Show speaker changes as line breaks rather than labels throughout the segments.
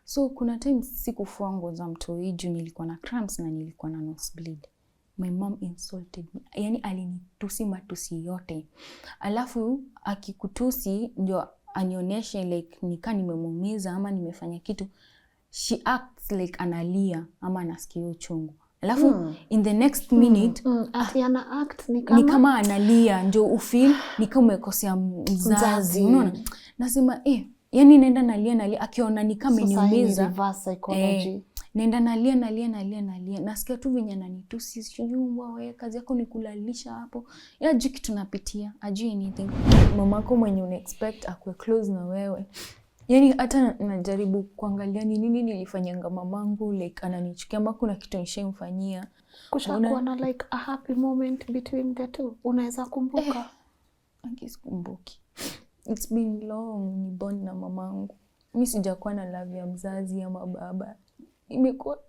So kuna time sikufua nguo za mtoi juu nilikuwa na cramps na nilikuwa na nosebleed. My mom insulted me. Yani alinitusi matusi yote. Alafu akikutusi ndio anionyeshe like nika nimemuumiza ama nimefanya kitu. She acts like analia ama anasikia uchungu. Alafu in the next minute
ati ana act
ni kama analia ndio ufeel ni kama umekosea mzazi. Unaona? Nasema yani naenda nalia akiona ni kama ameniumiza.
Reverse psychology.
Naenda nalia. Nasikia tu venye ananitusi, sijui wewe kazi yako ni kulalisha hapo. Ya juu kitu napitia, ajui anything. Mamako mwenye una expect akue close na wewe. Yani hata najaribu kuangalia ni nini nilifanyanga mamangu like ananichukia ama kuna kitu nishamfanyia.
Kushakuwa na like a happy moment between the two. Unaweza kumbuka?
Angikumbuki. It's been long ni bond na mamangu. Mimi sijakuwa na love ya mzazi ama baba. Imekuwa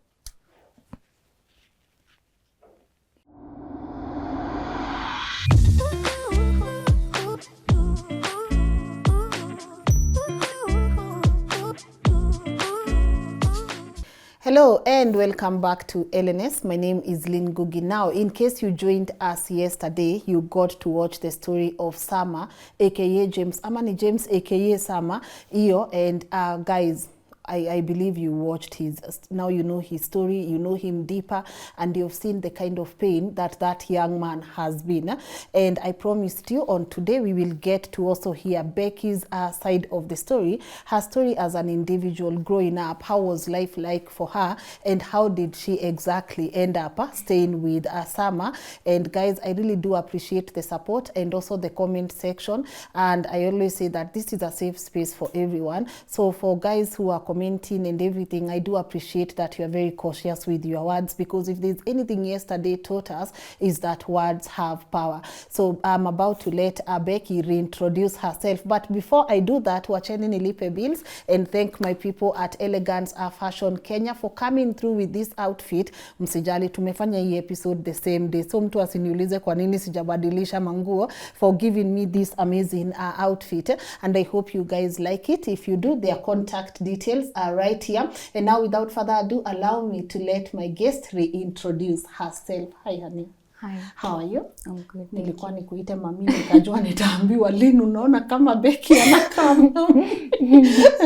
Hello and welcome back to LNS. My name is Lynn Ngugi. Now, in case you joined us yesterday, you got to watch the story of Sama, aka James. Amani James, aka Sama. And guys, I believe you watched now you know his story, you know him deeper, and you've seen the kind of pain that young man has been. And I promised you on today we will get to also hear Becky's side of the story, her story as an individual growing up. How was life like for her, and how did she exactly end up staying with Sama? And guys, I really do appreciate the support and also the comment section. And I always say that this is a safe space for everyone. So for guys who are commenting and everything, I do appreciate that you are very cautious with your words, because if there's anything yesterday taught us is that words have power. So I'm about to let Becky reintroduce herself, but before I do that, wacheni nilipe bills and thank my people at Elegance Fashion Kenya for coming through with this outfit. Msijali, tumefanya hii episode the same day, so mtu asiniulize kwa nini sijabadilisha manguo, for giving me this amazing outfit, and I hope you guys like it. If you do, their contact details are right here. And now without further ado, allow me to let my guest reintroduce herself. Hi honey.
Hi.
How are you?
I'm good.
Nilikuwa nikuite mami nikajua nitaambiwa Lynn unaona kama Becky anakaa.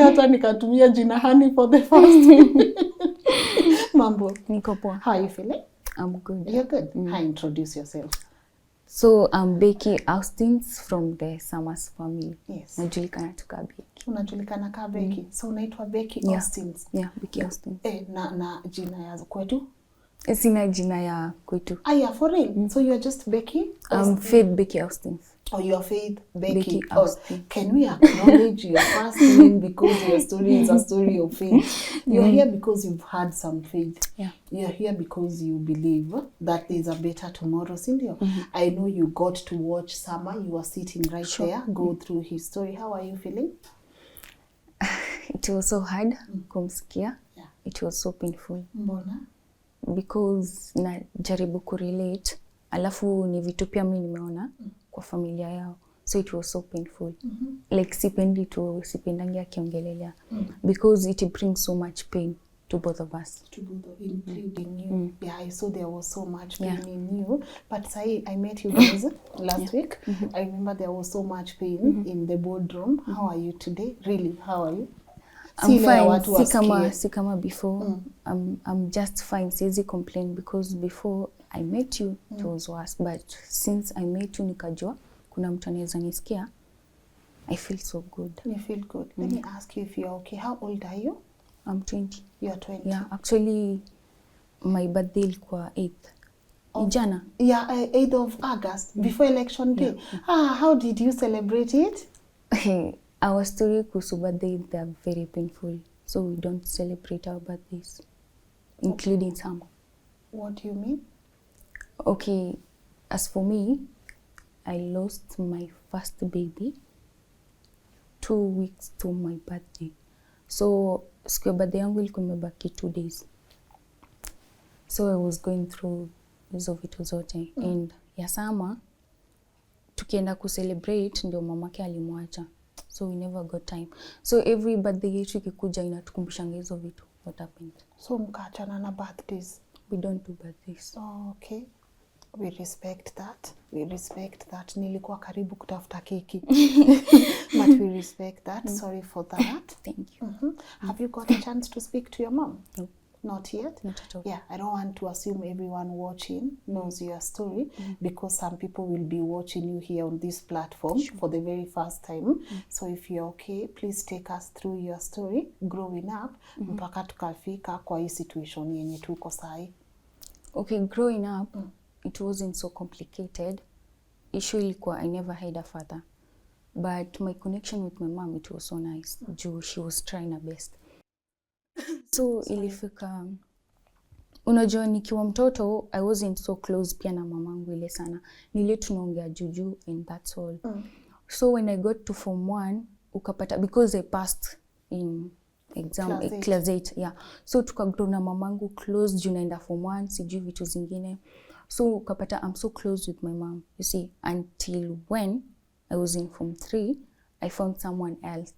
Hata nikatumia jina honey for the first. Mambo.
Niko poa.
How are you feeling?
I'm good.
You're good. Hi, introduce yourself.
So I'm Becky Austins from the Summers family.
Yes.
Najulikana tu kama Becky.
Unajulikana kama Becky. So unaitwa Becky Austins.
Yeah, Becky Austins.
Na jina ya kwetu?
Sina jina ya kwetu.
Yeah, for real. So you're just Becky?
Faith Becky Austins.
Or your Faith Becky
Austin.
Can we acknowledge your first name, because your story is a story of faith? You're here because you've had some faith.
Yeah.
You're here because you believe that there's a better tomorrow. Cindy, I know you got to watch Sama. You were sitting right there, go through his story. How are you feeling?
It was so hard kumsikia.
Yeah.
It was so painful.
Mbona?
Because na jaribu kurelate. Alafu ni vitu pia mimi nimeona kwa familia yao. So it was so painful. Like sipendangi akiongelelea. Because it brings so much pain to both of us.
To both of including you. Yeah, I saw there was so much pain in you. But I met you guys last week. I remember there was so much pain in the boardroom. How are you today? Really, how are you?
I'm fine. Si kama before. I'm just fine. Siwezi complain, because before I met you it was worse, but since I met you nikajua kuna mtu anaweza nisikia, I feel so good.
You feel good. Let me ask you if you're okay. How old are you?
I'm 20.
You're 20.
Yeah, actually my birthday ilikuwa 8th. Jana.
Yeah, 8th of August, before election day. How did you celebrate it?
Our story kuhusu birthday, they're very painful. So we don't celebrate our birthdays, including some.
What do you mean?
Okay, as for me, I lost my first baby 2 weeks to my birthday. So siku ya birthday yangu ilikuwa imebaki 2 days. So I was going through hizo vitu zote. And ya Sama, tukienda kucelebrate ndio mamake alimwacha. so we never got time. So every birthday yetu ikikuja inatukumbusha hizo vitu what happened.
So mkaachana na birthdays?
We don't do birthdays.
Oh, okay. We respect that. We respect that. Nilikuwa karibu kutafuta keki. But we respect that. Sorry for that.
Thank you.
Have you got a chance to speak to your mom?
No.
Not yet?
Not at all.
Yeah, I don't want to assume everyone watching knows your story because some people will be watching you here on this platform for the very first time. So if you're okay, please take us through your story growing up mpaka tukafika kwa hii situation yenye tuko sahi.
Okay, growing up, it wasn't so complicated. Issue ilikuwa I never had a father. But my connection with my mom, it was so nice. She was trying her best. So ilifika, unajua nikiwa mtoto, I wasn't so close pia na mamangu ile sana. Nile tunaongea juju and that's all. So when I got to Form 1, ukapata, because I passed in exam, class 8, yeah. So tukagrow na mamangu close, juu naenda Form 1, sijui vitu zingine. So ukapata, I'm so close with my mom, you see, until when I was in Form 3, I found someone else,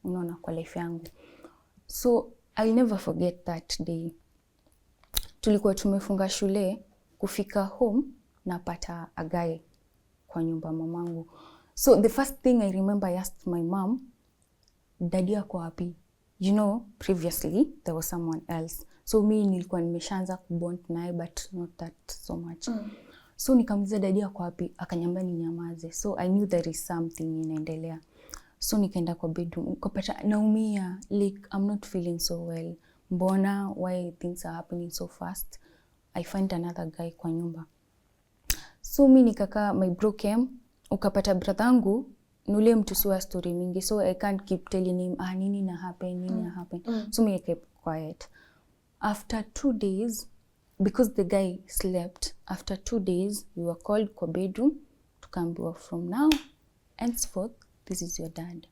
unaona, kwa life yangu. So I'll never forget that day. Tulikuwa tumefunga shule, kufika home, napata a guy kwa nyumba mamangu. So the first thing I remember, I asked my mom, daddy ako wapi? You know, previously there was someone else. So me nilikuwa nimeshaanza kubond naye, but not that so much. So nikamuliza daddy ako wapi? Akaniambia ninyamaze. So I knew there is something inaendelea. So nikaenda kwa bedroom, ukapata naumia, like I'm not feeling so well. Mbona, why things are happening so fast? I find another guy kwa nyumba. So mi nikaka, my bro came, ukapata brathangu, nule mtu siwa story mingi. So I can't keep telling him, nini na happen. So me I kept quiet. After 2 days, because the guy slept, after 2 days, we were called kwa bedroom, tukaambiwa from now, henceforth, this is your dad.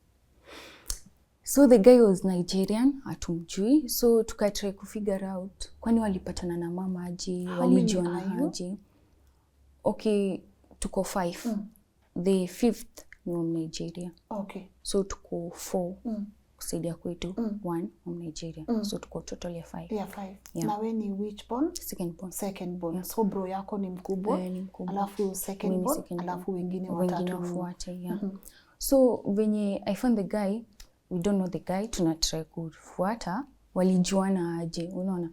So the guy was Nigerian, hatumjui. So tukatry kufigure out, kwani walipatana na mama aje, walijuana aje. Okay, tuko 5. The 5th ni wa Nigeria.
Okay.
So tuko 4 kusaidia kwetu, 1 wa Nigeria. So tuko total ya 5.
Yeah, 5. Yeah. Na we ni which born?
Second born.
Second born. Yeah. So bro yako ni mkubwa, alafu second born, alafu wengine watatu
wafuate, yeah. So venye I found the guy, we don't know the guy, tunatry kufuata, walijuana aje, unaona.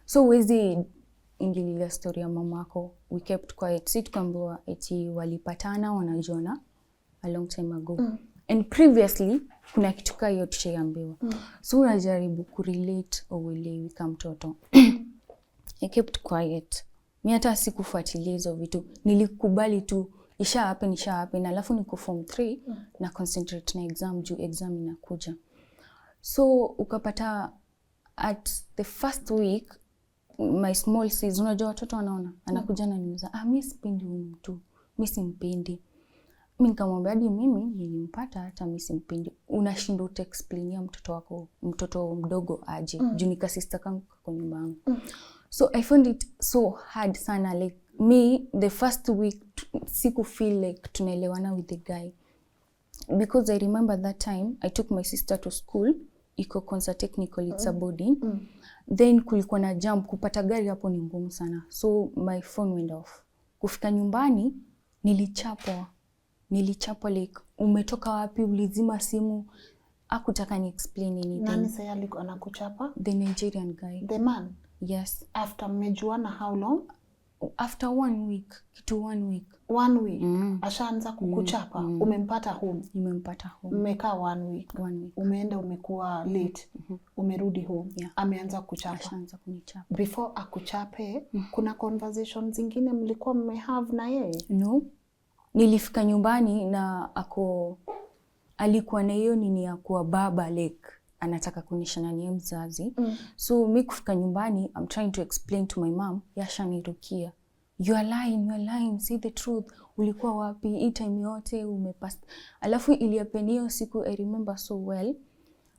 So wezi ingililia story ya mamako, we kept quiet. Si tukambiwa eti walipatana, wanajuana a long time ago. And previously, kuna kitu kaa hiyo tushaambiwa. So unajaribu kurelate uelewi kama mtoto. I kept quiet. Mi hata sikufuatilia hizo vitu. Nilikubali tu, isha happen. Alafu niko Form 3 na concentrate na exam juu exam inakuja. So ukapata at the first week, my small sis, unajua watoto wanaona, anakuja na niuliza, mi sipendi huyu mtu, mi simpendi. Mi nikamwambia hadi mimi nilimpata, hata mi simpendi. Unashindwa utaexplainia mtoto wako, mtoto mdogo aje, juu nika sister kangu kwa nyumba yangu. So I found it so hard sana, like me the first week siku feel like tunaelewana with the guy, because I remember that time I took my sister to school, iko concert technical, it's a boarding. Then kulikuwa na jam, kupata gari hapo ni ngumu sana. So my phone went off. Kufika nyumbani nilichapwa like umetoka wapi, ulizima simu, hakutaka ni explain anything.
Nani sasa alikuwa anakuchapa?
The Nigerian guy.
The man?
Yes.
After mmejuana how long?
After 1 week, kitu 1 week.
1 week? Ashaanza kukuchapa? Umempata home?
Nimempata home.
Mmekaa 1 week?
1 week.
Umeenda umekuwa late? Umerudi home? Yeah. Ameanza kuchapa?
Ashaanza kunichapa.
Before akuchape, kuna conversation zingine mlikuwa mmehave na yeye?
No. Nilifika nyumbani na alikuwa na hiyo nini ya kuwa baba, like anataka kunishana niye mzazi. So mi kufika nyumbani, I'm trying to explain to my mom, yashanirukia. You are lying, say the truth. Ulikuwa wapi, hii time yote umepass. Alafu iliapenio siku, I remember so well,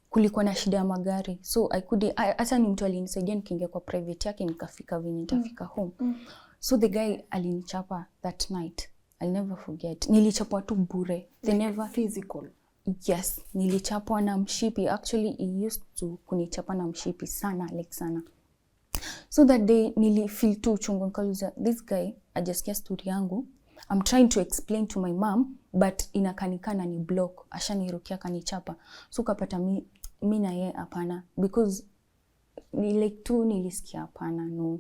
kulikuwa na shida ya magari. So hata ni mtu alinisaidia nikiingia kwa private yake, nikafika vile nitafika home. So the guy alinichapa that night. I'll never forget. Nilichapwa tu bure. They never
physical.
Yes, nilichapwa na mshipi. Actually, he used to kunichapa na mshipi sana, like sana. So that day nilifeel tu uchungu, nikauliza this guy ajasikia story yangu. I'm trying to explain to my mom, but inakanikana ni block. Ashanirukia kanichapa. So kapata mi na yeye hapana, because nilisikia hapana, no.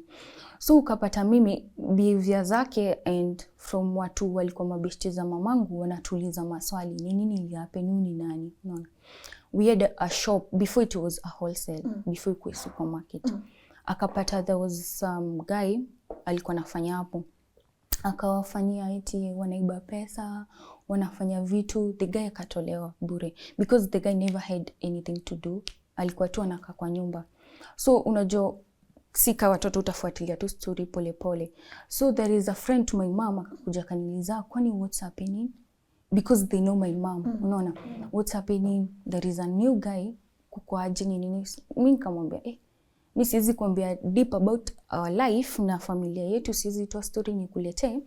So ukapata mimi behavior zake and from watu walikuwa mabeshte za mamangu wanatuliza maswali, ni nini ilihappen, ni nani, no. We had a shop before it was a wholesale, before it was supermarket. Akapata there was some guy alikuwa anafanya hapo, akawafanyia eti wanaiba pesa, wanafanya vitu. The guy akatolewa bure because the guy never had anything to do, alikuwa tu anakaa kwa nyumba. So unajua sika watoto utafuatilia tu story pole pole. So there is a friend to my mom akakuja kaniliza, kwani what's happening, because they know my mom. Unaona what's happening, there is a new guy, kuko aje nini. Mimi nikamwambia mimi siwezi kuambia deep about our life na familia yetu, siwezi toa story nikuletee,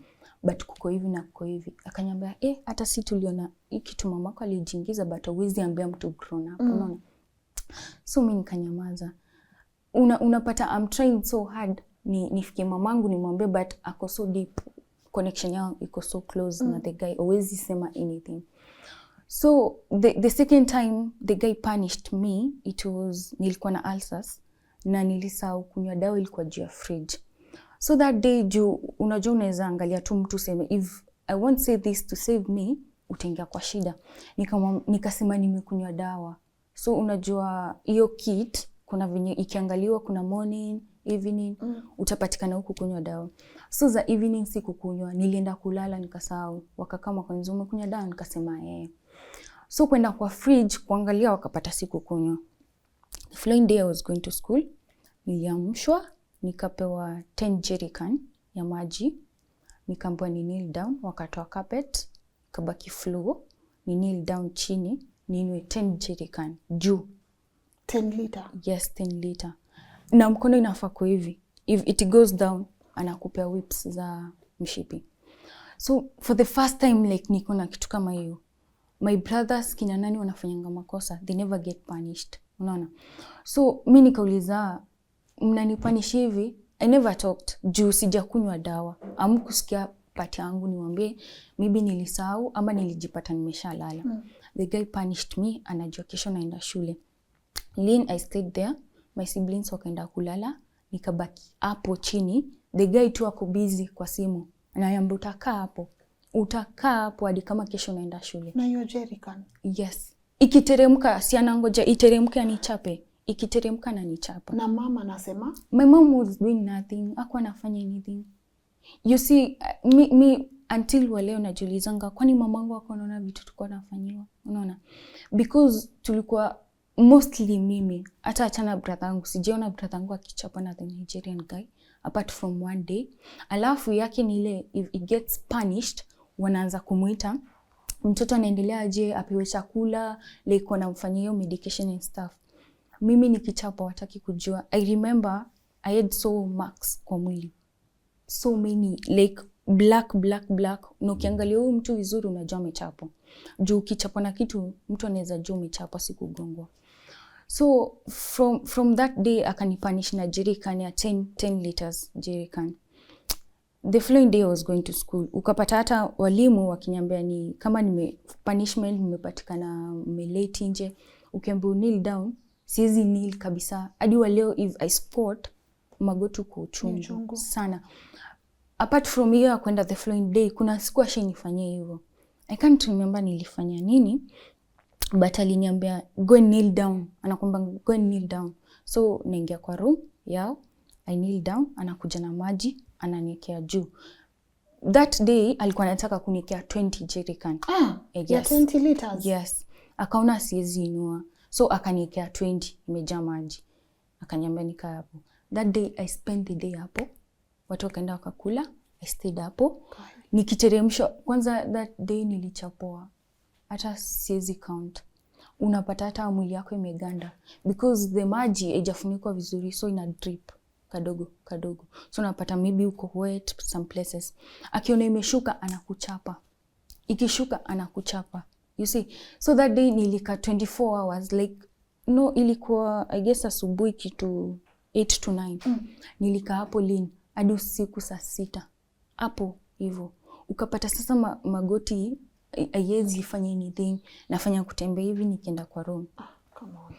but kuko hivi na kuko hivi. Akaniambia hata si tuliona hiki kitu mamako alijiingiza, but huwezi ambia mtu grown up. Unaona. So mimi nikanyamaza. Unapata I'm trying so hard nifikie mamangu nimwambie, but ako so deep, connection yao iko so close na the guy, huwezi sema anything. So the second time the guy punished me, it was nilikuwa na ulcers na nilisahau kunywa dawa, ilikuwa juu ya fridge. So that day juu unajua unaweza angalia tu mtu sema if I won't say this to save me, utaingia kwa shida. Nikasema nimekunywa dawa. So unajua hiyo kit kuna venye ikiangaliwa, kuna morning, evening, utapatikana huku kunywa dawa. So za evening sikukunywa, nilienda kulala nikasahau. Wakakama kwanza umekunywa dawa, nikasema So kwenda kwa fridge kuangalia, wakapata sikukunywa. The following day I was going to school, niliamshwa, nikapewa 10 jerrycan ya maji, nikaambiwa ni kneel down, wakatoa carpet, kabaki floor, ni kneel down chini, ninywe 10 jerrycan juu.
10 liter? Yes,
10 liter. Na mkono inafaa kwa hivi. If it goes down, anakupea whips za mshipi. So for the first time like niko na kitu kama hiyo. My brothers kina nani wanafanyanga makosa, they never get punished. Unaona? So mimi nikauliza, mnanipunish hivi? I never talked juu sijakunywa dawa. Amkusikia pati yangu niwaambie maybe nilisahau ama nilijipata nimeshalala. The guy punished me, anajua kesho naenda shule. Lynn, I stayed there. My siblings wakaenda kulala, nikabaki hapo chini. The guy tu ako busy kwa simu. Ananiambia utakaa hapo hadi kama kesho naenda shule.
Na hiyo jerrycan?
Yes. Ikiteremka si anangoja iteremke anichape. Ikiteremka na nichapa.
Na mama anasema?
My mom was doing nothing. Hakuwa anafanya anything. You see, me until waleo najulizanga kwani mamangu wako anaona vitu tulikuwa nafanyiwa. Unaona? Because tulikuwa mostly mimi, hata achana brother yangu, sijaona brother yangu akichapa na the Nigerian guy apart from one day. Alafu yake ni ile if it gets punished, wanaanza kumuita mtoto anaendelea aje, apewe chakula, like wanamfanyia hiyo medication and stuff. Mimi nikichapa wataki kujua. I remember I had so marks kwa mwili. So many, like black. Na ukiangalia huyu mtu vizuri unajua amechapwa. Juu ukichapwa na kitu mtu anaweza jua umechapwa, si kugongwa. So from that day akanipunish na jerrycan ya 10 liters jerrycan. The following day I was going to school. Ukapata hata walimu wakiniambia ni kama punishment nimepatikana late nje, ukiambiwa kneel down, siwezi kneel kabisa. Hadi wa leo if I sport magoti kwa uchungu sana. Apart from hiyo kwenda the following day, kuna siku ashenifanyia hivyo. I can't remember nilifanya nini, but aliniambia go and kneel down. Anakwambia go and kneel down. So naingia kwa room yao, I kneel down, anakuja na maji, ananiwekea juu. That day alikuwa anataka kuniwekea 20 jerrycan.
Yes. Ya 20 liters?
Yes. Akaona siwezi inua. So akaniwekea 20 imejaa maji. Akaniambia nikaa hapo. That day I spent the day hapo. Watu wakaenda wakakula, I stayed hapo. Nikiteremshwa, kwanza that day nilichapoa. Hata siwezi count. Unapata hata mwili yako imeganda because the maji haijafunikwa vizuri, so ina drip kadogo. So unapata maybe uko wet some places. Akiona imeshuka anakuchapa. Ikishuka anakuchapa. You see, so that day nilika 24 hours like no, ilikuwa I guess asubuhi kitu 8 to 9. Nilika hapo Lynn hadi usiku saa 6 hapo hivyo. Ukapata sasa magoti haiwezi fanya anything, nafanya kutembea hivi nikienda kwa room.
Come on.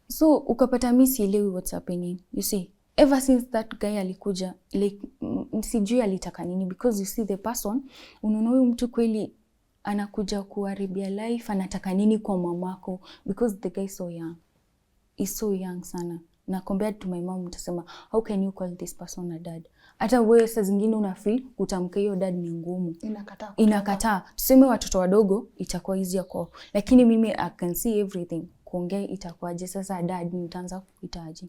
So ukapata mimi sielewi what's happening. You see, ever since that guy alikuja like sijui alitaka nini, because you see the person, unaona huyu mtu kweli anakuja kuharibia life, anataka nini kwa mamako, because the guy so young. He's so young sana. Na compared to my mom utasema how can you call this person a dad? Hata wewe saa zingine una feel kutamka hiyo dad ni ngumu. Inakataa. Tuseme watoto wadogo itakuwa easy kwao. Lakini mimi I can see everything. Kuongea itakuwaje sasa dad nitaanza kuitaje.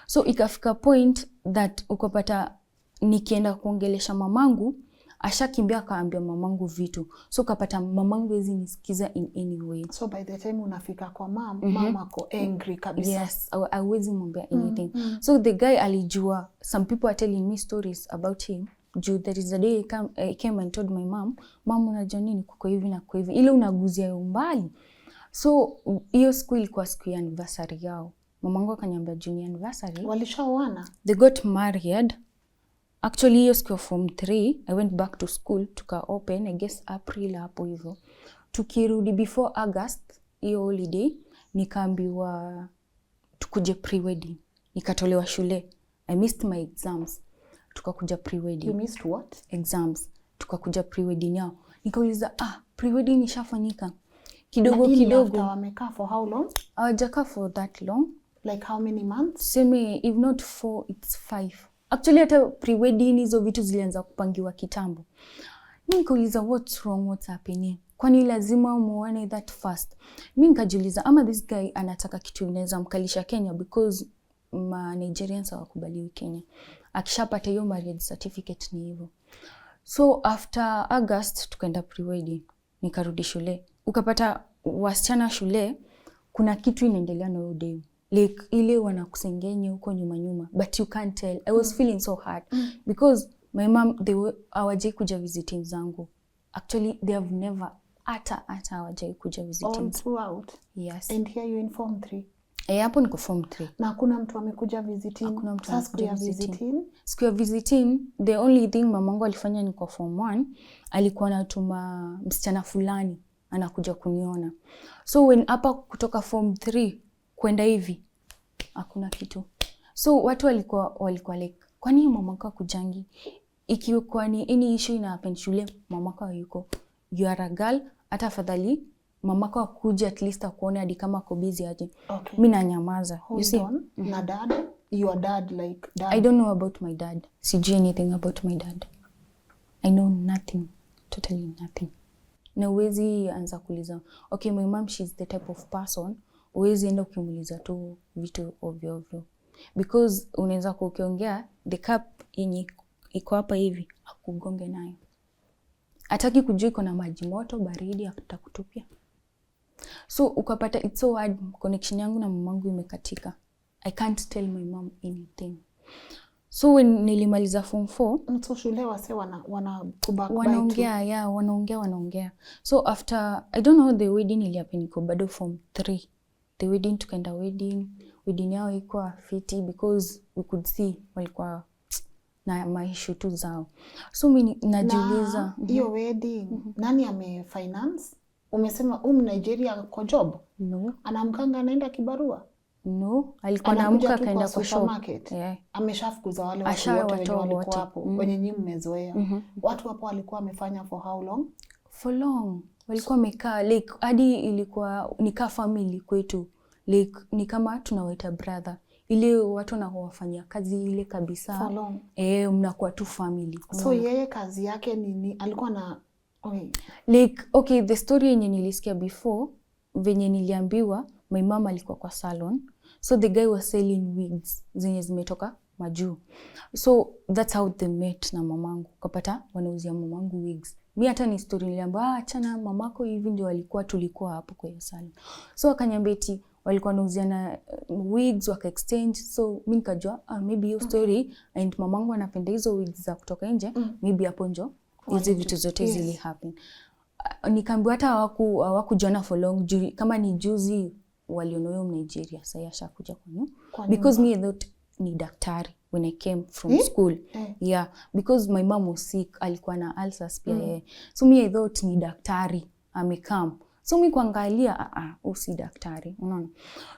So ikafika point that ukapata nikienda kuongelesha mamangu, ashakimbia akaambia mamangu vitu. So kapata mamangu hizi nisikiza in any way.
So by the time unafika kwa mama ako angry kabisa.
Yes, hawezi mwambia anything. So the guy alijua, some people are telling me stories about him. There is a day I came and told my mom, unajua nini kuko hivi na kwa hivi. Ile unaguzia umbali. So hiyo siku ilikuwa siku ya anniversary yao. Mamangu akaniambia junior anniversary.
Walishaoana?
They got married. Actually hiyo siku ya form 3 I went back to school, tuka open I guess April hapo hivyo. Tukirudi before August hiyo holiday nikaambiwa tukuje pre-wedding. Nikatolewa shule. I missed my exams. Tukakuja pre-wedding.
You missed what?
Exams. Tukakuja pre-wedding yao. Nikauliza pre-wedding ishafanyika. Kidogo.
After wamekaa for how long?
Hawajakaa for that long.
Like how many months?
Seme if not 4 it's 5. Actually hata pre-wedding hizo vitu zilianza kupangiwa kitambo. Mimi nikauliza what's wrong, what's happening? Kwani lazima muone that fast? Mimi nikajiuliza ama this guy anataka kitu inaweza mkalisha Kenya, because Nigerians hawakubaliwi Kenya. Akishapata hiyo marriage certificate ni hivyo. So after August tukaenda pre-wedding. Nikarudi shule. Ukapata wasichana shule kuna kitu inaendelea na huyo day. Like ile wanakusengenya huko nyuma but you can't tell. I was feeling so hard because my mom hawajai kuja visiting zangu. Actually they have never hata hawajai kuja visiting.
All throughout?
Yes.
And here you in form 3?
Hapo niko form 3.
Na hakuna mtu amekuja visiting?
Hakuna mtu
amekuja visiting?
Siku ya visiting, the only thing mamangu alifanya niko form 1, alikuwa anatuma msichana fulani anakuja kuniona. So when hapa kutoka form 3 kwenda hivi hakuna kitu. So watu walikuwa like kwani mamako kujangi? Ikiwa ni any issue ina happen shule mamako yuko. You are a girl, hata afadhali mamako akuja at least akuone hadi kama ako busy aje.
Okay.
Mimi nanyamaza.
You see? Na dad? Your dad like dad?
I don't know about my dad. Sijui anything about my dad. I know nothing. Totally nothing. Na uwezi anza kuuliza. Okay, my mom she's the type of person. Uwezi enda ukimuuliza tu vitu ovyo. Because unaweza kukiongea the cup yenye iko hapa hivi akugonge nayo. Hataki kujua iko na maji moto, baridi, atakutupia. So ukapata it's so hard, connection yangu na mamangu imekatika. I can't tell my mom anything. So when nilimaliza form 4,
mtu shule wase
wanaongea. So after I don't know the wedding ilihappen iko bado form 3. The wedding tukaenda wedding yao ilikuwa fiti because we could see walikuwa na maisha tu zao. So mimi najiuliza
hiyo wedding nani amefinance? Umesema Nigeria kwa job?
No.
Anamkanga anaenda kibarua?
No, alikuwa anaamka kaenda kwa
supermarket.
Yeah.
Ameshafukuza wale watu wote walikuwa hapo. Wenye nyinyi mmezoea. Watu hapo walikuwa wamefanya for how long?
For long. Walikuwa wamekaa like hadi ilikuwa nika family kwetu. Like ni kama tunawaita brother. Ile watu wanaowafanyia kazi ile kabisa.
For long.
Mnakuwa tu family.
So yeye kazi yake nini? Alikuwa na
like okay, the story yenye nilisikia before venye niliambiwa my mama alikuwa kwa salon. So the guy was selling wigs zenye zimetoka majuu. So that's how they met na mamangu. Kapata wanauzia mamangu wigs. Mimi hata ni story niliambiwa achana mamako hivi ndio tulikuwa hapo kwa salon. So akaniambia eti walikuwa wanauzia na wigs waka exchange. So mimi nikajua maybe hiyo story and mamangu anapenda hizo wigs za kutoka nje. Maybe hapo njo hizo vitu zote zili happen. Nikaambiwa hata hawakujiona for long, kama ni juzi waliona huyo Nigeria, sasa ashakuja kwa because me I thought ni daktari when I came from school. Yeah, because my mom was sick, alikuwa na ulcers pia. So me I thought ni daktari amekam. So mi kuangalia si daktari, unaona.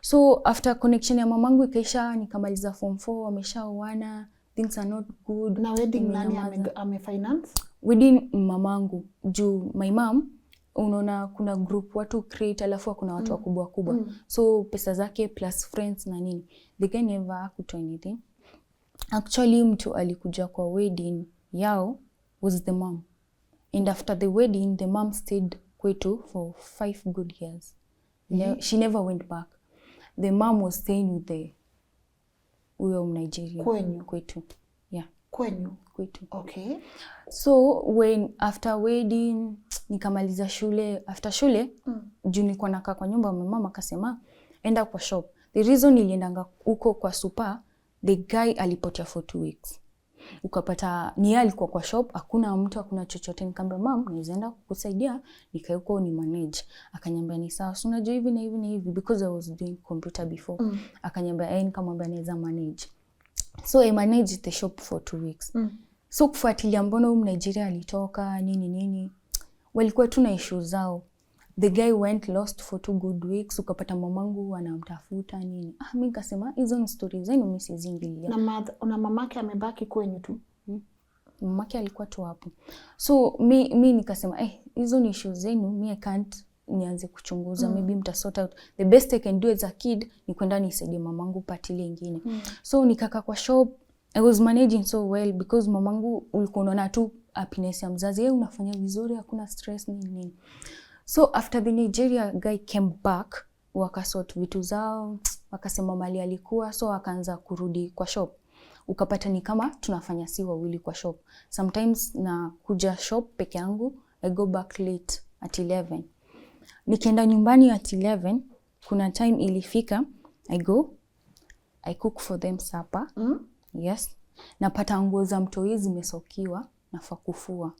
So after connection ya mamangu ikaisha, nikamaliza form 4, wameshaoana, things are not good.
Na wedding nani amefinance?
Wedding mamangu, juu my mom, unaona kuna group watu create, alafu kuna watu wakubwa. So pesa zake plus friends na nini, they can never kutoa anything. Actually mtu alikuja kwa wedding yao was the mom. And after the wedding, the mom stayed kwetu for 5 good years. She never went back. The mom was staying with the Nigeria. Kwetu. Yeah. Kwetu.
Okay.
So when after wedding, nikamaliza shule. After shule, juu nilikuwa nakaa kwa nyumba, mama akasema enda kwa shop. The reason niliendanga huko kwa super, the guy alipotea for 2 weeks. Ukapata ni alikuwa kwa shop, hakuna mtu, hakuna chochote. Nikamwambia mom, nizaenda kukusaidia, nikae huko ni manage. Akaniambia ni sawa, so unajua hivi na hivi na hivi, because I was doing computer before. Akaniambia nikamwambia naweza manage. So I managed the shop for 2 weeks. So kufuatilia mbona huyu Nigeria alitoka nini, walikuwa tu na issues zao. The guy went lost for 2 good weeks. Ukapata mamangu anamtafuta nini. Mimi nikasema hizo ni stories zenu, mimi sizingilia.
Na mamake amebaki kwenyu tu?
Mamake alikuwa tu hapo. So mi nikasema hizo ni issues zenu, mimi I can't nianze kuchunguza. Maybe mtasort out. The best I can do as a kid ni kwenda nisaidie mamangu patili nyingine. So nikaka kwa shop. I was managing so well because mamangu ulikuwa unaona tu happiness ya mzazi. Unafanya vizuri, hakuna stress nini. So after the Nigeria guy came back, wakasort vitu zao, wakasema mali alikuwa, so wakaanza kurudi kwa shop. Ukapata ni kama tunafanya si wawili kwa shop. Sometimes na kuja shop peke yangu, I go back late at 11. Nikienda nyumbani at 11, kuna time ilifika, I cook for them supper. Yes. Napata nguo za mtoi zimesokiwa, nafaa kufua.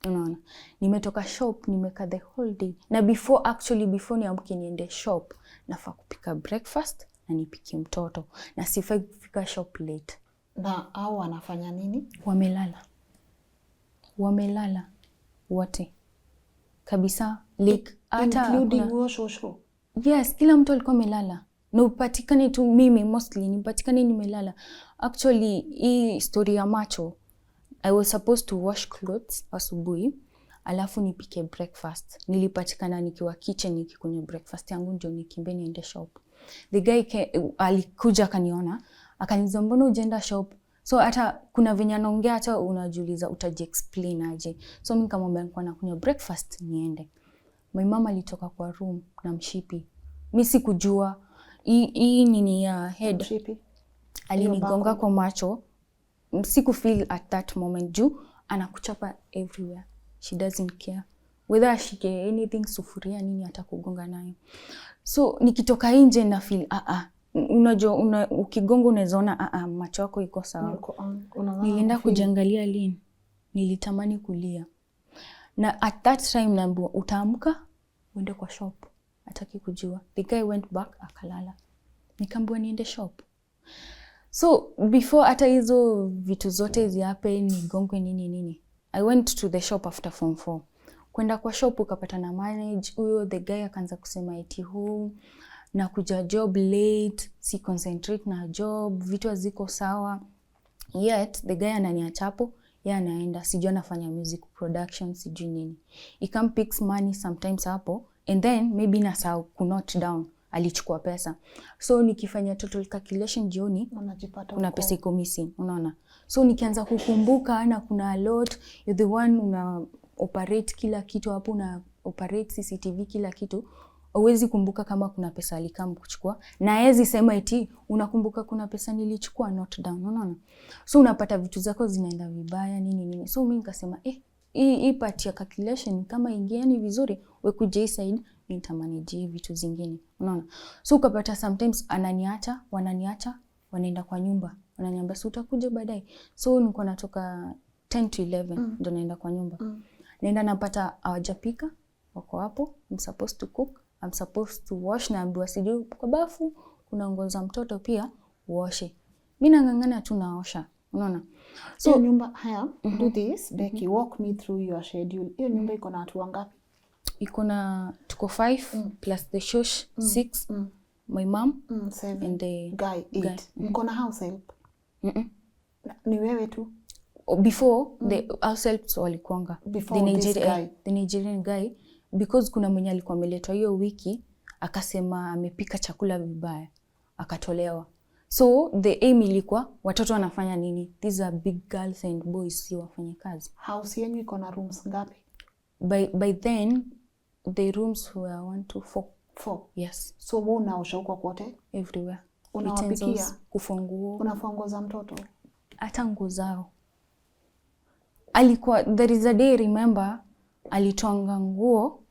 Unaona, nimetoka shop, nimekaa the whole day. Na before niamke niende shop, nafaa kupika breakfast na nipike mtoto. Na sifai kufika shop late.
Na hao wanafanya nini?
Wamelala. Wote. Kabisa, like hata
including wosho.
Yes, kila mtu alikuwa amelala. Na upatikane tu mimi mostly, nipatikane nimelala. Actually, hii story ya macho, I was supposed to wash clothes asubuhi, alafu nipike breakfast. Nilipatikana nikiwa kitchen nikikunywa breakfast yangu ndio nikimbie niende shop. The guy alikuja akaniona, akaniuliza mbona hujaenda shop? So hata kuna venye anaongea hata unajiuliza utaji-explain aje. So mimi nikamwambia nilikuwa nakunywa breakfast niende. My mama alitoka kwa room na mshipi. Mimi sikujua hii nini ya head.
Mshipi.
Alinigonga kwa macho. Siku feel at that moment juu anakuchapa everywhere. She doesn't care whether ashike anything, sufuria nini atakugonga nayo. So nikitoka nje na feel unajua ukigonga unazoona macho yako iko sawa. Nilienda kujangalia Lynn, nilitamani kulia. Na at that time naambiwa utaamka uende kwa shop. Hataki kujua. The guy went back akalala. Nikaambiwa niende shop. So before hata hizo vitu zote ziape nigongwe nini, I went to the shop after form 4. Kwenda kwa shop ukapata na manage, huyo the guy akaanza kusema eti na kuja job late, si concentrate na job, vitu haziko sawa. Yet the guy ananiachapo, yeye anaenda, sijui anafanya music production, sijui nini. He can pick money sometimes hapo, and then maybe nasahau kunote down. Alichukua pesa. So nikifanya total calculation jioni, kuna pesa iko missing, unaona. So nikianza kukumbuka na kuna a lot, you're the one una operate kila kitu hapo, una operate CCTV kila kitu. Huwezi kumbuka kama kuna pesa alikam kuchukua. Na hezi sema eti unakumbuka kuna pesa nilichukua, note down, unaona. So unapata vitu zako zinaenda vibaya nini. So mimi nikasema hii part ya calculation kama ingiani vizuri, wewe kuja side nitamanage vitu zingine, unaona. So ukapata sometimes wananiacha, wanaenda kwa nyumba. Wananiambia si utakuja baadaye. So nilikuwa natoka 10 to 11 ndo naenda kwa nyumba. naenda napata hawajapika, wako hapo, I'm supposed to cook, I'm supposed to wash, na ambiwa sijui kwa bafu kuna nguo za mtoto pia uoshe. Mimi nang'ang'ana tu naosha, unaona.
So hiyo nyumba haya, do this, Becky, walk me through your schedule. Hiyo nyumba iko na watu wangapi?
Iko na tuko 5 plus the shosh 6, my mom
7
and the
guy 8. Mko na house help? Ni wewe tu?
Before the house helps walikuanga
the
Nigerian guy, because kuna mwenye alikuwa ameletwa hiyo wiki akasema amepika chakula vibaya akatolewa. So the aim ilikuwa watoto wanafanya nini? These are big girls and boys, si wafanye kazi.
House yenu iko na rooms ngapi?
By then the rooms were 1 to 4. Yes.
So wewe unaosha huko kote?
Everywhere.
Unawapikia?
Kufua nguo.
Unafua nguo za mtoto?
Hata nguo zao. Alikuwa, there is a day remember, alitoanga nguo.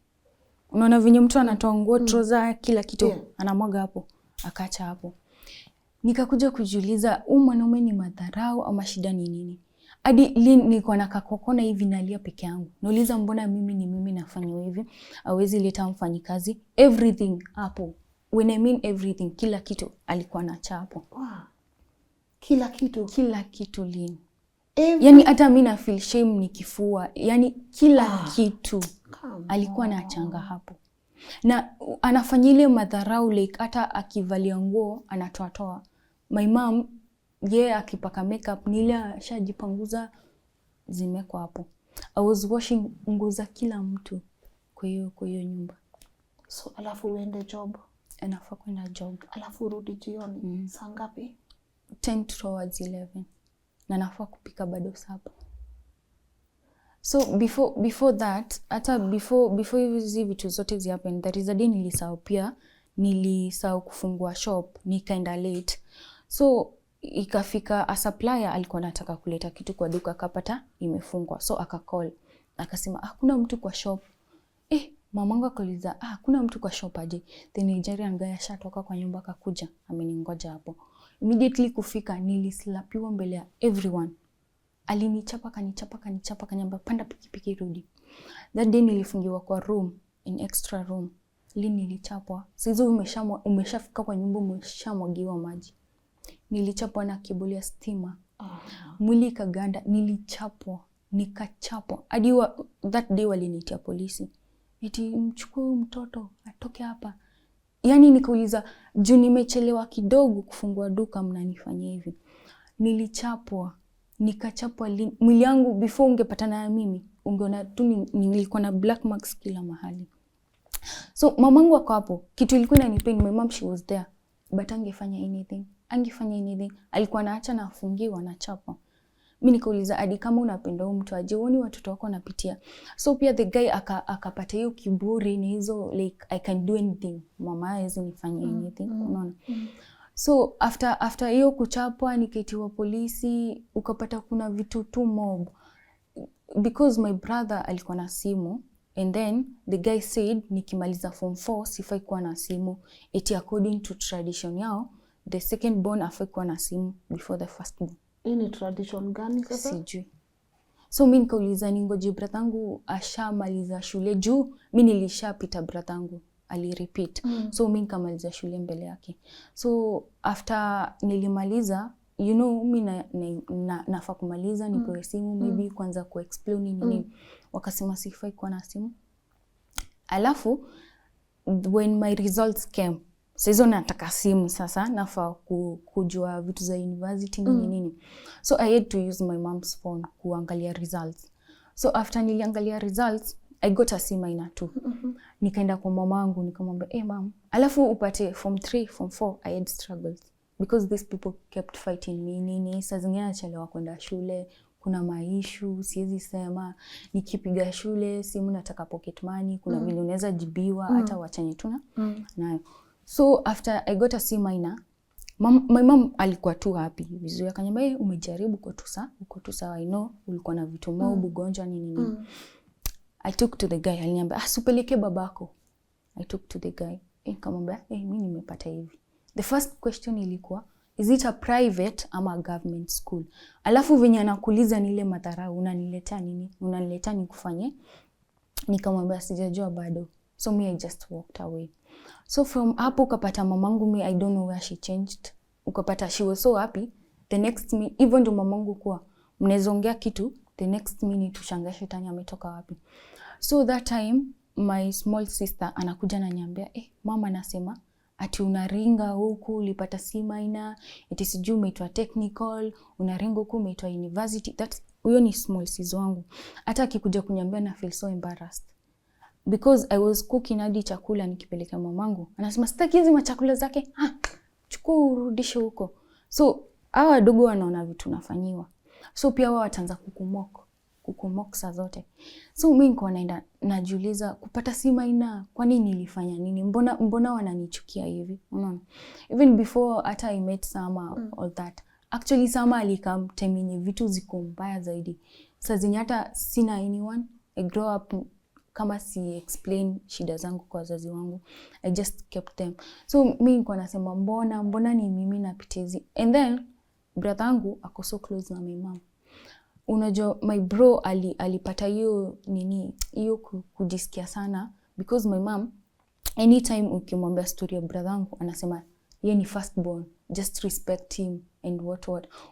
Unaona venye mtu anatoa nguo, trouser, kila kitu, anamwaga hapo, akaacha hapo. Nikakuja kujiuliza, mwanaume ni madharau ama shida ni nini? Hadi nilikuwa na kakokona hivi nalia peke yangu. Nauliza mbona mimi nafanya hivi? Hawezi leta mfanyikazi. Everything hapo. When I mean everything, kila kitu alikuwa anaacha hapo.
Wow. Kila kitu
Lynn. Yani hata mimi na feel shame nikifua. Yani kila kitu alikuwa anachanga hapo. Na anafanya ile madharau, like hata akivalia nguo anatoa. My mom akipaka makeup nile ashajipanguza zimekwa hapo. I was washing nguo za kila mtu kwa hiyo nyumba.
So alafu uende job?
Anafaa kwenda job.
Alafu urudi jioni saa ngapi?
10 towards 11. Na nafaa kupika bado 7. So before that, hata before hizi vitu zote zi happen, there is a day nilisahau kufungua shop, nikaenda late. So ikafika a supplier alikuwa anataka kuleta kitu kwa duka, akapata imefungwa. So akacall, akasema hakuna mtu kwa shop. Mamangu akauliza hakuna mtu kwa shop aje? The Nigerian guy ashatoka kwa nyumba akakuja, ameningoja hapo. Immediately kufika nilislapiwa mbele ya everyone. Alinichapa kanyamba, panda pikipiki rudi. That day nilifungiwa kwa room, in extra room. Nilichapwa. Sizo umeshafika kwa nyumba umeshamwagiwa maji. Nilichapwa na kibuli ya stima. Mwili kaganda, nilichapwa, nikachapwa. Hadi that day walinitia polisi. Eti mchukue mtoto atoke hapa. Yani nikauliza, juu nimechelewa kidogo kufungua duka mnanifanyia hivi. Nilichapwa, nikachapwa. Mwili yangu before ungepatana na mimi, ungeona tu nilikuwa na black marks kila mahali. So mamangu ako hapo, kitu ilikuwa inanipain, my mom she was there, but angefanya anything. Alikuwa anaacha na afungiwa na chapa. Mimi nikauliza, hadi kama unapenda mtu aje, uone watoto wako wanapitia. So pia the guy akapata hiyo kiburi ni hizo, like I can do anything, mama hawezi nifanya anything, unaona. So after hiyo kuchapwa nikaitiwa polisi, ukapata kuna vitu tu mob. Because my brother alikuwa na simu, and then the guy said nikimaliza form 4 sifai kuwa na simu. Eti according to tradition yao, the second born afai kuwa na simu before the first born.
Ini tradition gani sasa?
Sijui. So mimi nikauliza ningoje brathangu ashamaliza shule, juu mimi nilishapita brathangu alirepeat. So mimi nikamaliza shule mbele yake. So after nilimaliza, you know, mimi nafaa kumaliza nipewe simu, maybe kwanza kuexplain nini. Wakasema sifai kuwa na simu. Alafu when my results came, sasa nataka simu sasa, nafaa kujua vitu za university nini. So I had to use my mom's phone kuangalia results. So after niliangalia results, I got a C minor 2. Nikaenda kwa mamangu nikamwambia, mom, alafu upate form 3, form 4, I had struggles because these people kept fighting me nini. Saa zingine nachelewa kwenda shule, kuna maishu, siwezi sema, nikipiga shule, simu nataka pocket money, kuna vile unaweza jibiwa, hata wachanye tuna nayo. So after I got a C minor, my mom alikuwa tu happy. Vizuri akaniambia, umejaribu uko tu sawa, I know ulikuwa na vitu mob, ugonjwa nini. I took to the guy, aliniambia, supeleke babako. I took to the guy, nikamwambia, mimi nimepata hivi. The first question ilikuwa, is it a private ama a government school? Alafu venye anakuuliza ni ile madharau, unaniletea nini? Unaniletea nikufanye? Nikamwambia sijajua bado. So me I just walked away. So from hapo ukapata mamangu, me I don't know where she changed. Ukapata she was so happy. The next minute, even ndo mamangu kuwa mnaweza ongea kitu, the next minute tushangaa shetani ametoka wapi. So that time my small sister anakuja na niambia, mama anasema ati unaringa huku ulipata C minor, eti sijui umeitwa technical, unaringa huku umeitwa university. That huyo ni small sis wangu. Hata akikuja kuniambia na feel so embarrassed. Because I was cooking hadi chakula nikipeleka mamangu. Anasema sitaki hizo machakula zake. Chukua urudishe huko. So hawa wadogo wanaona vitu nafanyiwa. So pia wao wataanza kukumok saa zote. So mimi niko naenda najiuliza kupata C minor, kwani nilifanya nini? Mbona wananichukia hivi? Unaona? Even before hata I met Sama all that. Actually Sama alikam time vitu ziko mbaya zaidi. Sasa zenye hata sina anyone. I grow up kama si explain shida zangu kwa wazazi wangu. I just kept them. So mimi niko nasema mbona ni mimi napitia hizi. And then brother wangu ako so close na my mom. Unajua my bro alipata hiyo hiyo kujisikia sana because my mom anytime ukimwambia story ya brother wangu anasema yeye ni firstborn, just respect him and what.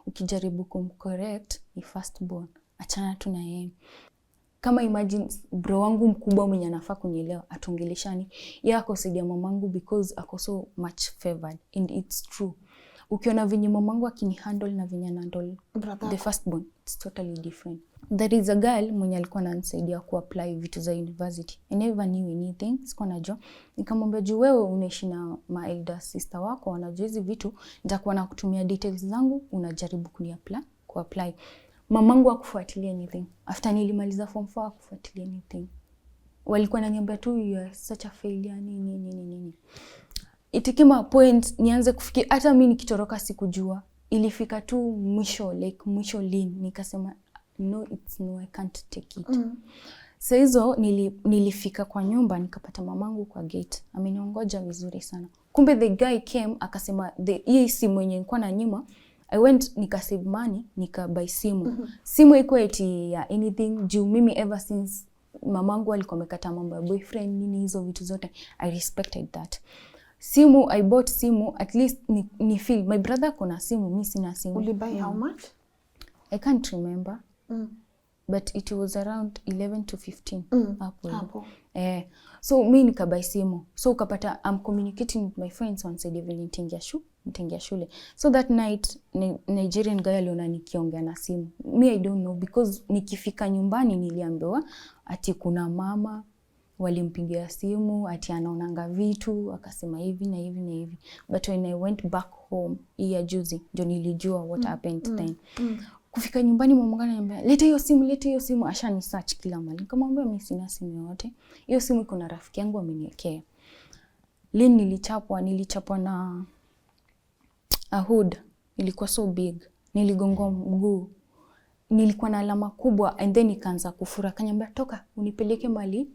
Ukijaribu kumcorrect ni firstborn, achana tu na yeye. Kama imagine bro wangu mkubwa mwenye anafaa kunielewa atongeleshani, yeye ako saidia mamangu because ako so much favored and it's true. Ukiona venye mamangu akinihandle na venye handle the firstborn, it's totally different. There is a girl mwenye alikuwa ananisaidia kuapply vitu za university. I never knew anything, sikuwa najua. Nikamwambia juu wewe unaishi na my elder sister wako, wanajua hizi vitu, nitakuwa nakutumia details zangu, unajaribu kuapply. Mamangu hakufuatilia anything. After nilimaliza form 4 hakufuatilia anything. Walikuwa wananiambia tu you are such a failure nini. It came a point nianze kufikiri hata mimi nikitoroka sikujua. Ilifika tu mwisho Lynn nikasema no, it's no, I can't take it. Sasa hizo nilifika kwa nyumba nikapata mamangu kwa gate. Ameniongoja vizuri sana. Kumbe the guy came akasema hii simu yenye nilikuwa na nyuma, I went nikasave money nikabuy simu. Simu iko eti ya anything juu mimi ever since mamangu alikuwa amekata mambo ya boyfriend nini hizo vitu zote, I respected that. Simu, I bought simu, at least ni feel. My brother kuna simu, mimi sina simu.
Will you buy how much?
I can't remember. But it was around 11 to 15. Hapo. So mimi nikabuy simu. So ukapata I'm communicating with my friends once I even nitengia shule. So that night Nigerian guy aliona nikiongea na simu. Me I don't know because nikifika nyumbani niliambiwa ati kuna mama walimpigia simu ati anaonanga vitu akasema hivi na hivi. But when I went back home ya juzi ndio nilijua what happened then. Kufika nyumbani mamangu ananiambia leta hiyo simu, ashani search kila mahali. Nikamwambia mimi sina simu yote. Hiyo simu iko na rafiki yangu ameniwekea. Lynn nilichapwa na a hood. Ilikuwa so big. Niligongwa mguu. Nilikuwa na alama kubwa and then nikaanza kufura. Akaniambia toka unipeleke mali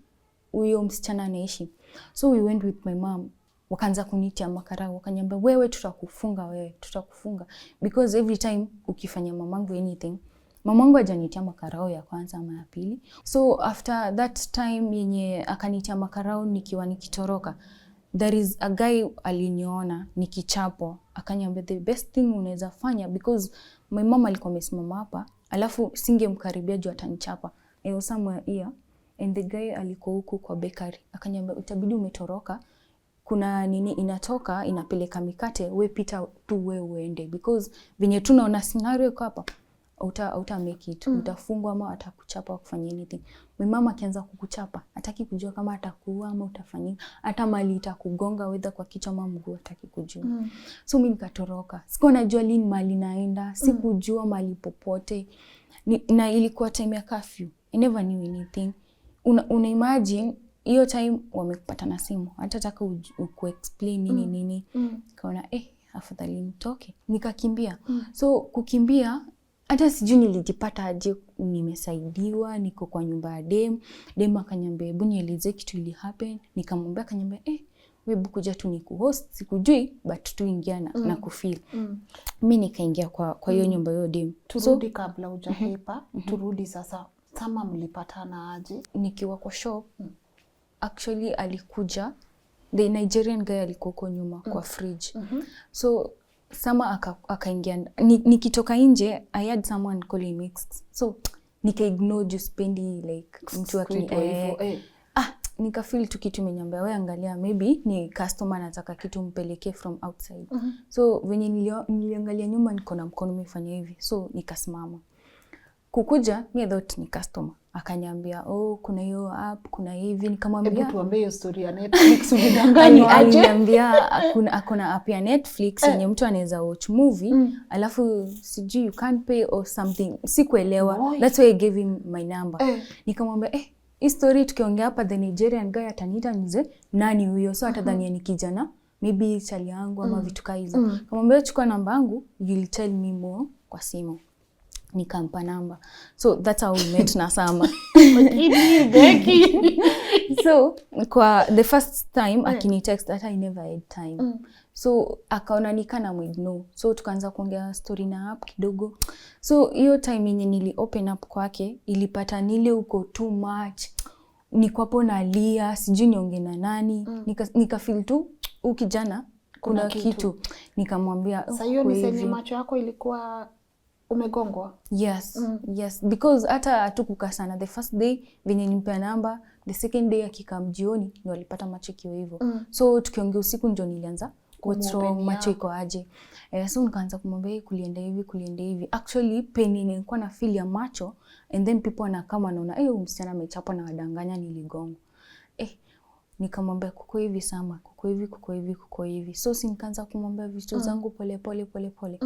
huyo msichana anaishi. So we went with my mom. Wakaanza kunitia makarao, wakaniambia wewe tutakufunga because every time ukifanya mamangu anything, mamangu hajanitia makarao ya kwanza ama ya pili. So after that time yenye akanitia makarao nikiwa nikitoroka, there is a guy aliniona nikichapo, akaniambia the best thing unaweza fanya because my mom alikuwa amesimama hapa, alafu singemkaribia juu atanichapa. I was somewhere here and the guy alikuwa huko kwa bakery. Akaniambia utabidi umetoroka. Kuna nini inatoka inapeleka mikate, we pita tu we uende because venye tunaona scenario iko hapa uta make it, utafungwa ama atakuchapa kufanya anything. My mama akianza kukuchapa hataki kujua kama atakuua ama utafanyia, hata mali itakugonga whether kwa kichwa ama mguu hataki kujua. So mimi nikatoroka, sikuwa najua lini mali naenda, sikujua mali popote na ilikuwa time ya curfew. I never knew anything. Una imagine hiyo time wamekupata na simu, hata taka ku-explain nini. Kaona afadhali nitoke. Nikakimbia. So kukimbia hata sijui nilijipata aje, nimesaidiwa, niko kwa nyumba ya dem akaniambia hebu nieleze kitu ili happen. Nikamwambia, akaniambia wewe kuja tu ni kuhost, sikujui but tu ingia na kufeel. Mimi nikaingia kwa hiyo nyumba hiyo dem.
Turudi kabla hujahepa, turudi sasa. Sama mlipatana aje?
Nikiwa kwa shop. Actually alikuja, the Nigerian guy alikuwa huko nyuma kwa fridge. So Sama akaingia, nikitoka nje I had someone calling me. So nika ignore just spendi like mtu nikafeel tu kitu imenyambia wewe angalia maybe ni customer anataka kitu mpelekee from outside. So venye niliangalia nyuma niko na mkono umefanya hivi. So nikasimama. Kukuja mi thought ni customer. Akaniambia kuna hiyo app, kuna hivi, nikamwambia
hebu tuambie hiyo story ya Netflix ulidanganywa aje?
Aliniambia akona app ya Netflix yenye mtu anaweza watch movie alafu sijui you can't pay or something. Sikuelewa. That's why I gave him my number. Nikamwambia hii story tukiongea hapa the Nigerian guy ataniita nize nani huyo, so atadhania ni kijana maybe chali yangu ama vitu kama hizo. Nikamwambia chukua namba yangu, you'll tell me more kwa simu. Nikampa namba. So that's how we met na Sama.
Becky.
So kwa the first time akini text that I never had time. So akaona nikana mwignore. So tukaanza kuongea story na app kidogo. So hiyo time yenye nili open up kwake ilipata nile uko too much. Niko hapo nalia, sijui niongee na nani. Nika feel tu ukijana kuna kitu. Nikamwambia
sasa hiyo ni sema macho yako ilikuwa umegongwa?
Yes, yes. Because hata hatukukaa sana. The first day venye nimpea namba, the second day akikam jioni ndio alipata macho kio hivyo. So tukiongea usiku ndio nilianza what's wrong, macho iko aje. So nikaanza kumwambia kulienda hivi. Actually pain nilikuwa na feel ya macho and then people wanakama wanaona huyu msichana amechapwa na wadanganya niligongo. Nikamwambia kuko hivi Sama, kuko hivi. So nikaanza kumwambia vitu zangu pole pole.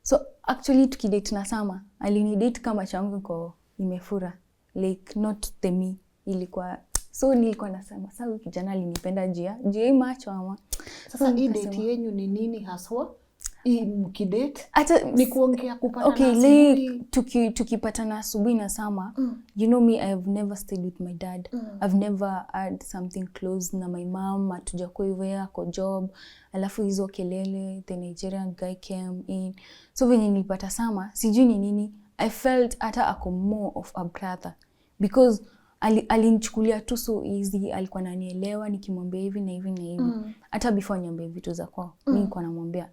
So actually tukidate na Sama, alinidate kama changu kwa imefura. Like not the me. Ilikuwa so nilikuwa nasema sasa kijana alinipenda jia macho ama.
Sasa hii date yenu ni nini haswa? Hii mkidate ni kuongea kupatana
asubuhi. Tukipatana asubuhi na Sama, you know me, I have never stayed with my dad. I've never had something close na my mom. Hatujakuwa hivyo kwa job. Alafu hizo kelele, the Nigerian guy came in. So venye nilipata Sama, sijui ni nini, I felt hata ako more of a brother. Because alinichukulia tu so easy, alikuwa ananielewa nikimwambia hivi na hivi. Hata before niambie vitu za kwao, mimi nilikuwa namwambia.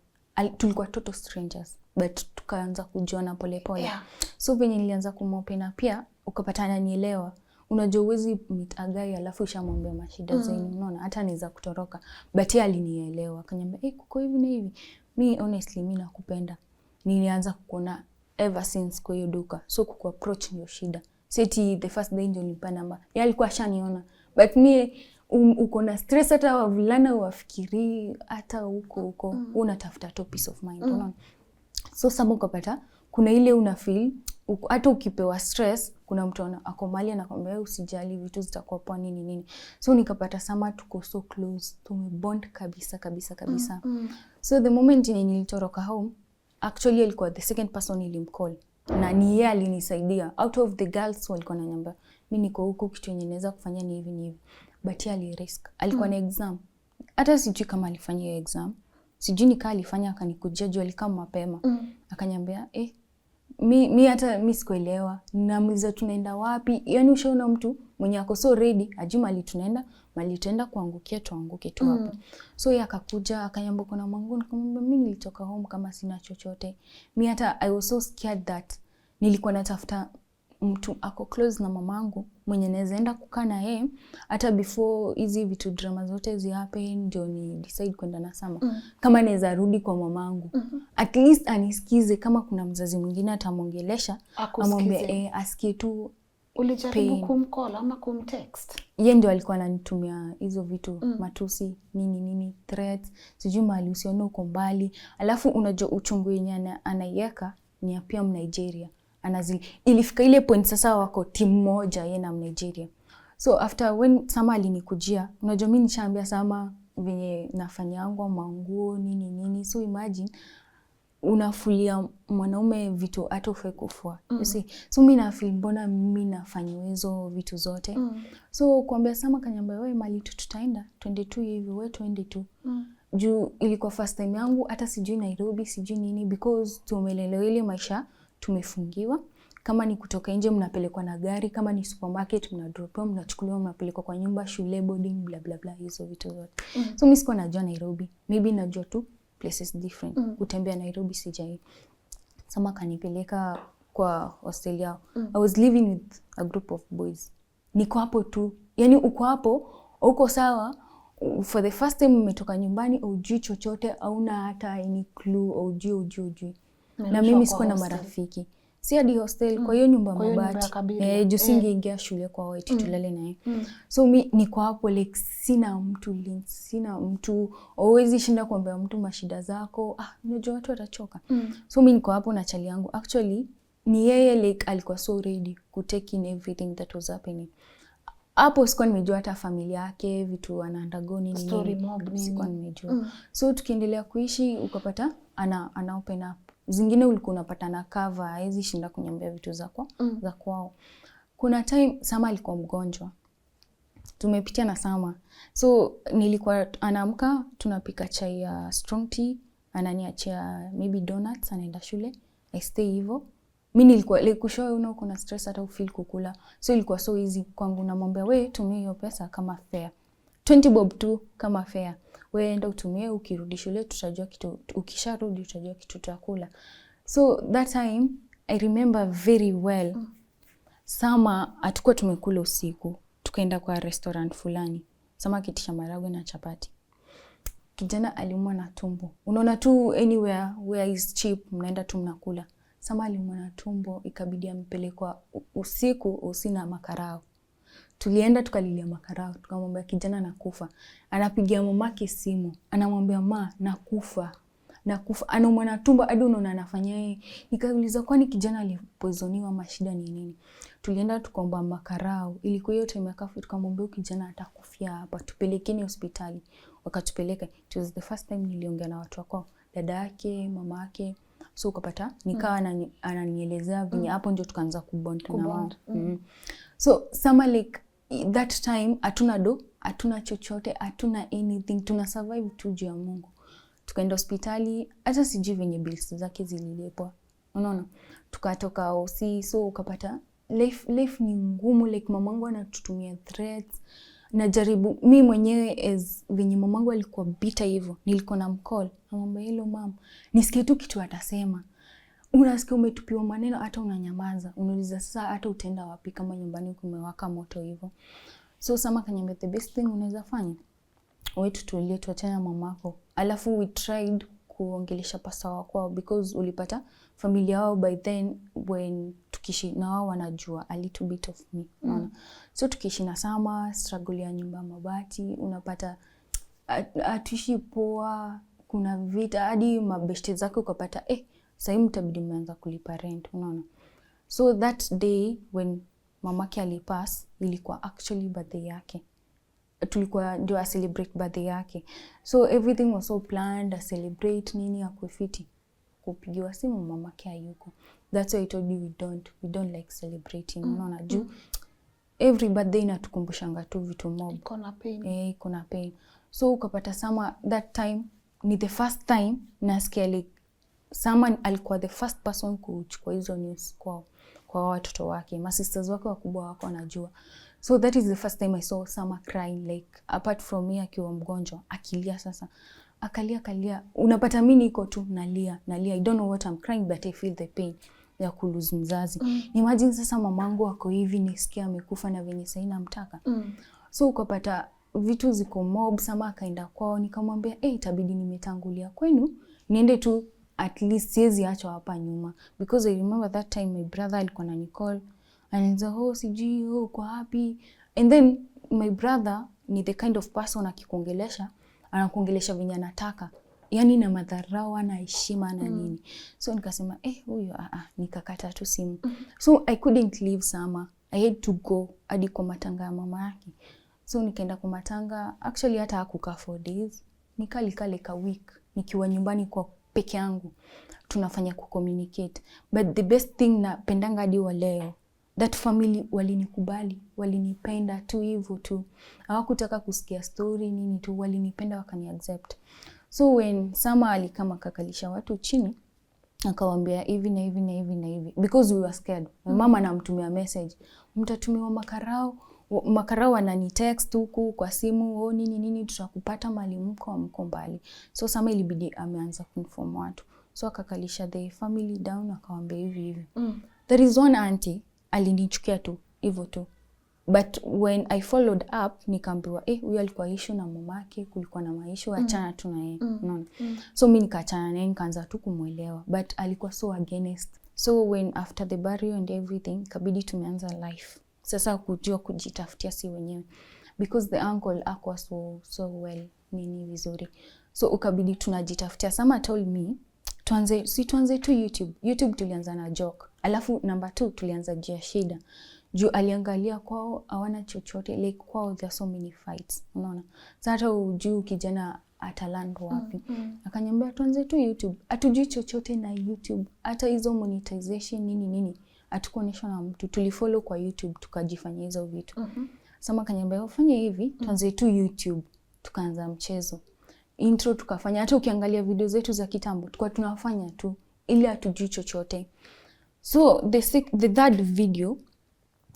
Tulikuwa total strangers but tukaanza kujiona pole pole. So venye nilianza kumopena pia ukapatana nielewa. Unajua uwezi meet a guy alafu ushamwambia mashida zenu, unaona hata niweza kutoroka but yeye alinielewa. Akaniambia kuko hivi na hivi. Me honestly mimi nakupenda. Nilianza kukuona ever since kwa hiyo duka. So kuku approach ndio shida. Seti the first day ndio nilipa namba. Yeye alikuwa ashaniona but me uko na stress hata wavulana wafikiri hata huko unatafuta to peace of mind, unaona. So Sama ukapata kuna ile una feel hata ukipewa stress kuna mtu ako mahali anakuambia usijali vitu zitakuwa poa nini. So nikapata Sama tuko so close, tumebond kabisa. So the moment nilitoroka home, actually alikuwa the second person nilimcall na ni yeye alinisaidia. Out of the girls walikuwa wananiambia mimi niko huko, kitu yenye naweza kufanya ni hivi. But yeye alirisk. Alikuwa na exam. Hata sijui kama alifanya hiyo exam. Sijui nikaa alifanya akanikujia juu alikama mapema. Akaniambia mimi sikuelewa. Namuuliza tunaenda wapi? Yaani ushaona mtu mwenye ako so ready, ajui mali tunaenda kuangukia tuanguke tu hapo. So yeye akakuja akaniambia kuna mwangu, nikamwambia mimi nilitoka home kama sina chochote. Mimi hata I was so scared that nilikuwa natafuta mtu ako close na mamangu mwenye naweza enda kukaa na yeye hata before hizi vitu drama zote zi happen ndio ni decide kwenda na Sama. Kama naweza rudi kwa mamangu. At least anisikize kama kuna mzazi mwingine atamuongelesha amwambie asikie tu.
Ulijaribu kumcall ama kumtext?
Yeye ndio alikuwa ananitumia hizo vitu matusi nini threats, sijui mali usione uko mbali. Alafu unajua uchungu yenye anaiweka ni pia Nigeria. Ilifika ile point sasa wako timu moja yeye na Nigeria. So after when Sama alinikujia, unajua mimi nishaambia Sama venye nafanyangu manguo nini. So imagine unafulia mwanaume vitu hata ufai kufua. You see? So mimi na feel mbona mimi nafanya hizo vitu zote. So kuambia Sama kanyamba wewe mali tu tutaenda 22 hivi wewe tuende tu. Juu ilikuwa first time yangu hata sijui Nairobi sijui nini because tumelelewa ile maisha tumefungiwa. Kama ni kutoka nje mnapelekwa na gari, kama ni supermarket mnadropiwa, mnachukuliwa mnapelekwa kwa nyumba, shule, boarding, bla bla bla, hizo vitu zote. So mimi sikuwa najua Nairobi. Maybe najua tu places different. Kutembea Nairobi sijai. Sama kanipeleka kwa hostel yao. I was living with a group of boys. Niko hapo tu. Yaani uko hapo, uko sawa. For the first time umetoka nyumbani, hujui chochote, hauna hata any clue, hujui. Na mimi sikuwa na marafiki. Si hadi hostel kwa hiyo nyumba mabati. Juu singeingia shule kwa wao tulale naye. So mimi niko hapo like sina mtu link, sina mtu, hauwezi shinda kuambia mtu mashida zako. Unajua watu watachoka. So mimi niko hapo na chali yangu. Actually ni yeye like alikuwa so ready to take in everything that was happening. Hapo sikuwa nimejua hata familia yake, vitu anaandago nini.
Story mob nini.
Sikuwa nimejua. So tukiendelea kuishi ukapata ana open up. Zingine ulikuwa unapata na cover, hizi shinda kunyambia vitu za kwao. Kuna time Sama alikuwa mgonjwa. Tumepitia na Sama. So nilikuwa anaamka tunapika chai ya strong tea, ananiachia maybe donuts, anaenda shule. I stay hivyo. Mimi nilikuwa like kushow kuna stress hata ufeel kukula. So ilikuwa so easy kwangu namwambia wewe tumia hiyo pesa kama fare. 20 bob tu kama fare. Wewe enda utumie ukirudi shule tutajua kitu, ukisharudi tutajua kitu tutakula. So that time I remember very well. Sama atakuwa tumekula usiku. Tukaenda kwa restaurant fulani. Sama kitisha maragwe na chapati. Kijana aliumwa na tumbo. Unaona tu anywhere where is cheap mnaenda tu mnakula. Sama aliumwa na tumbo ikabidi ampelekwa usiku usina makarao. Tulienda tukalilia makarao, tukamwambia kijana nakufa. Anapigia mamake simu, anamwambia nakufa. Anaumwa na tumbo hadi unaona anafanya yeye. Nikauliza kwani kijana alipoisoniwa mashida ni nini? Tulienda tukaomba makarao. Ilikuwa hiyo time ya kafu tukamwambia kijana atakufia hapa. Tupelekeni hospitali. Wakatupeleka. It was the first time niliongea na watu wako. Dada yake, mama yake. So ukapata nikawa ananielezea venye hapo ndio tukaanza kubond na wao. So Sama like that time hatuna chochote, hatuna anything, tuna survive tu juu ya Mungu. Tukaenda hospitali, hata sijui venye bills zake zililipwa. Unaona? Tukatoka OC, so ukapata life ni ngumu, like mamangu anatutumia threats. Najaribu mimi mwenyewe as venye mamangu alikuwa bitter hivyo, nilikuwa na mcall, namwambia hello mama, nisikie tu kitu atasema. Unasikia umetupiwa maneno hata unanyamaza. Unauliza sasa hata utaenda wapi kama nyumbani kumewaka moto hivyo. So Sama kanyambia the best thing unaweza fanya, wewe tutulie tuachane na mamako. Alafu we tried kuongelesha pasta wako because ulipata familia wao by then when tukishi na wao wanajua a little bit of me. So tukishi na Sama struggle ya nyumba mabati, unapata atuishi poa, kuna vita hadi mabeshte zake ukapata sasa mtabidi mmeanza kulipa rent, unaona. So that day when mamake alipass ilikuwa actually birthday yake. Tulikuwa ndio celebrate birthday yake. So everything was so planned, a celebrate nini akwe fiti. Kupigiwa simu mamake hayuko. That's why I told you we don't like celebrating, unaona juu. Every birthday inatukumbushanga tu vitu mob. Iko na pain. So ukapata Sama that time ni the first time nasikia like Sama alikuwa the first person kuchukua hizo news kwa watoto wake. My sisters wake wakubwa wako wanajua. So that is the first time I saw Sama crying, like apart from me akiwa mgonjwa, akilia sasa. Akalia. Unapata mimi niko tu nalia. I don't know what I'm crying but I feel the pain ya kulose mzazi. Imagine sasa mamangu ako hivi nisikia amekufa na venye sasa inamtaka. So ukapata vitu ziko mob. Sama akaenda kwao, nikamwambia itabidi nimetangulia kwenu. Niende tu at least siwezi acha hapa nyuma because I remember that time my brother alikuwa ananicall anaanza sijui uko wapi, and then my brother ni the kind of person akikuongelesha anakuongelesha venye anataka, yani na madharau ana heshima na nini. So nikasema huyu nikakata tu simu. So I couldn't leave Sama, I had to go hadi kwa matanga ya mama yake. So nikaenda kwa matanga, actually hata hakukaa 4 days, nikalikaa like a week nikiwa nyumbani kwa peke yangu. tunafanya kucommunicate. But the best thing napendanga hadi wa leo, that family walinikubali, walinipenda tu hivyo tu. Hawakutaka kusikia story nini tu, walinipenda wakani accept. So when Sama alikama kakalisha watu chini, akawaambia hivi na hivi na hivi na hivi, because we were scared. Mama anamtumia message, mtatumiwa makarao anani text huku kwa simu, nini tutakupata mali mko mbali. So Sama ilibidi ameanza kuinform watu. So akakalisha the family down, akawaambia hivi. There is one auntie alinichukia tu hivyo tu. But when I followed up, nikaambiwa huyu alikuwa issue na mamake, kulikuwa na maishu, achana tu na yeye. Unaona? So mimi nikaachana naye, nikaanza tu kumuelewa, but alikuwa so against. So when after the burial and everything, kabidi tumeanza life. Sasa kujua kujitafutia si wenyewe, because the uncle akwa so well nini vizuri. So ukabidi tunajitafutia. Sama told me tuanze tu YouTube. YouTube tulianza na joke. Alafu number 2 tulianza jia shida. Juu aliangalia kwao hawana chochote, like kwao there are so many fights, unaona. Sasa hata ujui kijana ataland wapi. Akaniambia tuanze tu YouTube. Hatujui chochote na YouTube. Hata hizo monetization nini hatukuoneshwa na mtu. Tulifollow kwa YouTube tukajifanyia hizo vitu. Sama akaniambia ufanye hivi, tuanze tu YouTube. Tukaanza mchezo. Intro tukafanya, hata ukiangalia video zetu za kitambo tulikuwa tunafanya tu ili hatujui chochote. So the third video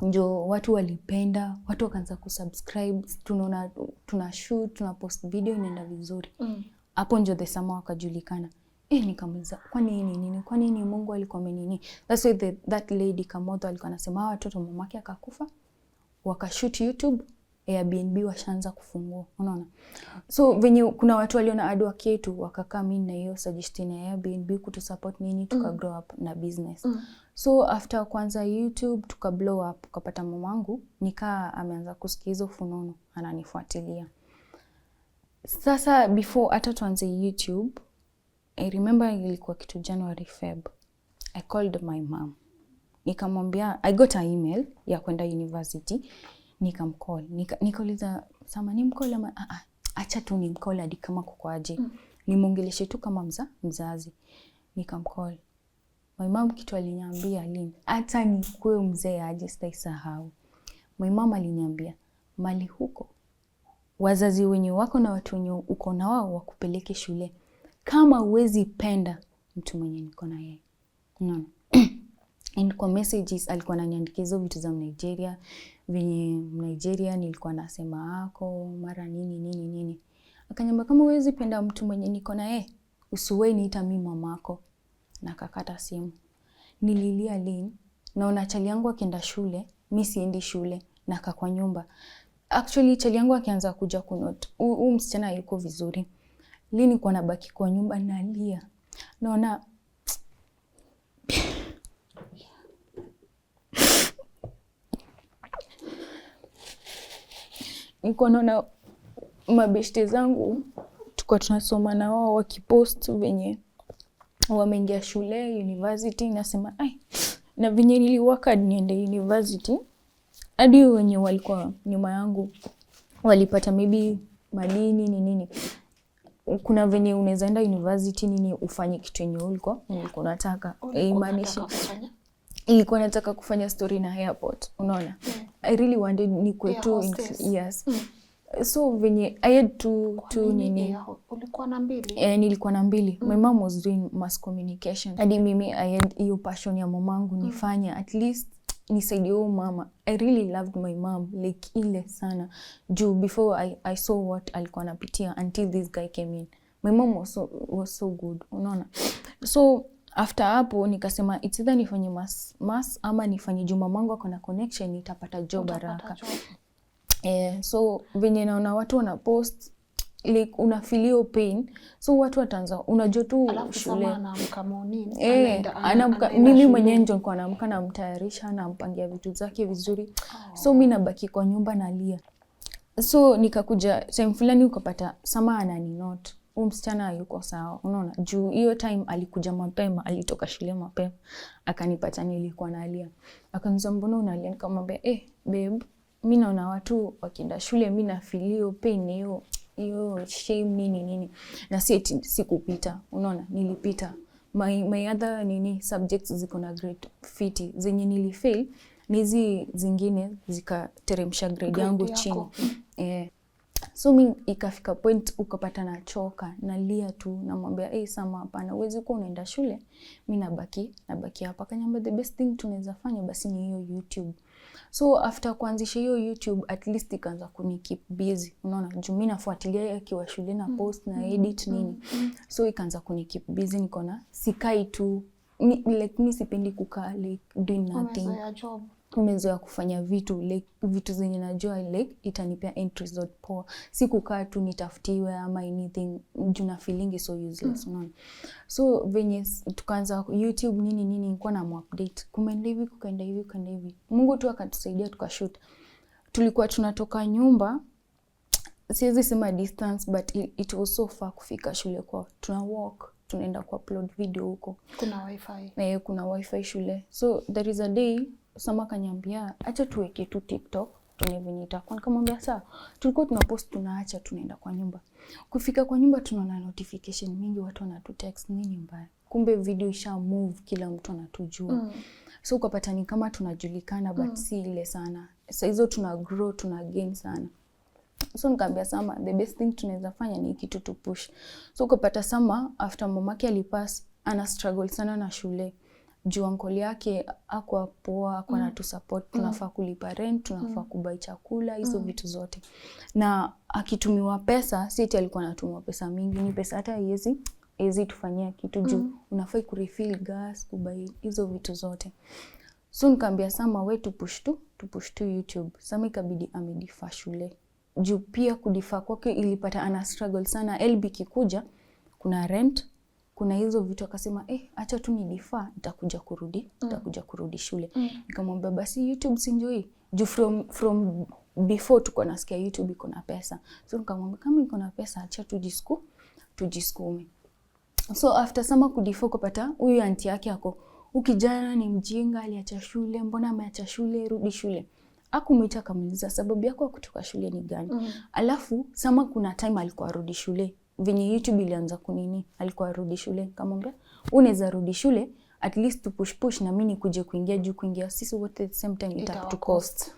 ndio watu walipenda, watu wakaanza kusubscribe, tunaona tunashoot, tunapost video inaenda vizuri. Hapo ndio the Sama wakajulikana. Nikamuuliza kwa nini Mungu alikuwa nini? That's why that lady Kamotho alikuwa anasema watoto mamake akakufa, wakashoot YouTube, Airbnb washaanza kufungua, unaona. So venye kuna watu waliona adwork yetu wakakaa mimi na hiyo suggestion ya Airbnb kutusupport nini, tuka grow up na business. So after kwanza YouTube tuka blow up, ukapata mamangu nikaa ameanza kusikia hizo fununu, ananifuatilia. Sasa before hata tuanze YouTube, I remember ilikuwa kitu January Feb, I called my mom. Nikamwambia I got an email ya kwenda university. Nikamcall. Nikauliza Sama nimcall ama acha tu nimcall hadi kama kuko aje. Nimuongeleshe tu kama mzazi. Nikamcall. My mom kitu aliniambia, Lynn, hata nikuwe mzee aje sitaisahau. My mom aliniambia, mali huko wazazi wenye wako na watu wenye uko na wao wakupeleke shule. Kama uwezi penda mtu mwenye niko na yeye. Unaona? And kwa messages alikuwa ananiandikia hizo vitu za Nigeria, venye Nigeria nilikuwa nasema mara nini. Akaniambia kama uwezi penda mtu mwenye niko na yeye, usiwahi niita mimi mamako. Na kakata simu. Nililia Lynn, naona chali yangu akienda shule, mimi siendi shule, na kwa nyumba. Actually chali yangu akianza kuja kunote, msichana yuko vizuri. Lynn nilikuwa nabaki kwa nyumba nalia. Naona niko naona mabeshte zangu tukua tunasoma na wao wakipost venye wameingia shule, university, nasema na venye niliwaka niende university, hadi wenye walikuwa nyuma yangu walipata maybe madini nini. Kuna venye unaweza enda university nini ufanye kitu yenye ulikuwa unataka. Imaanisha ilikuwa nataka kufanya story na airport, unaona. I really wanted nikwe tu yes. So venye I had to nini,
ulikuwa na mbili?
Nilikuwa na mbili. My mom was doing mass communication. Hadi mimi I had hiyo passion ya mamangu nifanya at least nisaidie mama. I really loved my mom like ile sana. Juu before I saw what alikuwa anapitia until this guy came in. My mom was so good, unaona. So after hapo nikasema it's either nifanye mass ama nifanye juu mamangu ako na connection nitapata job haraka. So venye naona watu wana post like unafeel pain, so watu wataanza unajua tu shule. Anaamka mimi mwenyewe ndio niko naamka na mtayarisha na mpangia vitu zake vizuri. So mimi nabaki kwa nyumba nalia. So nikakuja time fulani ukapata Sama anani note, msichana yuko sawa, unaona. Juu hiyo time alikuja mapema, alitoka shule mapema, akanipata nilikuwa nalia. Akaniambia mbona unalia? Nikamwambia babe, mimi naona watu wakienda shule, mimi na feel pain hiyo shame nini. Na sikupita, unaona, nilipita. my other subjects ziko na grade fiti. Zenye nilifail nizi zingine zikateremsha grade yangu chini. So mimi ikafika point ukapata nachoka, nalia tu, namwambia Sama hapana, uwezi kuwa unaenda shule, mimi nabaki hapa. Akaniambia the best thing tunaweza fanya basi ni hiyo YouTube. So after kuanzisha hiyo YouTube, at least ikaanza kunikeep busy. Unaona, juu mimi nafuatilia yeye akiwa shule na post na edit nini. So ikaanza kunikeep busy, niko na sikai tu like mimi sipendi kukaa like doing nothing. Nimezoea kufanya vitu like vitu zenye najua like itanipea end result poa. Si kukaa tu nitafutiwe ama anything, juu na feeling so useless, unaona. So venye tukaanza YouTube nini nilikuwa na update. Kumeenda hivi. Mungu tu akatusaidia tukashoot. Tulikuwa tunatoka nyumba, siwezi sema distance, but it was so far kufika shule kwa. Tuna walk, tunaenda ku upload video huko.
Kuna wifi.
Kuna wifi shule. So there is a day Sama kaniambia acha tuweke tu TikTok tuone itakuwa. Nikamwambia sawa. Tulikuwa tunapost tunaacha tunaenda kwa nyumba. Kufika kwa nyumba tunaona notification mingi, watu wanatutext nini mbaya. Kumbe video isha move, kila mtu anatujua. So ukapata ni kama tunajulikana but si ile sana. Sasa hizo tuna grow, tuna gain sana. So nikamwambia Sama the best thing tunaweza fanya ni kitu tu push. So ukapata Sama after mamake alipass ana struggle sana na shule. Juu uncle yake hakuwa poa, hakuwa anatusupport, tunafaa kulipa rent, tunafaa kubai chakula, hizo vitu zote. Na akitumiwa pesa, si eti alikuwa anatumiwa pesa mingi, ni pesa hata hizi tufanyia kitu juu unafaa kurefill gas, kubai hizo vitu zote. So nikamwambia Sama we tupush tu YouTube. Sama ikabidi amedifa shule. Juu pia kudifa kwake ilipata ana struggle sana. LB kikuja kuna rent, kuna hizo vitu, akasema acha tu ni defer, nitakuja kurudi shule. Nikamwambia basi YouTube si ndio hii. Juu from before tuko nasikia YouTube iko na pesa. So nikamwambia kama iko na pesa acha tujisukume. So after Sama kudefer kupata huyu auntie yake ako, ukijana ni mjinga, aliacha shule, mbona ameacha shule, rudi shule. Akumuita kamuliza sababu yako kutoka shule ni gani? Alafu Sama kuna time alikuwa rudi shule. Venye YouTube ilianza kunini, alikuwa rudi shule. Nikamwambia unaweza rudi shule, at least push na mimi nikuje kuingia sisi wote the same time ita cost.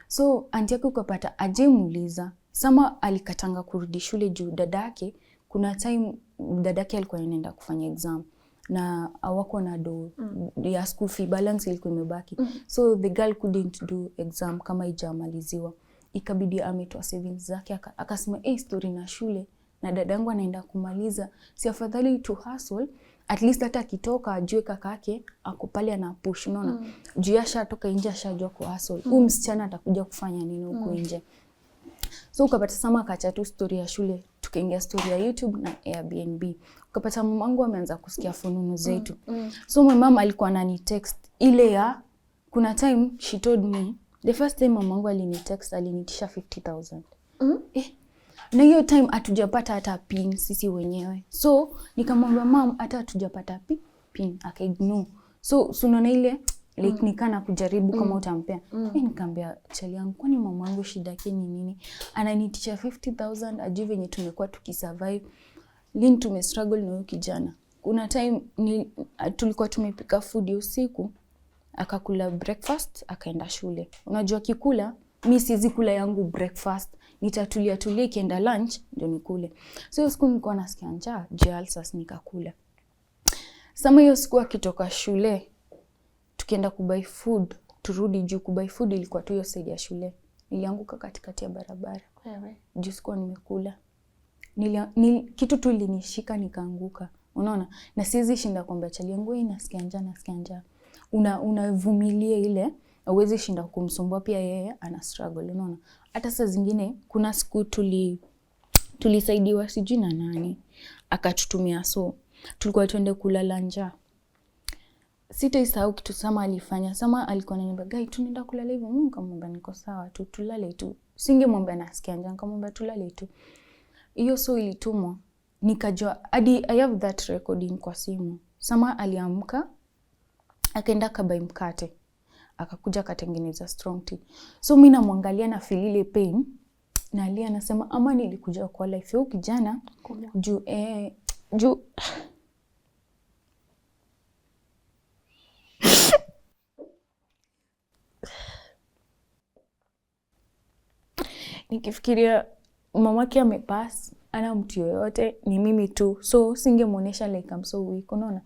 So auntie yake ukapata ajemuuliza. Sama alikatanga kurudi shule juu dadake, kuna time dadake alikuwa anaenda kufanya exam na hawako na do ya school fee, balance ilikuwa imebaki. So the girl couldn't do exam kama haijamaliziwa. Ikabidi ametoa savings zake, akasema story na shule na dadangu anaenda kumaliza, si afadhali to hustle, at least hata akitoka ajue kakake ako pale ana push, unaona. Juu ashatoka nje, ashajua ku hustle. Msichana atakuja kufanya nini huko nje. So ukapata Sama akacha tu story ya shule, tukaingia story ya YouTube na Airbnb. Ukapata mamangu ameanza kusikia fununu zetu. So my mom alikuwa anani text ile ya, kuna time she told me the first time mamangu alinitext alinitisha 50,000. Na hiyo time hatujapata hata pin sisi wenyewe. So nikamwambia mom hata hatujapata pin, akaignore. So unaona ile like nikana kujaribu kama utampea. Nikamwambia chali yangu, kwani mamangu shida yake ni nini? Ananitisha 50,000 ajue venye tumekuwa tukisurvive. Lynn tumestruggle na huyo kijana. Kuna time tulikuwa tumepika food usiku, akakula breakfast, akaenda shule. Unajua kikula, mimi siwezi kula yangu breakfast. Nitatulia ikienda lunch ndio nikule. So hiyo siku nilikuwa nasikia njaa, sasa nikakula. Sama hiyo siku akitoka shule, tukienda kubuy food, turudi juu kubuy food ilikuwa tu hiyo side ya shule. Nilianguka katikati ya barabara. Juu sikuwa nimekula. Kitu tu ilinishika nikaanguka. Unaona? Na siwezi shinda kwamba chali yangu nasikia njaa. Unavumilia ile, huwezi shinda kumsumbua pia yeye ana struggle, unaona. Hata saa zingine kuna siku tulisaidiwa sijui na nani akatutumia, so tulikuwa tuende kulala njaa. Sitaisahau kitu Sama alifanya. Sama alikuwa ananiambia guy tunaenda kulala hivyo. Mimi nikamwambia niko sawa tu, tulale tu. Singemwambia nasikia njaa, nikamwambia tulale tu. Hiyo so ilitumwa. Nikajua hadi I have that recording kwa simu. Sama aliamka akaenda kabai mkate. Akakuja akatengeneza strong tea. So mimi namwangalia na feel ile pain. Na alia anasema ama nilikuja kwa life yao kijana juu nikifikiria mamake amepass, ana mtu yoyote, ni mimi tu. So singemuonesha like I'm so weak, unaona.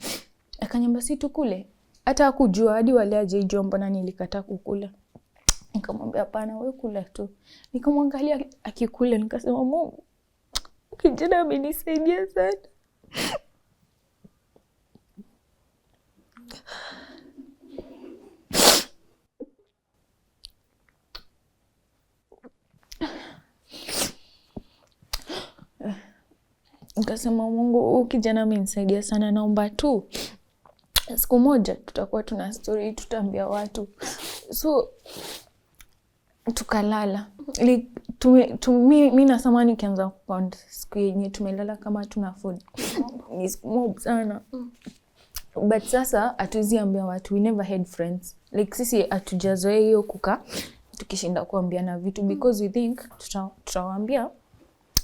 Akaniambia si tukule. Hata hakujua hadi wale hajaijua mbona nilikataa kukula. Nikamwambia hapana, wewe kula tu. Nikamwangalia akikula, nikasema Mungu, kijana amenisaidia sana. Nikasema Mungu, kijana amenisaidia sana, naomba tu siku moja tutakuwa tuna story, tutaambia watu. So tukalala. Like mimi nasema nikianza kupanda siku yenye tumelala kama tuna food. Ni mob sana. But sasa hatuwezi ambia watu, we never had friends. Like sisi hatujazoea hiyo kukaa tukishinda kuambiana vitu because we think tutawaambia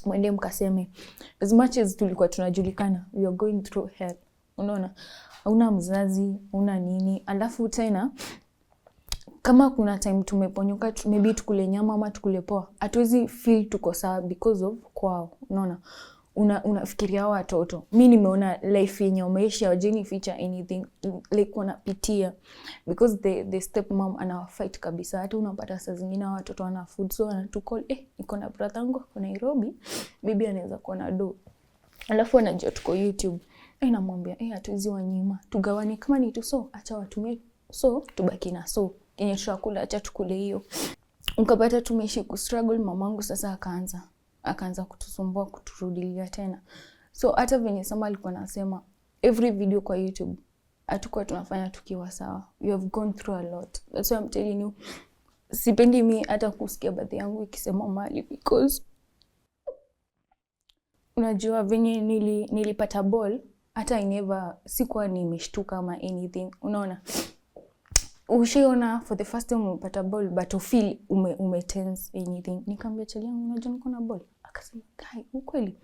mwende mkaseme. As much as tulikuwa tunajulikana, we are going through hell. Unaona? Hauna mzazi, una nini. Alafu tena kama kuna time tumeponyoka, maybe tukule nyama ama tukule poa, hatuwezi feel tuko sawa because of kwao. Unaona? Unafikiria watoto. Mimi nimeona life yenye umeishi hawajeni feature anything like wanapitia because the stepmom ana fight kabisa. Hata unapata saa zingine watoto wana food, so anatukol niko na brother wangu kwa Nairobi, bibi anaweza kuwa na do. Alafu anajua tuko YouTube. Namwambia hatuwezi wanyima, tugawane kama ni tu, so acha watumie, so tubaki na so yenye tutakula, acha tukule hiyo. Ukapata tumeishi kustruggle. Mamangu sasa akaanza kutusumbua, kuturudilia tena. So hata venye Sama alikuwa anasema every video kwa YouTube hatakuwa tunafanya tukiwa sawa. We have gone through a lot. That's why I'm telling you, sipendi mimi hata kusikia birthday yangu ikisema mali because unajua venye nilipata ball, hata sikuwa nimeshtuka ama anything. Unaona? Ushaona for the first time umepata ball but you feel tense anything. Nikamwambia chali yangu, unajua niko na ball. Akasema kai, ukweli?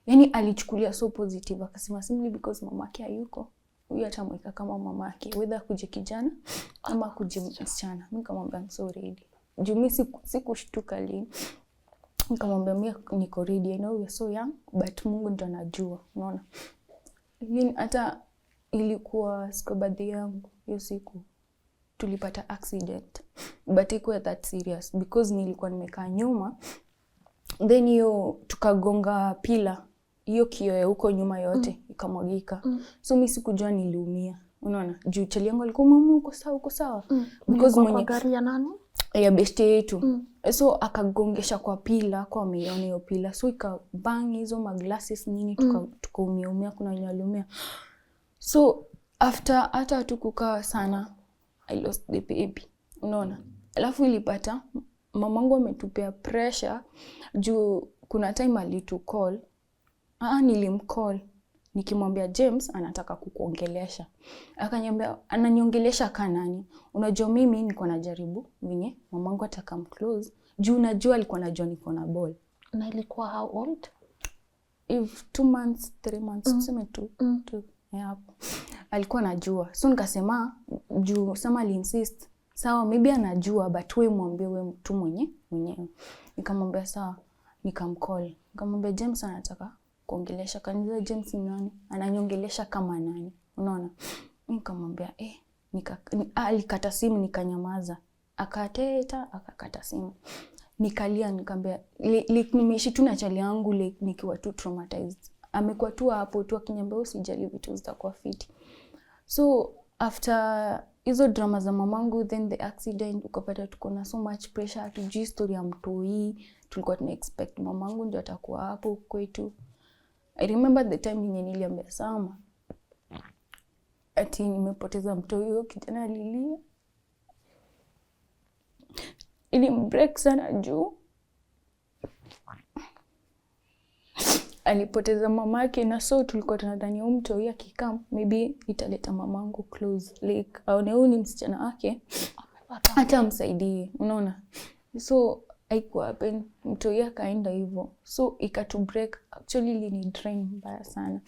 Yani alichukulia so positive, akasema simply because mamake hayuko, huyu atamweka kama mamake, whether kuje kijana ama kuje msichana. Nikamwambia I'm so ready. Juu mimi sikushtuka Lynn. Nikamwambia mimi niko ready. I know we are so young but Mungu ndo anajua. Unaona? Lynn, hata ilikuwa siku birthday yangu, hiyo siku tulipata accident but ikuwa that serious because nilikuwa nimekaa nyuma, then hiyo tukagonga pila, hiyo kioo ya huko nyuma yote ikamwagika. So mimi sikujua niliumia. Unaona? Juu chali yangu alikuwa mumu uko sawa because mwenye
gari ya nani
ya besti yetu. So akagongesha kwa pila, kwa milioni hiyo pila, so ikabang hizo maglasses nini, tukaumia, kuna nyalumia. So after hata tukukaa sana, I lost the baby. Unaona? Alafu ilipata mamangu ametupea pressure juu kuna time alitu-call. Nilimcall nikimwambia James anataka kukuongelesha. Akaniambia ananiongelesha kanani? Unajua mimi niko najaribu venye mamangu atakam close juu najua alikuwa anajua niko na ball.
Na ilikuwa how old?
If 2 months, 3 months, tuseme tu. Yeah. Alikuwa anajua. So nikasema juu Sama aliinsist, sawa maybe anajua but wewe mwambie wewe mtu mwenyewe. Nikamwambia sawa, nikamcall. Nikamwambia James anataka kuongelesha. Kaniza James ni nani? Ananiongelesha kama nani? Unaona? Nikamwambia alikata simu, nikanyamaza. Akakata simu. Nikalia, nikamwambia nimeishi tu na chali yangu nikiwa tu traumatized. Amekuwa tu hapo tu akiniambia usijali vitu zitakuwa fiti. So after hizo drama za mamangu, then the accident, ukapata tuko na so much pressure, hatujui story ya mtoi, tulikuwa tuna expect mamangu ndio atakuwa hapo kwetu. I remember the time niliambia Sama ati nimepoteza mtoi, huyo kijana alilia. Break sana juu alipoteza mamake, na so tulikuwa tunadhani mtoi akikam maybe italeta mamangu close, like aone huyu ni msichana wake hata msaidie. Unaona? So haikuwa happen, mtoi akaenda hivyo, so ikatu break. Actually ni drain mbaya sana.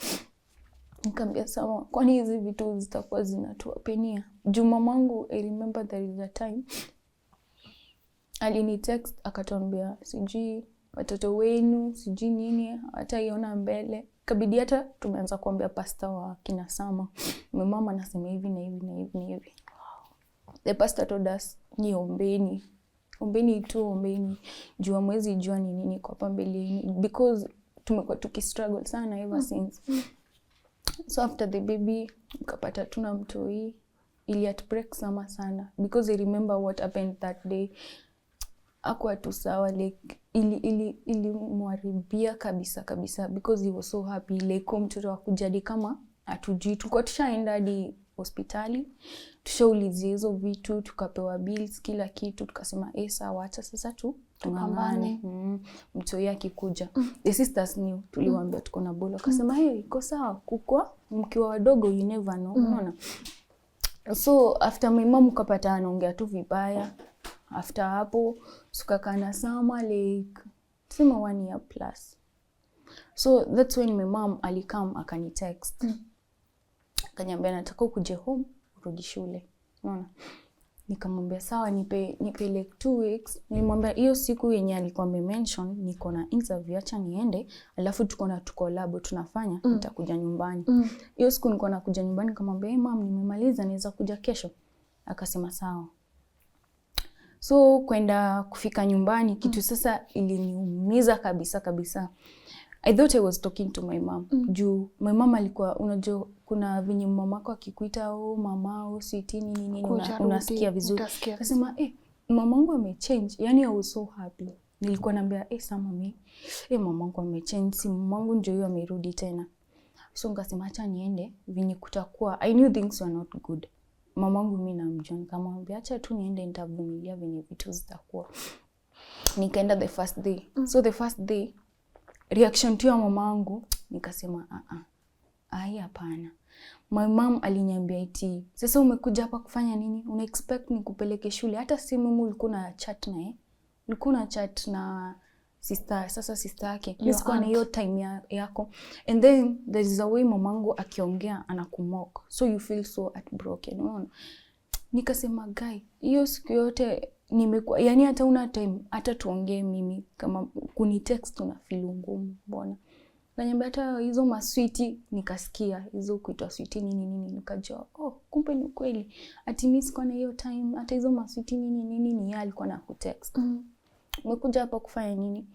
Nikamwambia Sama, kwani hizi vitu zitakuwa zinatuapenia? Juu mamangu, I remember there is a time alini text akatuambia sijui watoto wenu sijui nini hata iona mbele. Kabidi hata tumeanza kuambia pastor wa kina Sama, my mama anasema hivi na hivi na hivi na hivi. The pastor told us ni ombeni tu, ombeni jua mwezi jua ni nini kwa pambeleni, because tumekuwa tukistruggle sana ever since. So after the baby ukapata tuna mtoi, ili at break sana because I remember what happened that day. Akwa tu sawa, like ili mwaribia kabisa because he was so happy, like mtoto akujadi kama atujui. Tulikuwa tushaenda hadi hospitali, tushaulizia hizo vitu, tukapewa bills kila kitu, tukasema sawa acha sasa tupambane. Mtoi akikuja the sisters knew, tuliwaambia tuko na bolo, akasema iko sawa, kukua mkiwa wadogo you never know. Unaona. So after my mom ukapata anaongea tu vibaya. After hapo sukakana Sama like sema 1 year plus. So that's when my mom alikam akani text. Akaniambia nataka ukuje home urudi shule. Unaona? Nikamwambia sawa, nipe like 2 weeks. Nilimwambia hiyo siku yenye alikuwa mention niko na interview, acha niende, alafu tuko lab tunafanya, nitakuja nyumbani. Hiyo siku nilikuwa nakuja nyumbani, nikamwambia mom nimemaliza naweza kuja kesho. Akasema sawa. So kwenda kufika nyumbani kitu sasa iliniumiza kabisa. I thought I was talking to my mom. Juu my mom alikuwa, unajua kuna venye mamako akikuita mamao sweetie nini unasikia vizuri. Akasema mamangu amechange. Yani I was so happy. Nilikuwa naambia Sama mimi mamangu amechange, si mamangu ndio huyo amerudi tena. So ngasema acha niende venye kutakuwa. I knew things were not good. Mamangu mimi namjua, nikamwambia acha tu niende nitavumilia venye vitu zitakuwa. Nikaenda the first day. So the first day reaction tu ya mamangu nikasema hapana. My mom aliniambia eti sasa umekuja hapa kufanya nini? Una expect nikupeleke shule? Hata si mimi ulikuwa na chat naye. Ulikuwa na chat na sister, sasa sister yake. Nisikuwa na hiyo time yako. And then there is a way mamangu akiongea anakumock. So you feel so heartbroken. Unaona? Nikasema guy, hiyo siku yote nimekuwa, yani hata una time hata tuongee mimi kama kuni text una feel ngumu mbona. Kaniambia hata hizo masweeti nikasikia hizo kuitwa sweeti nini nikajua kumbe ni kweli. Ati mimi sikuwa na hiyo time hata hizo masweeti nini ni yeye alikuwa na kutext. Umekuja hapa kufanya nini?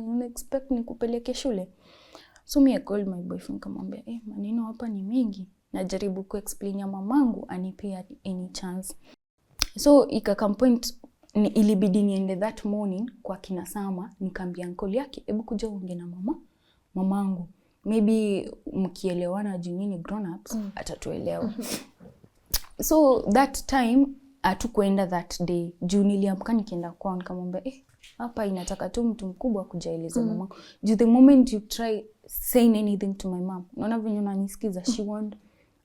Una expect nikupeleke shule? So me I called my boyfriend kamwambia maneno hapa ni mengi. Najaribu kuexplain ya mamangu anipe any chance. So ikakam point ilibidi niende that morning kwa kina Sama, nikamwambia uncle yake hebu kuja uongee na mamangu. Maybe mkielewana juu nini grown ups atatuelewa. So that time hatukwenda that day. Juu niliamka nikaenda kwao nikamwambia hapa inataka tu mtu mkubwa kujaeleza mamangu. Juu the moment you try saying anything to my mom, unaona venye unanisikiza, she won't.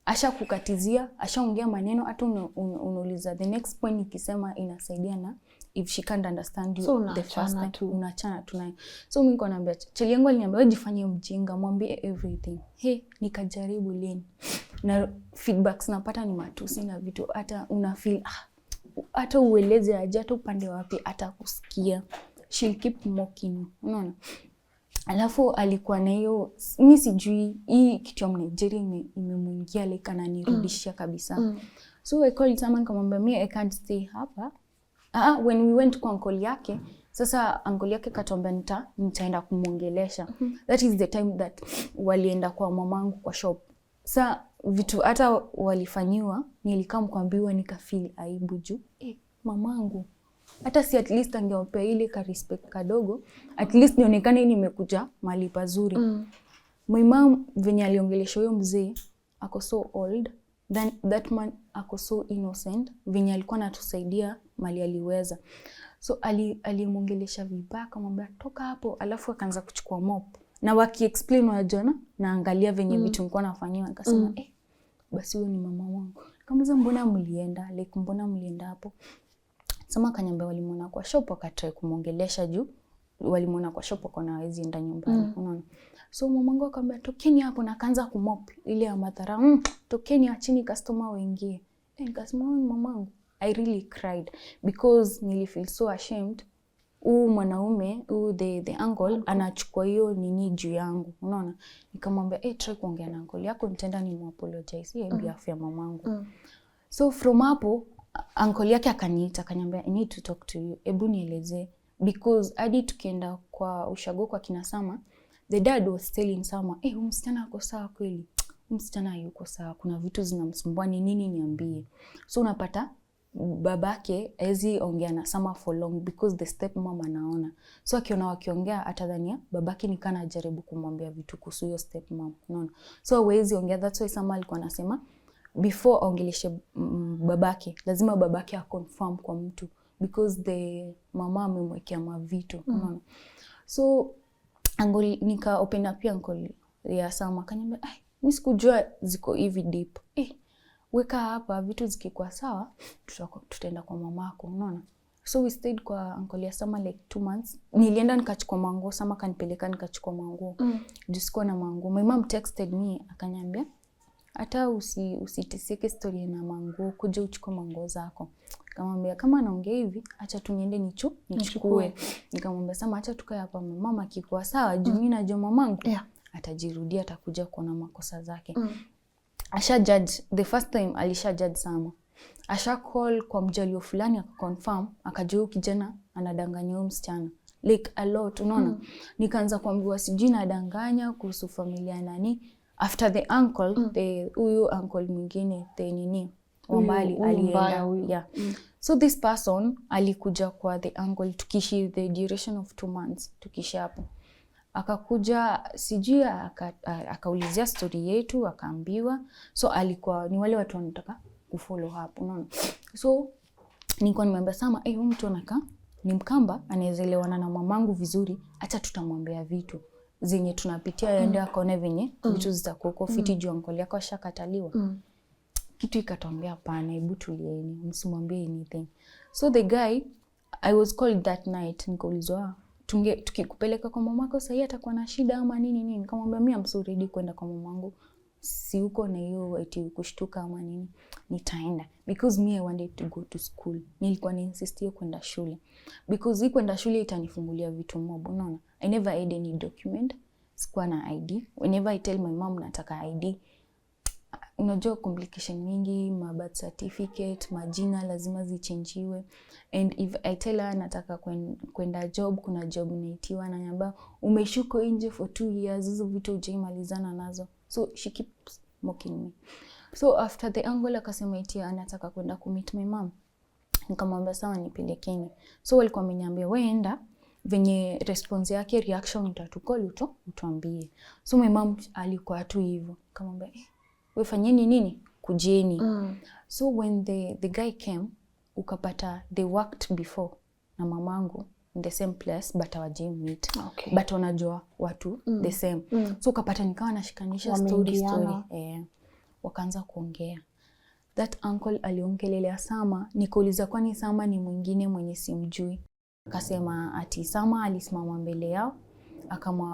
Asha kukatizia, ashaongea maneno, hata unauliza the next point nikisema inasaidia na if she can't understand you so the first time unachana tunayo. So mimi niko naambia cheli yangu aliniambia wewe jifanye mjinga, mwambie everything. Nikajaribu Lynn. Na feedbacks napata ni matusi na vitu hata una feel hata ueleze aje hata upande wapi hata kusikia. She'll keep mocking, unaona? Alafu alikuwa na hiyo, mimi sijui hii kitu ya Nigeria imemuingia like ananirudishia kabisa. So I called someone kamwambia mimi I can't stay hapa. When we went kwa uncle yake, sasa uncle yake katuambia nitaenda kumuongelesha. That is the time that walienda kwa mamangu kwa shop. Sasa vitu hata walifanyiwa, nilikaa mkwambiwa nikafeel aibu juu. Mamangu hata si at least angewapea ile ka respect kadogo, at least nionekane nimekuja mahali pazuri. My mom venye aliongelesha huyo mzee ako so old, then that man ako so innocent, venye alikuwa anatusaidia mali aliweza. So alimongelesha vibaya akamwambia toka hapo, alafu akaanza kuchukua mop. Na waki explain wajona na angalia venye vitu nilikuwa nafanywa, akasema basi huyo ni mama wangu. Nikamwambia mbona mlienda? Like mbona mlienda hapo? Sama kanyambia walimwona kwa shop akatry kumongelesha juu walimwona kwa shop kwa na hawezi enda nyumbani, unaona. So mamangu akamwambia tokeni hapo, na kaanza kumop ile ya madhara. Tokeni achini customer waingie. Nikasema mamangu I really cried because nilifeel so ashamed. Mwanaume, the uncle, anachukua hiyo nini juu yangu, unaona? Nikamwambia, try kuongea na uncle yako, nitaenda nimuapologize behalf ya mamangu. So from hapo, uncle yake akaniita, akaniambia, I need to talk to you. Ebu nieleze. Because hadi tukienda kwa ushago kwa kina Sama, the dad was telling Sama, msichana ako sawa kweli? Msichana yuko sawa, kuna vitu zinamsumbua, ni nini niambie. So unapata babake hawezi ongea na Sama for long because the stepmom anaona. So akiona wakiongea atadhania babake ni kana jaribu kumwambia vitu kuhusu hiyo stepmom, unaona? So hawezi ongea. That's why Sama alikuwa anasema before ongeleshe babake, lazima babake aconfirm kwa mtu because the mama amemwekea mavitu, unaona? So nika open up uncle ya Sama, akaniambia, mimi sikujua ziko hivi deep. Weka hapa, vitu zikikuwa sawa tutaenda kwa mamako, unaona? So we stayed kwa uncle ya Sama like 2 months. Nilienda nikachukua manguo, Sama kanipeleka nikachukua manguo. Sikuwa na manguo. My mom texted me akaniambia, hata usiteseke story na manguo, kuja uchukue manguo zako. Nikamwambia kama anaongea hivi, acha tu niende nichukue. Nikamwambia Sama, acha tukae hapa, mama akikuwa sawa, juu mimi najua mamangu atajirudia, atakuja kuona makosa zake. Asha judge, the first time alisha judge Sama. Asha call kwa mjalio fulani akaconfirm, akajua kijana anadanganya huyo msichana. Like a lot, unaona? Nikaanza kuambiwa sijui nadanganya kuhusu familia nani. After the uncle, huyu uncle mwingine, Wambali alienda. So this person alikuja kwa the uncle tukishi the duration of 2 months tukishi hapo. Akakuja sijui akaulizia story yetu, akaambiwa. So alikuwa ni wale watu wanataka kufollow up, unaona? So nilikuwa nimeambia Sama, huyu mtu anakaa ni Mkamba, anaelewana na mamangu vizuri, acha tutamwambia vitu zenye tunapitia, aende akaone venye vitu zitakuwa fiti juu uncle yako ashakataliwa. Kitu ikatambia hapana, hebu tulieni, msimwambie anything. So the guy, I was called that night, nikaulizwa, tukikupeleka kwa mamako sasa atakuwa na shida ama nini? Nikamwambia mimi am so ready kwenda kwa mamangu. Si uko na hiyo eti kushtuka ama nini, nitaenda because me I wanted to go to school. Nilikuwa niinsistia kwenda shule because hii kwenda shule itanifungulia vitu mob, unaona? I never had any document, sikuwa na ID. Whenever I tell my mom nataka ID, unajua complication mingi, ma birth certificate, majina lazima zichangiwe. And if I tell her nataka kwenda job, kuna job naitiwa na nyamba umeshuko nje for 2 years, hizo vitu hujaimalizana nazo. So she keeps mocking me. So after the uncle akasema eti anataka kwenda kumeet my mom, nikamwambia sawa nipelekeni. So walikuwa wameniambia wewe enda, venye response yake reaction utatukol utuambie. So my mom alikuwa tu hivyo. Nikamwambia wewe fanyeni nini? Kujeni. So when the guy came, ukapata they worked before na mamangu in the same place but hawajai meet. Okay. But wanajua watu the same. So ukapata nikawa nashikanisha story. Wakaanza kuongea. That uncle aliongelelea Sama, nikauliza kwani Sama ni mwingine mwenye simjui. Akasema ati Sama alisimama mbele yao,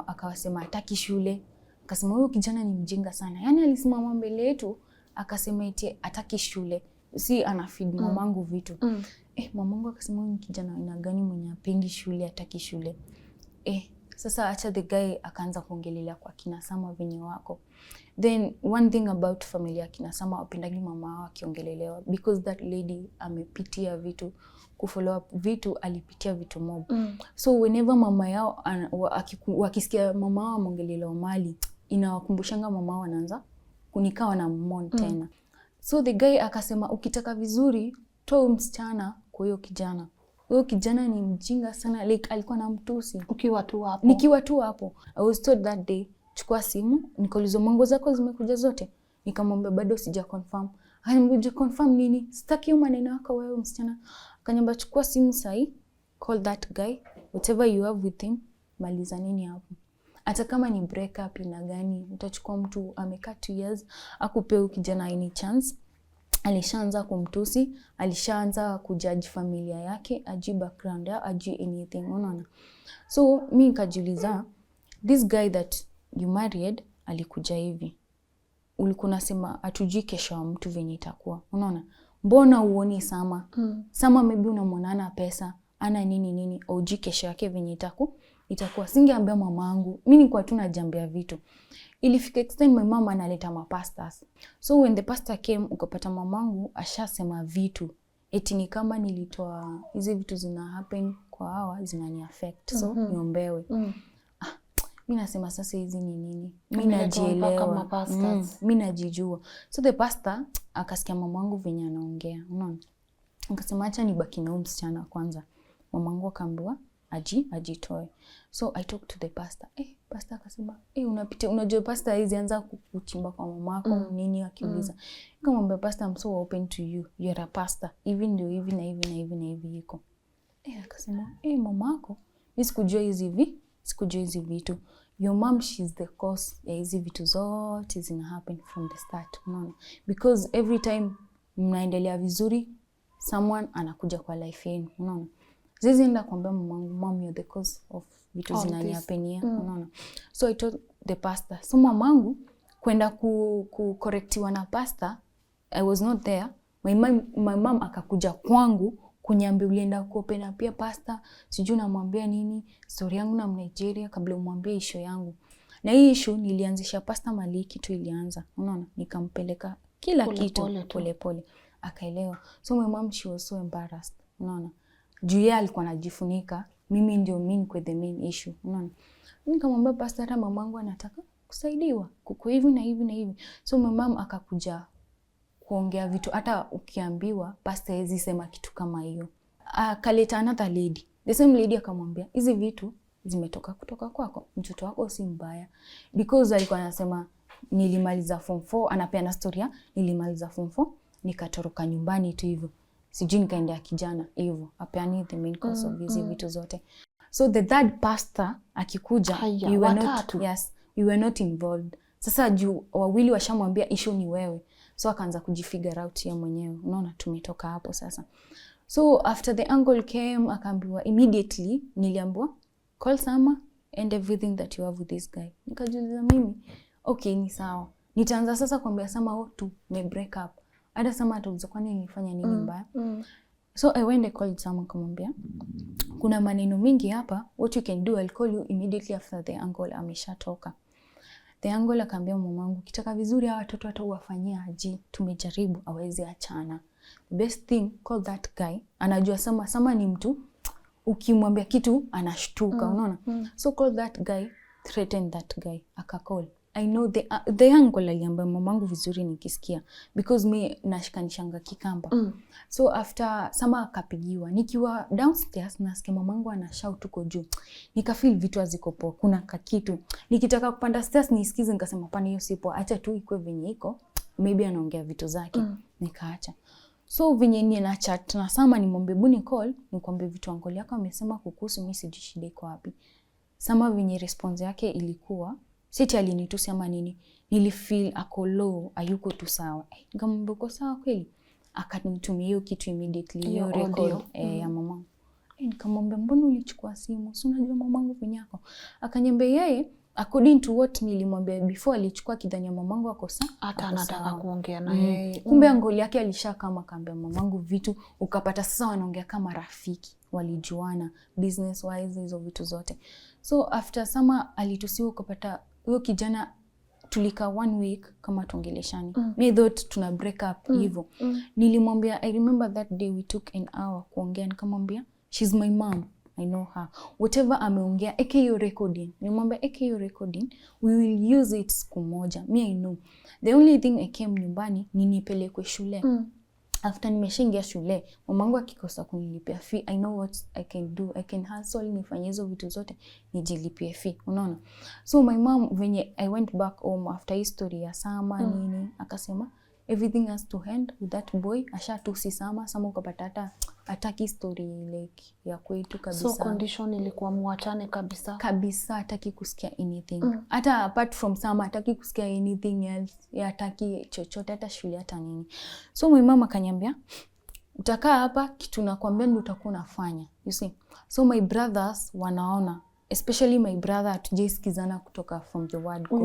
akawasema hataki shule. Akasema huyu kijana ni mjinga sana. Yaani alisimama mbele yetu akasema eti hataki shule. Si anafeed mamangu vitu. Mamangu akasema huyu kijana ina gani mwenye hapendi shule, hataki shule. Sasa acha the guy akaanza kuongelelea kwa kina Sama venye wako. Then one thing about familia ya kina Sama, wapendagi mama wao akiongelelewa because that lady amepitia vitu, kufollow up vitu, alipitia vitu mob. So whenever mama yao wakisikia mama wao amongelelewa mali, inawakumbushanga mama wao wanaanza kunikawa na mmon tena. So the guy akasema ukitaka vizuri toa msichana kwa hiyo kijana. Huyo kijana ni mjinga sana, like alikuwa na mtusi. Nikiwa tu hapo. I was told that day, chukua simu, nikaulizwa manguo zako zimekuja zote. Nikamwambia bado sija confirm. Ananiambia confirm nini? Sitaki hiyo maneno yako wewe msichana. Akaniambia chukua simu sahi, call that guy, whatever you have with him, maliza nini hapo. Hata kama ni break up ina gani, utachukua mtu amekaa 2 years, akupea kijana any chance. Alishaanza kumtusi, alishaanza kujudge familia yake, ajui background yao, ajui anything, unaona. So mimi nikajiuliza, this guy that you married alikuja hivi. Ulikuwa unasema atujui kesho wa mtu venye itakuwa, unaona. mbona uoni Sama? Sama maybe unamwonana pesa, ana nini, auji kesho yake venye itakuwa. Singeambia mamangu, mimi nilikuwa tu najambia vitu. Ilifika extend my mama analeta mapastors. So when the pastor came, ukapata mamangu ashasema vitu. Eti ni kama nilitoa hizi vitu zina happen kwa hawa zinani affect. So niombewe. Mimi nasema sasa hizi ni nini? Mimi najielewa. Mimi najijua. So the pastor akasikia mamangu venye anaongea. Unaona? Akasema acha nibaki na msichana kwanza. Mamangu akaambiwa ajitoe. So I talked to the pastor. Pastor akasema, unajua pastor hizi anza kuchimba kwa mamako nini akiuliza. Nikamwambia pastor, I'm so open to you. You're a pastor. Even ndio hivi na hivi iko. Akasema, mamako, mimi sikujua hizi vitu. Your mom, she's the cause ya hizi vitu zote zina happen from the start. Unaona? Because every time mnaendelea vizuri, someone anakuja kwa life yenu. Unaona? Zizi enda kuambia mamangu, mom, you're the cause of vitu zinaniapenia. Unaona? So I told the pastor. So mamangu kwenda kukorektiwa na pastor, I was not there. My mom akakuja kwangu kuniambia ulienda kuopen pia pastor, sijui namwambia nini, story yangu na Nigeria kabla umwambie issue yangu. Na hii issue nilianzisha pastor Maliki tu ilianza. Unaona? Nikampeleka kila kitu pole. Akaelewa. So my mom, she was so embarrassed. Unaona? Juu yeye alikuwa anajifunika, mimi ndio mimi kwa the main issue. Unaona? Nikamwambia pastor, hata mamangu anataka kusaidiwa kuko hivi na hivi. So my mom akakuja kuongea vitu hata ukiambiwa pastor hezi sema kitu kama hiyo. Akaleta another lady. The same lady akamwambia, hizi vitu zimetoka kutoka kwako. Mtoto wako si mbaya. Because alikuwa anasema nilimaliza form 4, anapeana story ya nilimaliza form 4, nikatoroka nyumbani tu hivyo. Sijui nikaendea kijana hivyo. Apeani the main cause of hizi vitu zote. So the third pastor akikuja, we were not involved. Sasa juu wawili washamwambia issue ni wewe. So akaanza kujifigure out ya mwenyewe. Unaona, tumetoka hapo sasa. So after the uncle came, akaambiwa immediately, niliambiwa call Sama and everything that you have with this guy. Nikajiuliza mimi, okay, ni sawa. Nitaanza sasa kuambia Sama tu me break up. Hata Sama atauliza kwani nilifanya nini mbaya. So I went and called Sama kumwambia, kuna maneno mingi hapa, what you can do, I'll call you immediately after the uncle ameshatoka. The uncle akaambia mamangu, kitaka vizuri hawa watoto hata uwafanyia aje, tumejaribu hawezi achana. The best thing, call that guy. Anajua Sama ni mtu ukimwambia kitu anashtuka, unaona? So call that guy, threaten that guy. Akacall. I know the uncle aliambia mamangu vizuri nikisikia because me nashikanishanga kikamba. So after Sama akapigiwa, nikiwa downstairs nasikia mamangu ana shout tuko juu. Nikafeel vitu haziko poa, kuna kakitu. Nikitaka kupanda stairs nisikize, nikasema pana hiyo sipo, acha tu iko venye iko, maybe anaongea vitu zake. Nikaacha. So venye nina chat na Sama nimwambie buni call, nikwambie vitu uncle yako amesema kukuhusu, mimi sijui shida iko wapi. Sama venye response yake ilikuwa siti alinitusi ama nini, nilifeel ako low, ayuko tu sawa. Nikamwambia uko sawa kweli? Akanitumia hiyo kitu immediately, hiyo record ya mama. Nikamwambia mbona ulichukua simu? Si unajua mamangu venye yako. Akaniambia yeye according to what nilimwambia before, alichukua kidhani mamangu ako sawa, hata
anataka kuongea na yeye.
Kumbe angoli yake alishakama akaambia mamangu vitu, ukapata sasa wanaongea kama rafiki, walijuana business wise hizo vitu zote. So after Sama alitusiwa, ukapata huyo kijana tulika 1 week kama tuongeleshani. Me thought tuna break up hivyo. Nilimwambia, I remember that day we took an hour kuongea, nikamwambia she's my mom, I know her. Whatever ameongea, eke hiyo recording. Nilimwambia eke hiyo recording, we will use it siku moja. Me I know. The only thing I came nyumbani ni nipelekwe shule. After nimeshaingia shule, mamangu akikosa kunilipia fee, I know what I can do. I can hustle, nifanye hizo vitu zote, nijilipie fee. Unaona? So my mom, venye I went back home after history ya Sama nini, akasema everything has to end with that boy. Ashatusi Sama ukapata hata hataki story like ya kwetu kabisa.
So condition ilikuwa muachane kabisa.
Kabisa, hataki kusikia anything. Hata apart from Sama hataki kusikia anything else. Hataki chochote, hata shule hata nini. So my mama akaniambia, utakaa hapa, kitu nakwambia ndio utakuwa unafanya. You see? So my brothers wanaona, especially my brother, hatujasikizana kutoka from the word go.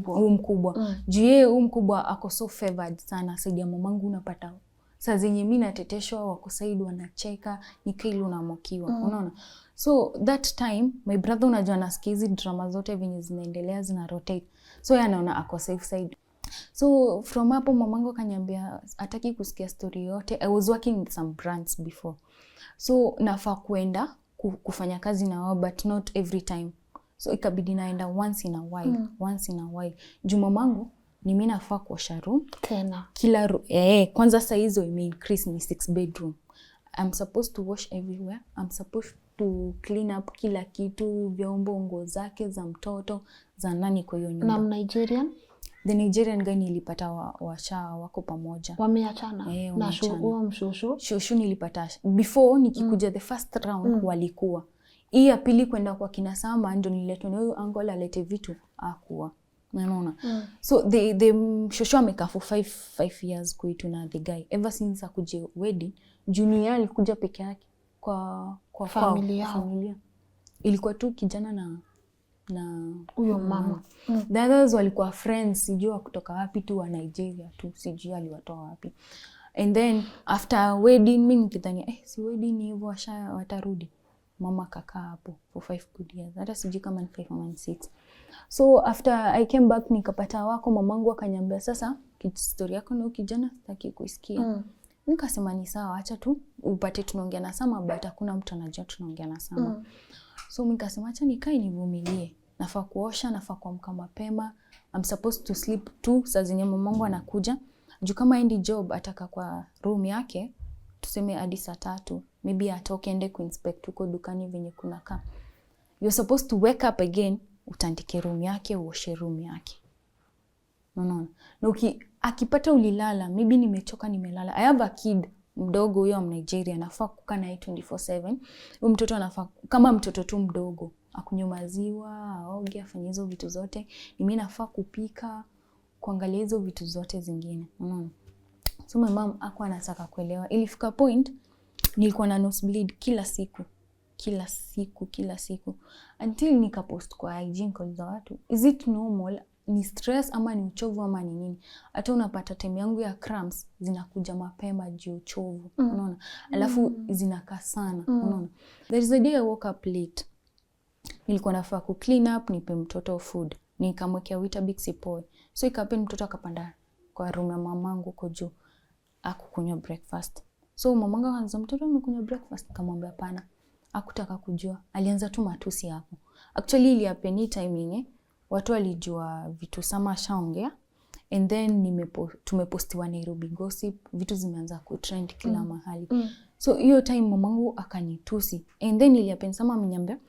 Huyu mkubwa.
Juu yeye huyu mkubwa ako so favored sana. Saidi ya mamangu unapata Saa zenye mimi nateteshwa wako side wanacheka, nikaili unamokiwa. Unaona? So that time my brother unajua anasikia hizi drama zote venye zinaendelea zina rotate. So yeye anaona ako safe side. So from hapo mamangu akaniambia hataki kusikia story yote. I was working with some brands before. So nafaa kuenda kufanya kazi na wao but not every time. So ikabidi naenda once in a while. Juu mamangu ni mimi nafaa kuosha room
tena.
Kila kwanza saa hizo increase ni 6 bedroom. I'm supposed to wash everywhere. I'm supposed to clean up kila kitu, vyombo, nguo zake za mtoto, za nani kwa hiyo nyumba.
Na Nigerian?
The Nigerian guy nilipata wako pamoja.
Wameachana? Na
shushu nilipata. Before nikikuja the first round walikuwa. Hii ya pili kwenda kwa kina Sama ndio niletwa na huyo uncle alete vitu akuwa. Unaona? So the shushu amekaa for 5 years kwetu na the guy. Ever since akuje wedding, junior alikuja peke yake kwa familia. Ilikuwa tu kijana na
huyo mama.
The others walikuwa friends, sijui kutoka wapi tu wa Nigeria tu, sijui aliwatoa wapi. And then after wedding mimi nikidhani si wedding hivyo watarudi. Mama kakaa hapo for 5 good years. Hata sijui kama ni 5 or 6. So after I came back nikapata wako mamangu akaniambia sasa story yako na kijana sitaki kuisikia. Nikasema ni sawa, acha tu upate tunaongea na Sama but hakuna mtu anajua tunaongea na Sama. So mimi nikasema acha nikae nivumilie. Nafaa kuosha, nafaa kuamka mapema. I'm supposed to sleep too. Saa zenye mamangu anakuja. Juu kama endi job ataka kwa room yake, tuseme hadi saa 3. Maybe atoke ende kuinspect huko dukani venye kunakaa. You're supposed to wake up again, utandike room yake, uoshe room yake. Unaona? Na akipata ulilala, maybe nimechoka nimelala. I have a kid mdogo huyo Nigeria, nafaa kukaa naye 24/7. Huyo mtoto anafaa kama mtoto tu mdogo, akunywe maziwa, aoge, afanye hizo vitu zote. Mimi nafaa kupika, kuangalia hizo vitu zote zingine. Unaona? So my mom hakuwa anataka kuelewa. Ilifika point nilikuwa na nosebleed kila siku. Until nikapost kwa IG kwa watu. Is it normal? Ni stress ama ni uchovu ama ni nini? Hata unapata time yangu ya cramps zinakuja mapema juu uchovu. Unaona? Alafu zinakaa sana. Unaona? There is a day I woke up late. Nilikuwa nafaa ku clean up, nipe mtoto food. Nikamwekea Weetabix ipoe. So ikapen mtoto akapanda kwa room ya mamangu huko juu. Akukunywa breakfast. So mamangu akaanza mtoto amekunywa breakfast, nikamwambia hapana. Hakutaka kujua. Alianza tu matusi hapo. Actually ili happen timing watu walijua vitu Sama shaongea. And then tumepostiwa Nairobi gossip, vitu zimeanza kutrend kila mahali. So hiyo time mamangu akanitusi. And then ili happen Sama ameniambia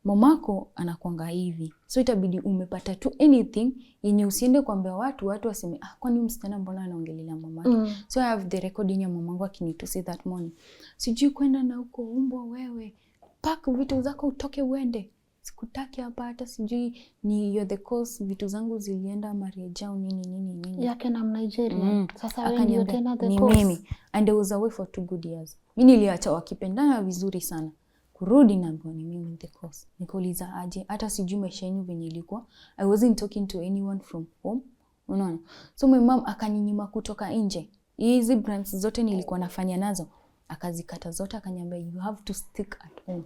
mamako anakuanga hivi. So itabidi umepata tu anything yenye usiende kuambia watu waseme kwani msichana mbona anaongelea mamake. So I have the recording ya mamangu akinitusi that morning. Sijui kwenda na huko umbwa wewe. Pack vitu zako utoke uende. Sikutaki hapa hata sijui ni you're the cause vitu zangu zilienda marriage au nini.
Yake na Nigeria. Sasa wewe ndio tena the
cause. Ni mimi. And I was away for 2 good years. Mimi niliacha wakipendana vizuri sana. Kurudi na mboni mimi the cause. Nikauliza aje hata sijui maisha yenu venye ilikuwa. I wasn't talking to anyone from home. Unaona? So my mom akaninyima kutoka nje. Hizi brands zote nilikuwa nafanya nazo akazikata zote akaniambia you have to stick at home.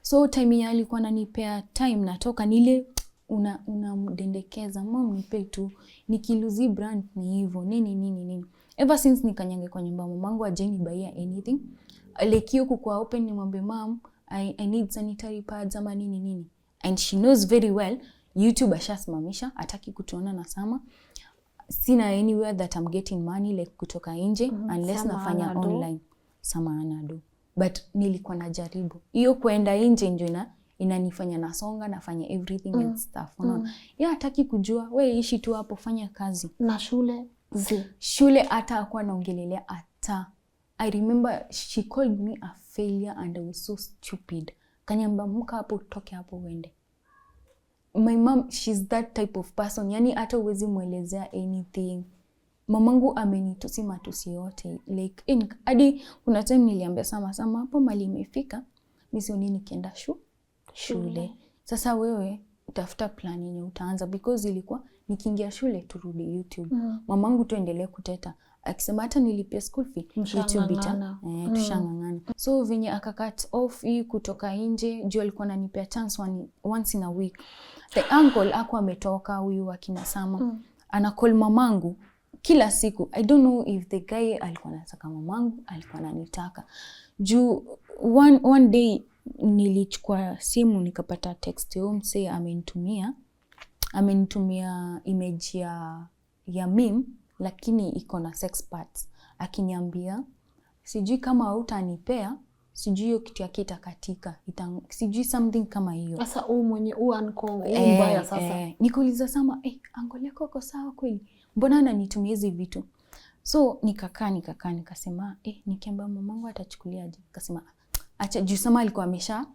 So time ya alikuwa ananipea time natoka nile unamdendekeza mom nipe tu nikiluzi brand ni hivyo nini. Ever since nikanyange kwa nyumba mamangu ajeni buy anything. Like yuko kwa open nimwambie mom I need sanitary pads ama nini. And she knows very well YouTube ashasimamisha hataki kutuona na Sama. Sina anywhere that I'm getting money like kutoka nje unless nafanya online. Sama anado. But nilikuwa najaribu. Hiyo kuenda nje ndio inanifanya nasonga nafanya everything and stuff. Unaona? Yeye hataki kujua wewe ishi tu hapo fanya kazi.
Na
shule hata hakuwa naongelelea hata. I remember she called me a failure and I was so stupid. Kaniambia mka hapo toke hapo uende. My mom, she's that type of person. Yani hata uwezi muelezea anything. Mamangu amenitusi matusi yote. Like hadi kuna time niliambia Sama hapo mali imefika. Mimi sioni nikienda shule. Sasa wewe utafuta plan yenye utaanza because ilikuwa nikiingia shule turudi YouTube. Mamangu tuendelee kuteta. akisema hata nilipia school fee tushangangana. So venye akakat off hii kutoka nje, juu alikuwa ananipea chance once in a week. The uncle ako ametoka, huyu akina Sama ana call mamangu kila siku. I don't know if the guy alikuwa anataka mamangu, alikuwa ananitaka. Juu one day nilichukua simu nikapata text mse amenitumia image ya meme, lakini iko na sex parts, akiniambia sijui kama hautanipea, sijui hiyo kitu yake itakatika, sijui something kama hiyo.
Sasa mwenye uncle mbaya sasa.
Nikauliza Sama, uncle yako uko sawa kweli? Mbona ananitumia hizi vitu? So nikasema nikiambia mamangu atachukuliaje? Akasema acha, juu Sama alikuwa amesha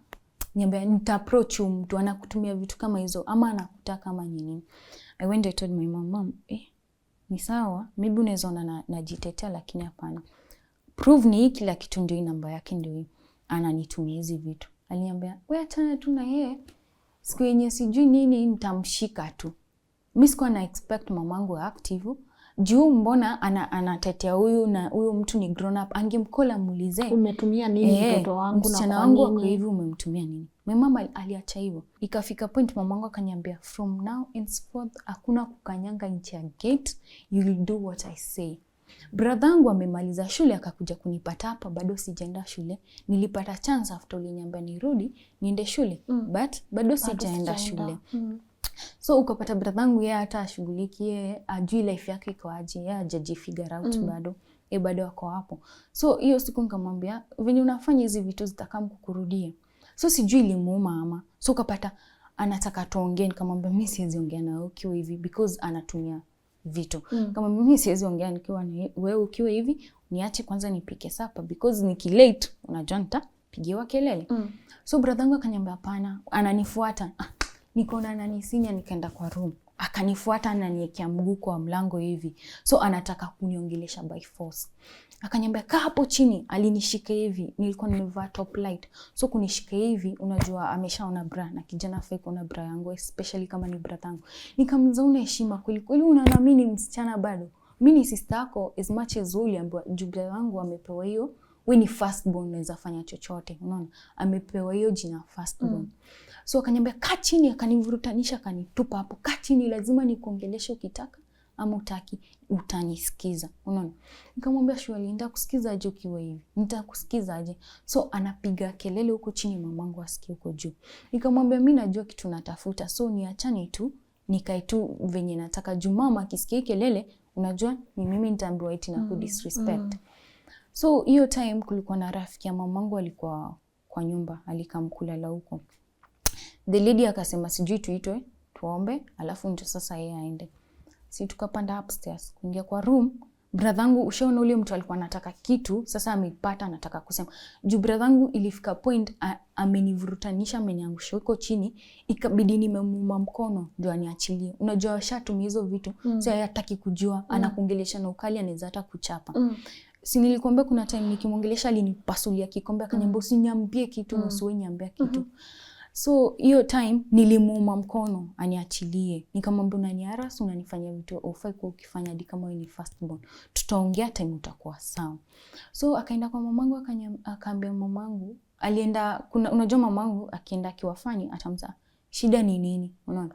niambia nita approach mtu anakutumia vitu kama hizo ama anakutaka kama nini. I went and told my mom, ni sawa, maybe unaweza ona najitetea, lakini hapana. Prove ni kila kitu ndio namba yake ndio ananitumia hizi vitu. Aliniambia, wewe achana tu na yeye. Siku yenye sijui nini nitamshika tu. Mimi sikuwa na expect mamangu active. Juu mbona anatetea huyu na huyu mtu ni grown up, angemkola muulize
umetumia nini mtoto wangu na
kwa nini wangu hivi umemtumia nini. My mama aliacha hivyo. Ikafika point mamangu akaniambia, from now henceforth hakuna kukanyanga nje ya gate, you will do what I say. Bradhangu amemaliza shule akakuja kunipata hapa, bado sijaenda shule. Nilipata chance after uliniambia nirudi niende shule, but bado sijaenda shule. So ukapata bradhangu yeye hata ashughulikie, ajui life yake iko aje, yeye hajaji figure out bado. Bado wako hapo. So hiyo siku nikamwambia, venye unafanya hizi vitu zitakam kukurudia. So sijui ilimuuma ama. So ukapata anataka tuongee, nikamwambia mimi siwezi ongea na wewe ukiwa hivi because anatumia vitu. Kama mimi siwezi ongea nikiwa na wewe ukiwa hivi, niache kwanza nipike sapa because nikilate unajua nitapigiwa kelele. So bradhangu akaniambia hapana, ananifuata. Nikaona ananisinya, nikaenda kwa room. Akanifuata ananiwekea mguu kwa mlango hivi. So anataka kuniongelesha by force. Akaniambia kaa hapo chini, alinishika hivi. Nilikuwa nimevaa top light. So kunishika hivi, unajua ameshaona bra na kijana fake ona bra yangu, especially kama ni bra tangu. Nikamza una heshima kweli kweli, unaona mimi ni msichana bado. Mimi ni sister yako as much as uliambiwa jubla wangu amepewa hiyo. Wewe ni firstborn, unaweza fanya chochote, unaona? Amepewa hiyo jina firstborn. So akaniambia kaa chini, akanivurutanisha, akanitupa hapo. Kaa chini, lazima nikuongeleshe ukitaka ama utaki, utanisikiza, unaona? Nikamwambia shwali, nitakusikiza aje ukiwa hivi? Nitakusikiza aje? So anapiga kelele huko chini, mamangu asikie huko juu. Nikamwambia mimi najua kitu natafuta, so niachane tu, nikae tu venye nataka. Juu mama akisikia kelele, unajua ni mimi nitaambiwa eti na ku disrespect. So hiyo time kulikuwa na rafiki ya mamangu alikuwa kwa nyumba, alikamkulala huko. The lady akasema sijui tuitwe tuombe, alafu ndio sasa yeye aende. Si tukapanda upstairs kuingia kwa room. Bradhangu ushaona ule mtu alikuwa anataka kitu, sasa amepata anataka kusema. Juu bradhangu ilifika point amenivurutanisha, ameniangusha huko chini, ikabidi nimemuuma mkono ndio aniachilie. Unajua washatumia hizo vitu, sasa yeye hataki kujua, anakuongelesha na ukali, anaweza hata kuchapa. Si nilikwambia kuna time nikimwongelesha alinipasulia kikombe, akaniambia usiniambie kitu, usiwe niambia kitu. So hiyo time nilimuuma mkono aniachilie. Nikamwambia unaniharasi, unanifanya vitu ufai kwa ukifanya hadi kama wewe ni firstborn. Tutaongea time utakuwa sawa. So akaenda kwa mamangu, akaambia mamangu, alienda unajua mamangu akienda akiwafani atamza shida ni nini, unaona?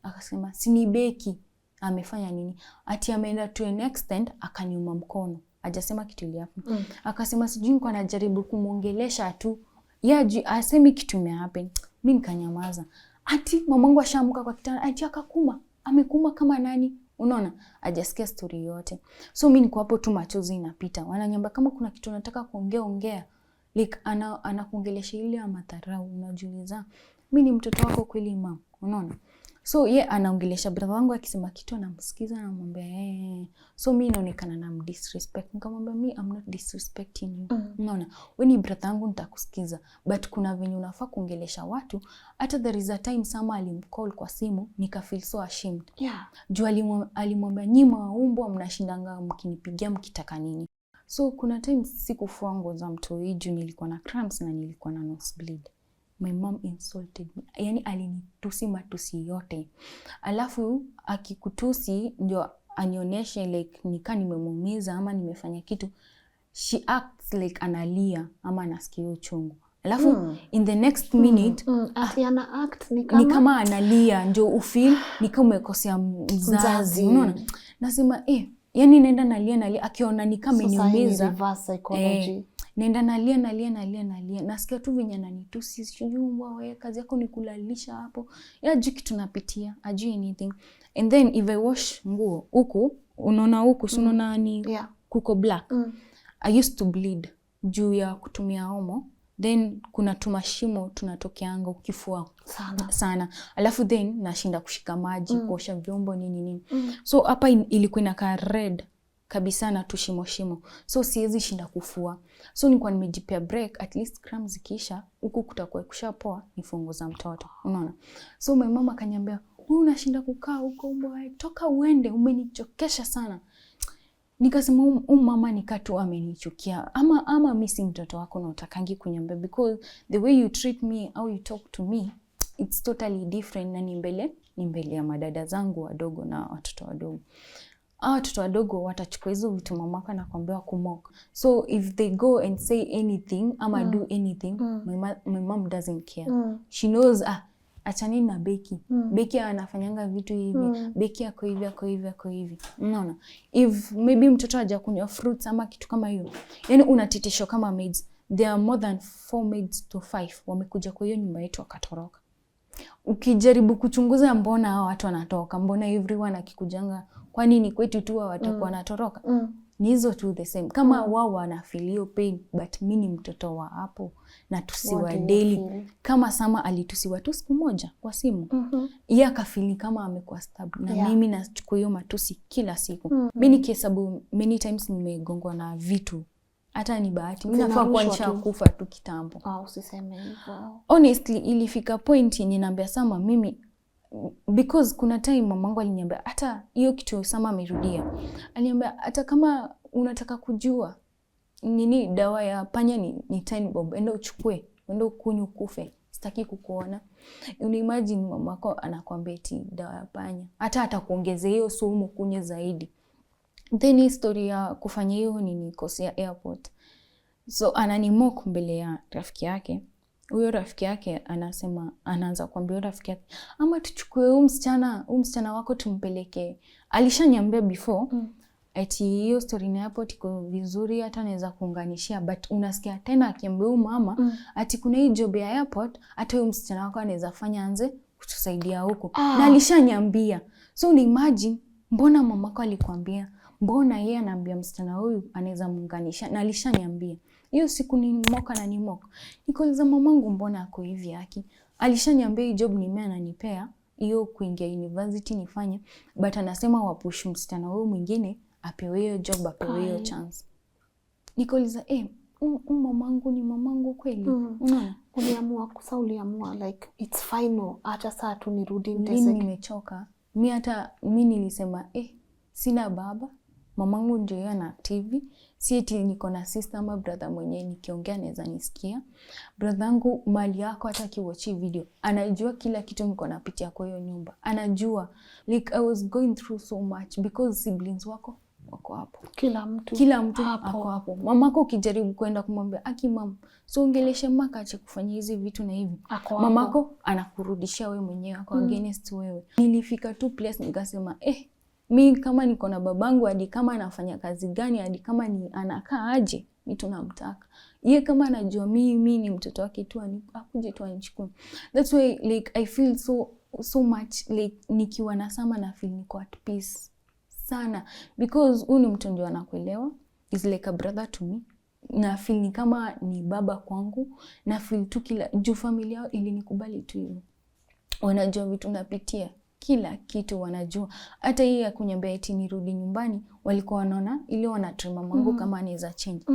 Akasema si ni Becky amefanya nini? Ati ameenda to an extent akaniuma mkono. Hajasema kitu ile hapo. Akasema sijui niko anajaribu kumuongelesha tu. Yeye asemi kitu imehappen. Mimi nikanyamaza. Ati mamangu ashaamka kwa kitanda, ati akakuma. Amekuma kama nani? Unaona? Hajasikia story yote. So mimi niko hapo tu machozi inapita. Wananiambia kama kuna kitu nataka kuongea. Like anakuongelesha ile ya madharau, unajiuliza. Mimi ni mtoto wako kweli mama? Unaona? So ye anaongelesha brother wangu akisema kitu anamsikiza, anamwambia so mimi naonekana na disrespect. Nikamwambia mimi I'm not disrespecting you. Unaona? Wewe ni brother wangu, nitakusikiza, but kuna venye unafaa kuongelesha watu. Hata there is a time Sama alimcall kwa simu, nika feel so ashamed. Juu alimwambia nyinyi waumbwa mnashindanga mkinipigia mkitaka nini. So kuna time sikufua nguo za mtoi juu nilikuwa na cramps na nilikuwa na nosebleed. My mom insulted me. Yani alinitusi matusi yote. Alafu akikutusi ndio anionyeshe like nika nimemuumiza ama nimefanya kitu, she acts like analia ama anasikia uchungu. Alafu in the next minute
ati ana act
ni kama analia, ndio ufeel ni kama umekosea mzazi. Unaona? Nasema yani naenda nalia akiona ni kama ameniumiza.
Reverse psychology.
Naenda nalia. Nasikia tu venye ananitusi, sijui wewe kazi yako ni kulalisha hapo. Hajui kitu napitia, hajui anything. And then if I wash nguo huku, unaona huku, unaona ni kuko black. I used to bleed juu ya kutumia omo. Then kuna tumashimo tunatokeanga ukifua sana. Alafu then nashinda kushika maji, kuosha vyombo nini. So hapa ilikuwa inakaa red kabisa na tushimo. So siwezi shinda kufua. So nilikuwa nimejipea break, at least cramps zikiisha huku kutakuwa kushapoa nifunguza mtoto. Unaona? So my mama akaniambia, "Wewe unashinda kukaa huko boy, toka uende, umenichokesha sana." Nikasema mama nikatu amenichukia. Ama mimi si mtoto wako na utakangi kunyambia, because the way you treat me, how you talk to me, it's totally different na ni mbele ya madada zangu wadogo na watoto wadogo. Watoto wadogo watachukua hizo vitu mamaka na kuambia kumock. So if they go and say anything ama do anything, my mom doesn't care. She knows achani na Becky. Becky anafanyanga vitu hivi. Becky ako hivi. Unaona? If maybe mtoto hajakunywa fruits ama kitu kama hiyo. Yani unatitisho kama maids. There are more than 4 maids to 5 wamekuja kwa hiyo nyumba yetu wakatoroka. Ukijaribu kuchunguza mbona hao watu wanatoka, mbona everyone akikujanga, kwa nini kwetu tu watakuwa wanatoroka? Ni hizo tu the same. Kama wao wana feel pain, but mimi ni mtoto wa hapo na tusiwa daily. Kama Sama alitusiwa tu siku moja kwa simu. Yeye akafili kama amekuwa stabbed na mimi nachukua hiyo matusi kila siku. Mimi nikihesabu many times nimegongwa na vitu. Hata ni bahati. Mimi nafaa kuacha kufa tu kitambo.
Usiseme hivyo.
Honestly ilifika point ninaambia Sama mimi, because kuna time mamangu aliniambia hata hiyo kitu Sama amerudia. Aliniambia hata kama unataka kujua nini dawa ya panya ni 10 bob, enda uchukue, enda ukunywe kufe, sitaki kukuona. Imagine mamako anakuambia eti dawa ya panya, hata atakuongezea hiyo sumu kunywe zaidi. Then history ya kufanya hiyo nilikosea airport. So ananimock mbele ya rafiki yake. Huyo rafiki yake anasema, anaanza kuambia rafiki yake, ama tuchukue huyu msichana wako tumpeleke. Alishaniambia before eti hiyo story na airport iko vizuri, hata naweza kuunganishia, but unasikia tena akiambia huyu mama ati kuna hii job ya airport, hata huyu msichana wako anaweza fanya anze kutusaidia huko. Na alishaniambia. So ni imagine, mbona mamako alikwambia? Mbona yeye anaambia msichana huyu anaweza muunganisha? Na alishaniambia. Hiyo siku ni moka na ni moka. Nikauliza mamangu mbona ako hivi haki? Alishaniambia hii job ni mimi ananipea, hiyo kuingia university nifanye, but anasema wapush msichana huyu mwingine apewe hiyo job, apewe hiyo chance. Nikauliza mamangu ni mamangu kweli? Unaona?
Uliamua like it's final, acha saa tu nirudi
mteseke. Mimi nimechoka. Mimi nilisema sina baba, mamangu ndio yeye ana TV. Si eti niko na sister ama brother mwenye nikiongea naweza nisikia. Brothangu mali yako hata kiwatch video, anajua kila kitu niko napitia kwa hiyo nyumba. Anajua like I was going through so much because siblings wako hapo.
Kila mtu
ako hapo. Mamako ukijaribu kwenda kumwambia mama, so ongeleshe maka ache kufanya hizi vitu na hivi. Mamako anakurudishia wewe mwenyewe ako against wewe. Nilifika tu place nikasema mimi kama niko na babangu, hadi kama anafanya kazi gani, hadi kama ni anakaa aje, mimi tunamtaka. Yeye kama anajua mimi ni mtoto wake tu, akuje tu anichukue. That's why like I feel so much like nikiwa na Sama na feel niko at peace sana, because huyu ni mtu ndio anakuelewa, is like a brother to me. Na feel ni kama ni baba kwangu, na feel tu kila juu familia yao ilinikubali tu hivyo. Wanajua vitu napitia, kila kitu wanajua. Hata hii ya kuniambia eti nirudi nyumbani, walikuwa wanaona ile wanatry mamangu kama anaweza change.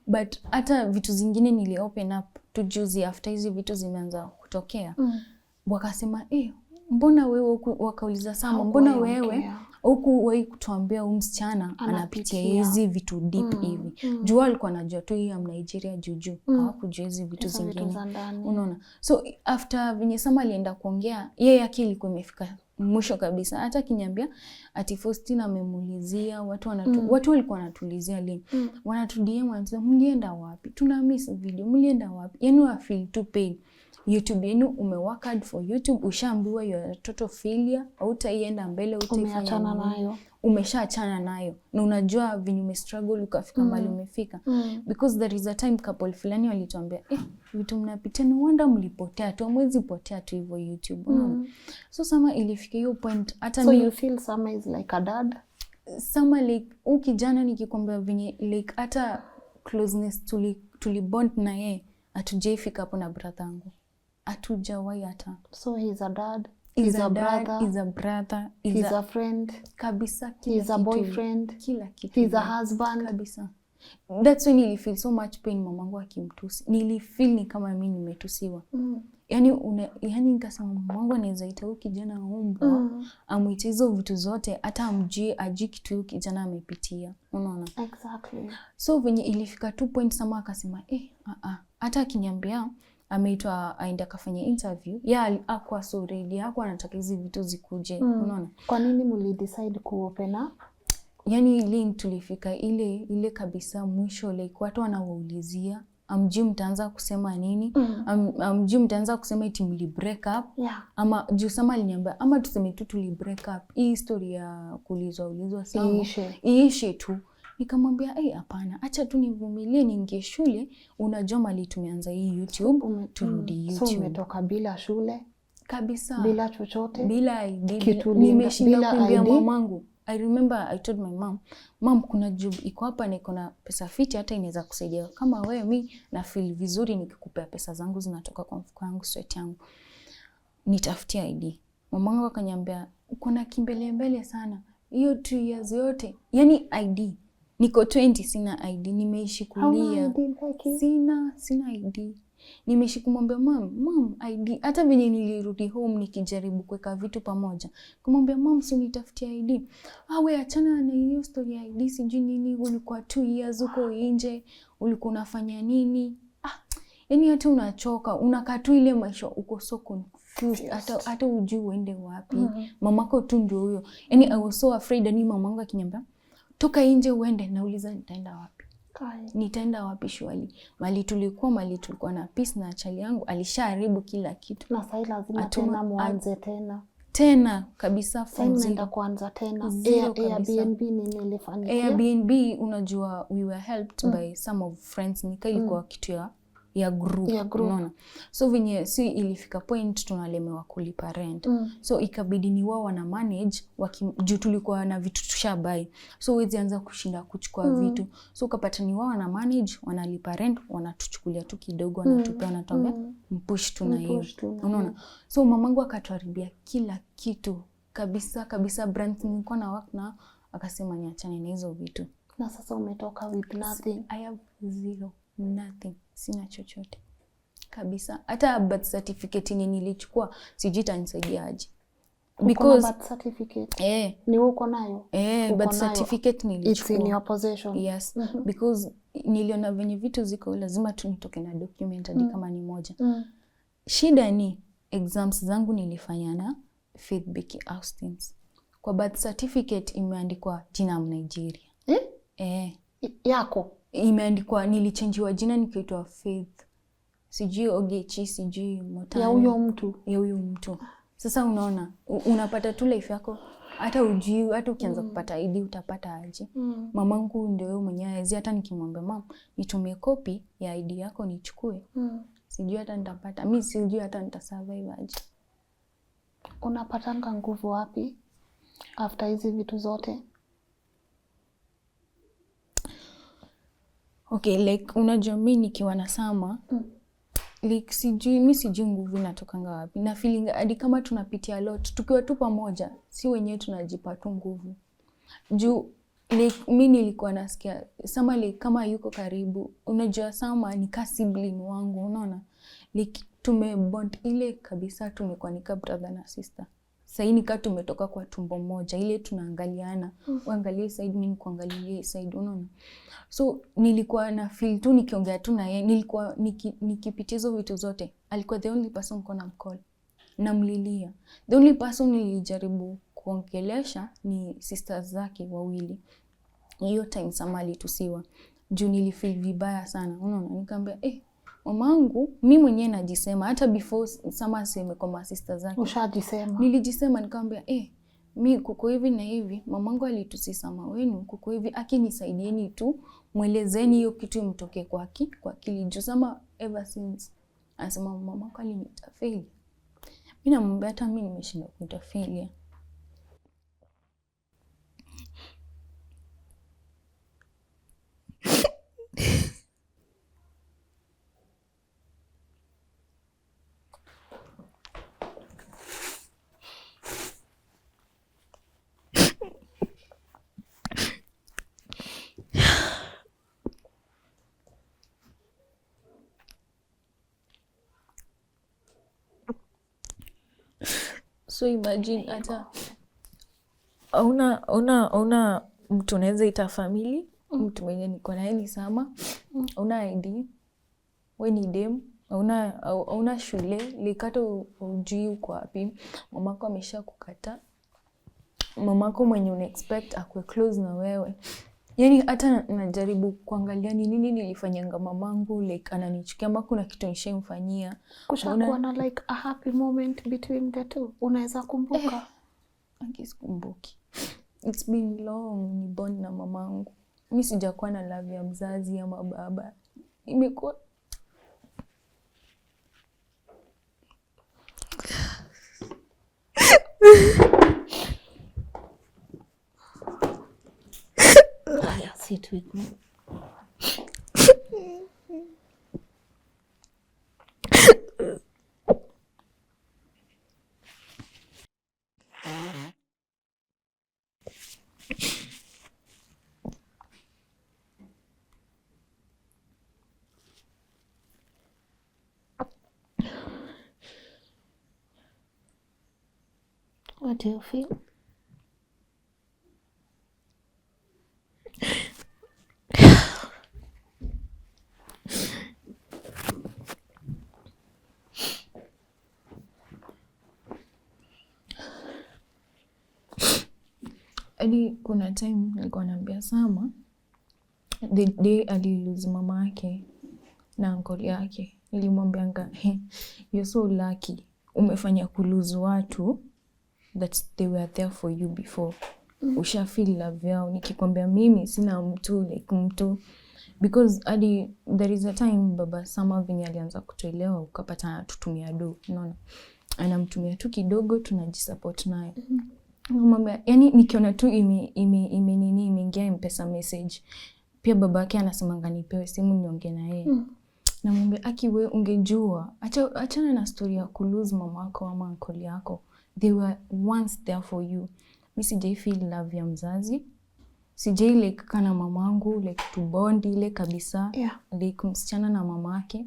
But hata vitu zingine nili open up to juzi after hizi vitu zimeanza kutokea. Wakasema mbona wewe wakauliza Sama, mbona wewe huku wewe kutuambia msichana anapitia hizi vitu deep hivi. Jua alikuwa anajua tu hii ya Nigeria juju, hawakujua hizi vitu zingine. Unaona? So after venye Sama alienda kuongea, yeye akili ilikuwa imefika mwisho kabisa. Hata kiniambia ati Faustina amemulizia watu watu walikuwa wanatulizia Lynn. Wanatu-DM wanasema mlienda wapi? Tuna miss video. Mlienda wapi? Yaani wa feel too pain. YouTube yenu umework hard for YouTube, ushaambiwa you are a total failure, hautaienda mbele,
utaifanya nayo.
Umeshaachana nayo. Na unajua venye umestruggle ukafika mbali umefika. Because there is a time couple fulani walituambia, vitu mnapitia no wonder mlipotea tu, hamwezi potea tu hivyo YouTube. So Sama ilifika hiyo point hata
so you feel Sama is like a dad?
Sama like ukijana nikikwambia venye like hata closeness tuli bond na yeye hatujafika hapo na brother yangu. Hatujawahi hata.
So he's a dad,
he's a
brother,
he's
a friend,
kabisa,
he's a boyfriend,
kila kitu.
He's a husband,
kabisa. That's when nilifeel so much pain mamangu akimtusi. Nilifeel ni kama mimi nimetusiwa. Yani nikasema mamangu anaweza ita huyu kijana umbwa, amuite hizo vitu zote hata ajui kitu huyu kijana amepitia. Unaona?
Exactly.
So venye ilifika 2 point Sama akasema hata akiniambia ameitwa aenda kafanya interview, hakuwa so ready, hakuwa anataka hizi vitu zikuje. Unaona?
Kwa nini mlidecide ku-open up?
Yani Lynn tulifika ile kabisa mwisho, like watu wanawaulizia amjui mtaanza kusema nini, amjui mtaanza kusema eti mli break up, ama juu Sama aliniambia ama tuseme tu tuli break up, hii story ya kulizwa Sama iishe tu. Nikamwambia hapana, acha tu nivumilie, niingie shule, unajua mali tumeanza hii YouTube, turudi YouTube.
So umetoka bila shule
kabisa,
bila chochote,
bila ID, nimeshinda kuambia mamangu. I remember I told my mom, kuna job iko hapa na iko na pesa fiti, hata inaweza kusaidia kama wewe, mimi na feel vizuri nikikupea pesa zangu zinatoka kwa mfuko wangu, sweat yangu, nitafutia ID. Mamangu akaniambia uko na kimbele sana, hiyo 2 years yote, yani ID niko 20 sina ID, nimeishi kulia. Sina ID. Nimeishi kumwambia mom ID. Hata venye nilirudi home nikijaribu kuweka vitu pamoja, kumwambia mom si nitafutia ID. Wewe achana na hiyo story ya ID, sijui nini, ulikuwa 2 years uko nje, ulikuwa unafanya nini? Yaani hata unachoka, unakaa tu ile maisha, uko so confused, hata ujui uende wapi. Mamako tu ndio huyo. Yaani I was so afraid. Ani mamangu akiniambia toka nje uende, nauliza nitaenda wapi? Nitaenda wapi shwali? Mali tulikuwa na peace na chali yangu alishaharibu kila kitu.
Na sasa lazima tena muanze
tena kabisa from zero.
Naenda kuanza tena. Airbnb nini ilifanya?
Airbnb unajua we were helped by some of friends, ilikuwa kitu ya group. Unaona? So venye si ilifika point tunalemewa kulipa rent. So ikabidi ni wao wana manage juu tulikuwa na vitu tushabai. So wezi anza kushinda kuchukua vitu. So ukapata ni wao wana manage, wanalipa rent, wanatuchukulia tu kidogo, wanatupea, wanatuambia mpush tu na hiyo. Unaona? So mamangu akatuharibia kila kitu kabisa brands nilikuwa na work na akasema niachane na hizo vitu.
Na sasa umetoka with nothing.
I have zero, nothing. Sina chochote kabisa. Hata birth certificate nilichukua sijui itanisaidia aje.
Because birth certificate ni uko nayo?
Birth certificate nilichukua.
It's in your possession.
Yes. Because niliona venye vitu ziko lazima tu nitoke na document hadi kama ni moja. Shida ni exams zangu nilifanya na Faith Becky Austin's. Kwa birth certificate imeandikwa jina Nigeria.
Yako
imeandikwa, nilichangewa jina nikaitwa Faith sijui Ogechi sijui Motani, ya huyo mtu. Sasa unaona unapata tu life yako, hata ujui, hata ukianza kupata ID utapata aje. Mamangu ndio yeye mwenyewe hata nikimwambia mama nitumie copy ya ID yako nichukue, sijui hata nitapata, mimi sijui hata nitasurvive aje.
Unapatanga nguvu wapi after hizi vitu zote?
Okay, like unajua mimi nikiwa na Sama like mimi sijui nguvu inatokanga wapi. Na feeling hadi kama tunapitia a lot tukiwa tu pamoja, si wenyewe tunajipa tu nguvu. Juu like mimi nilikuwa nasikia Sama like kama yuko karibu, unajua Sama ni sibling wangu, unaona? Like tumebond ile kabisa, tumekuwa nika brother na sister. Sasa nika tumetoka kwa tumbo moja, ile tunaangaliana. Uangalie side, mimi kuangalie side, unaona? So nilikuwa na feel tu nikiongea tu na yeye, nilikuwa nikipitizo vitu zote. Alikuwa the only person kona mcall. namlilia. The only person nilijaribu kuongelesha ni sisters zake wawili. Hiyo time Sama alitusiwa. Juu nilifeel vibaya sana. Unaona, nikamwambia mamangu, mimi mwenyewe najisema hata before Sama aseme kwa sisters zake.
Ushajisema.
Nilijisema nikamwambia mimi kuko hivi na hivi, mamangu alitusi Sama wenu, kuko hivi akinisaidieni tu, mwelezeni hiyo kitu mtoke kwa akili. Juu Sama ever since anasema mamangu aliniita failure. Mimi namwambia hata mimi nimeshinda kuita failure. So imagine hata una mtu unaweza ita family, mtu mwenye niko naye ni Sama, una ID, wewe ni dem, una shule, likato ujui uko wapi, mamako amesha kukata, mamako mwenye una expect akwe close na wewe. Yani hata najaribu kuangalia ni nini nilifanyanga mamangu, like ananichukia ama kuna kitu nishamfanyia.
Kushakuwa na like a happy moment between the two. Unaweza kumbuka?
Sikumbuki. It's been long ni bond na mamangu. Mimi sijakuwa na love ya mzazi ama baba. Imekuwa
sit with me. What do you feel?
Hadi kuna time nilikuwa naambia Sama, the day alilose mama yake na uncle yake, nilimwambianga you're so lucky, umefanya kulose watu that they were there for you before. Usha feel love yao. Nikikwambia mimi sina mtu like mtu, because hadi there is a time baba Sama venye alianza kutoelewa, ukapata anatutumia do, unaona, anamtumia tu kidogo, tunajisupport naye. Mama, yani nikiona tu imeingia M-Pesa message, pia babake anasemanga nipewe simu niongee na yeye. Namwambia wewe ungejua, achana na story ya kulose mama yako ama uncle yako, they were once there for you. Mimi sijai feel love ya mzazi, sijai like kana mamangu like to bond ile kabisa. Like msichana na mamake,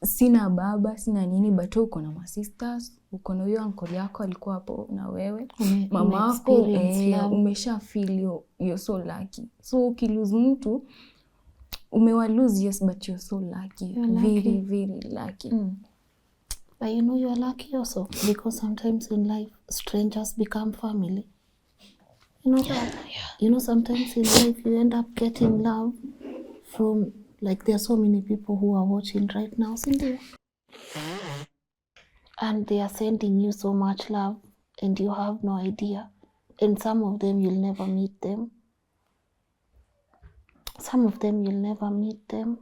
sina baba, sina nini, but uko na sisters, uko na huyo uncle yako alikuwa hapo na wewe, mamako, umesha feel you're so lucky. So ukilose mtu umewa lose, yes, but you're so lucky. Very very lucky.
But you know you are lucky also because sometimes in life strangers become family. You know that? You know, sometimes in life you end up getting love from, like, there are so many people who are watching right now, Cindy, and they are sending you so much love and you have no idea. And some of them you'll never meet them. Some of them you'll never meet them.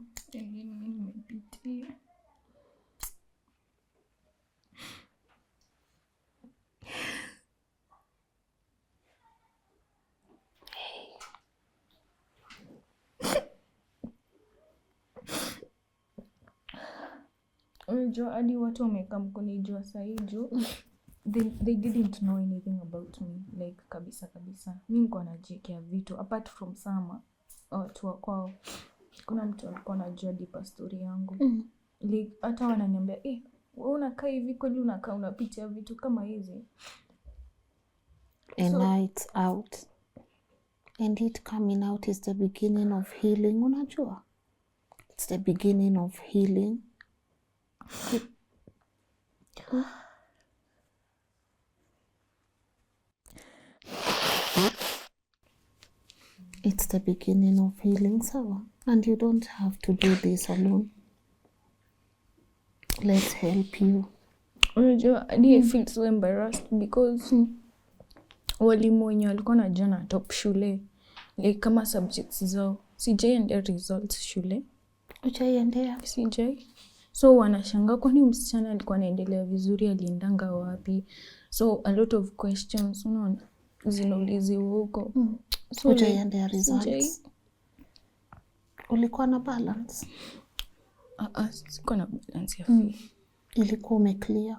Unajua hadi watu wamekaa mkunijua sahijo, they didn't know anything about me, like kabisa. Mimi niko najiekea vitu apart from Sama, watu wa kwao. Kuna mtu alikuwa anajua deeper story yangu. Like hata wananiambia wewe unakaa hivi kweli, unakaa unapitia vitu kama hizi.
And now it's out. And it coming out is the beginning of healing, unajua? It's the beginning of healing. It's the beginning of healing, sawa? And you don't have to do this alone. Let's help you.
Unajua, I feel so embarrassed because walimu wenye walikuwa na jana top shule. Like kama subjects zao. Sijaiendea results shule.
Ujaiendea?
Sijai. So wanashangaa kwani msichana alikuwa anaendelea vizuri, aliendanga wapi? So a lot of questions, unaona, zinauliziwa huko. So
ujaiendea results? Ulikuwa na balance?
Sikuwa na balance ya fee.
Ilikuwa umeclear?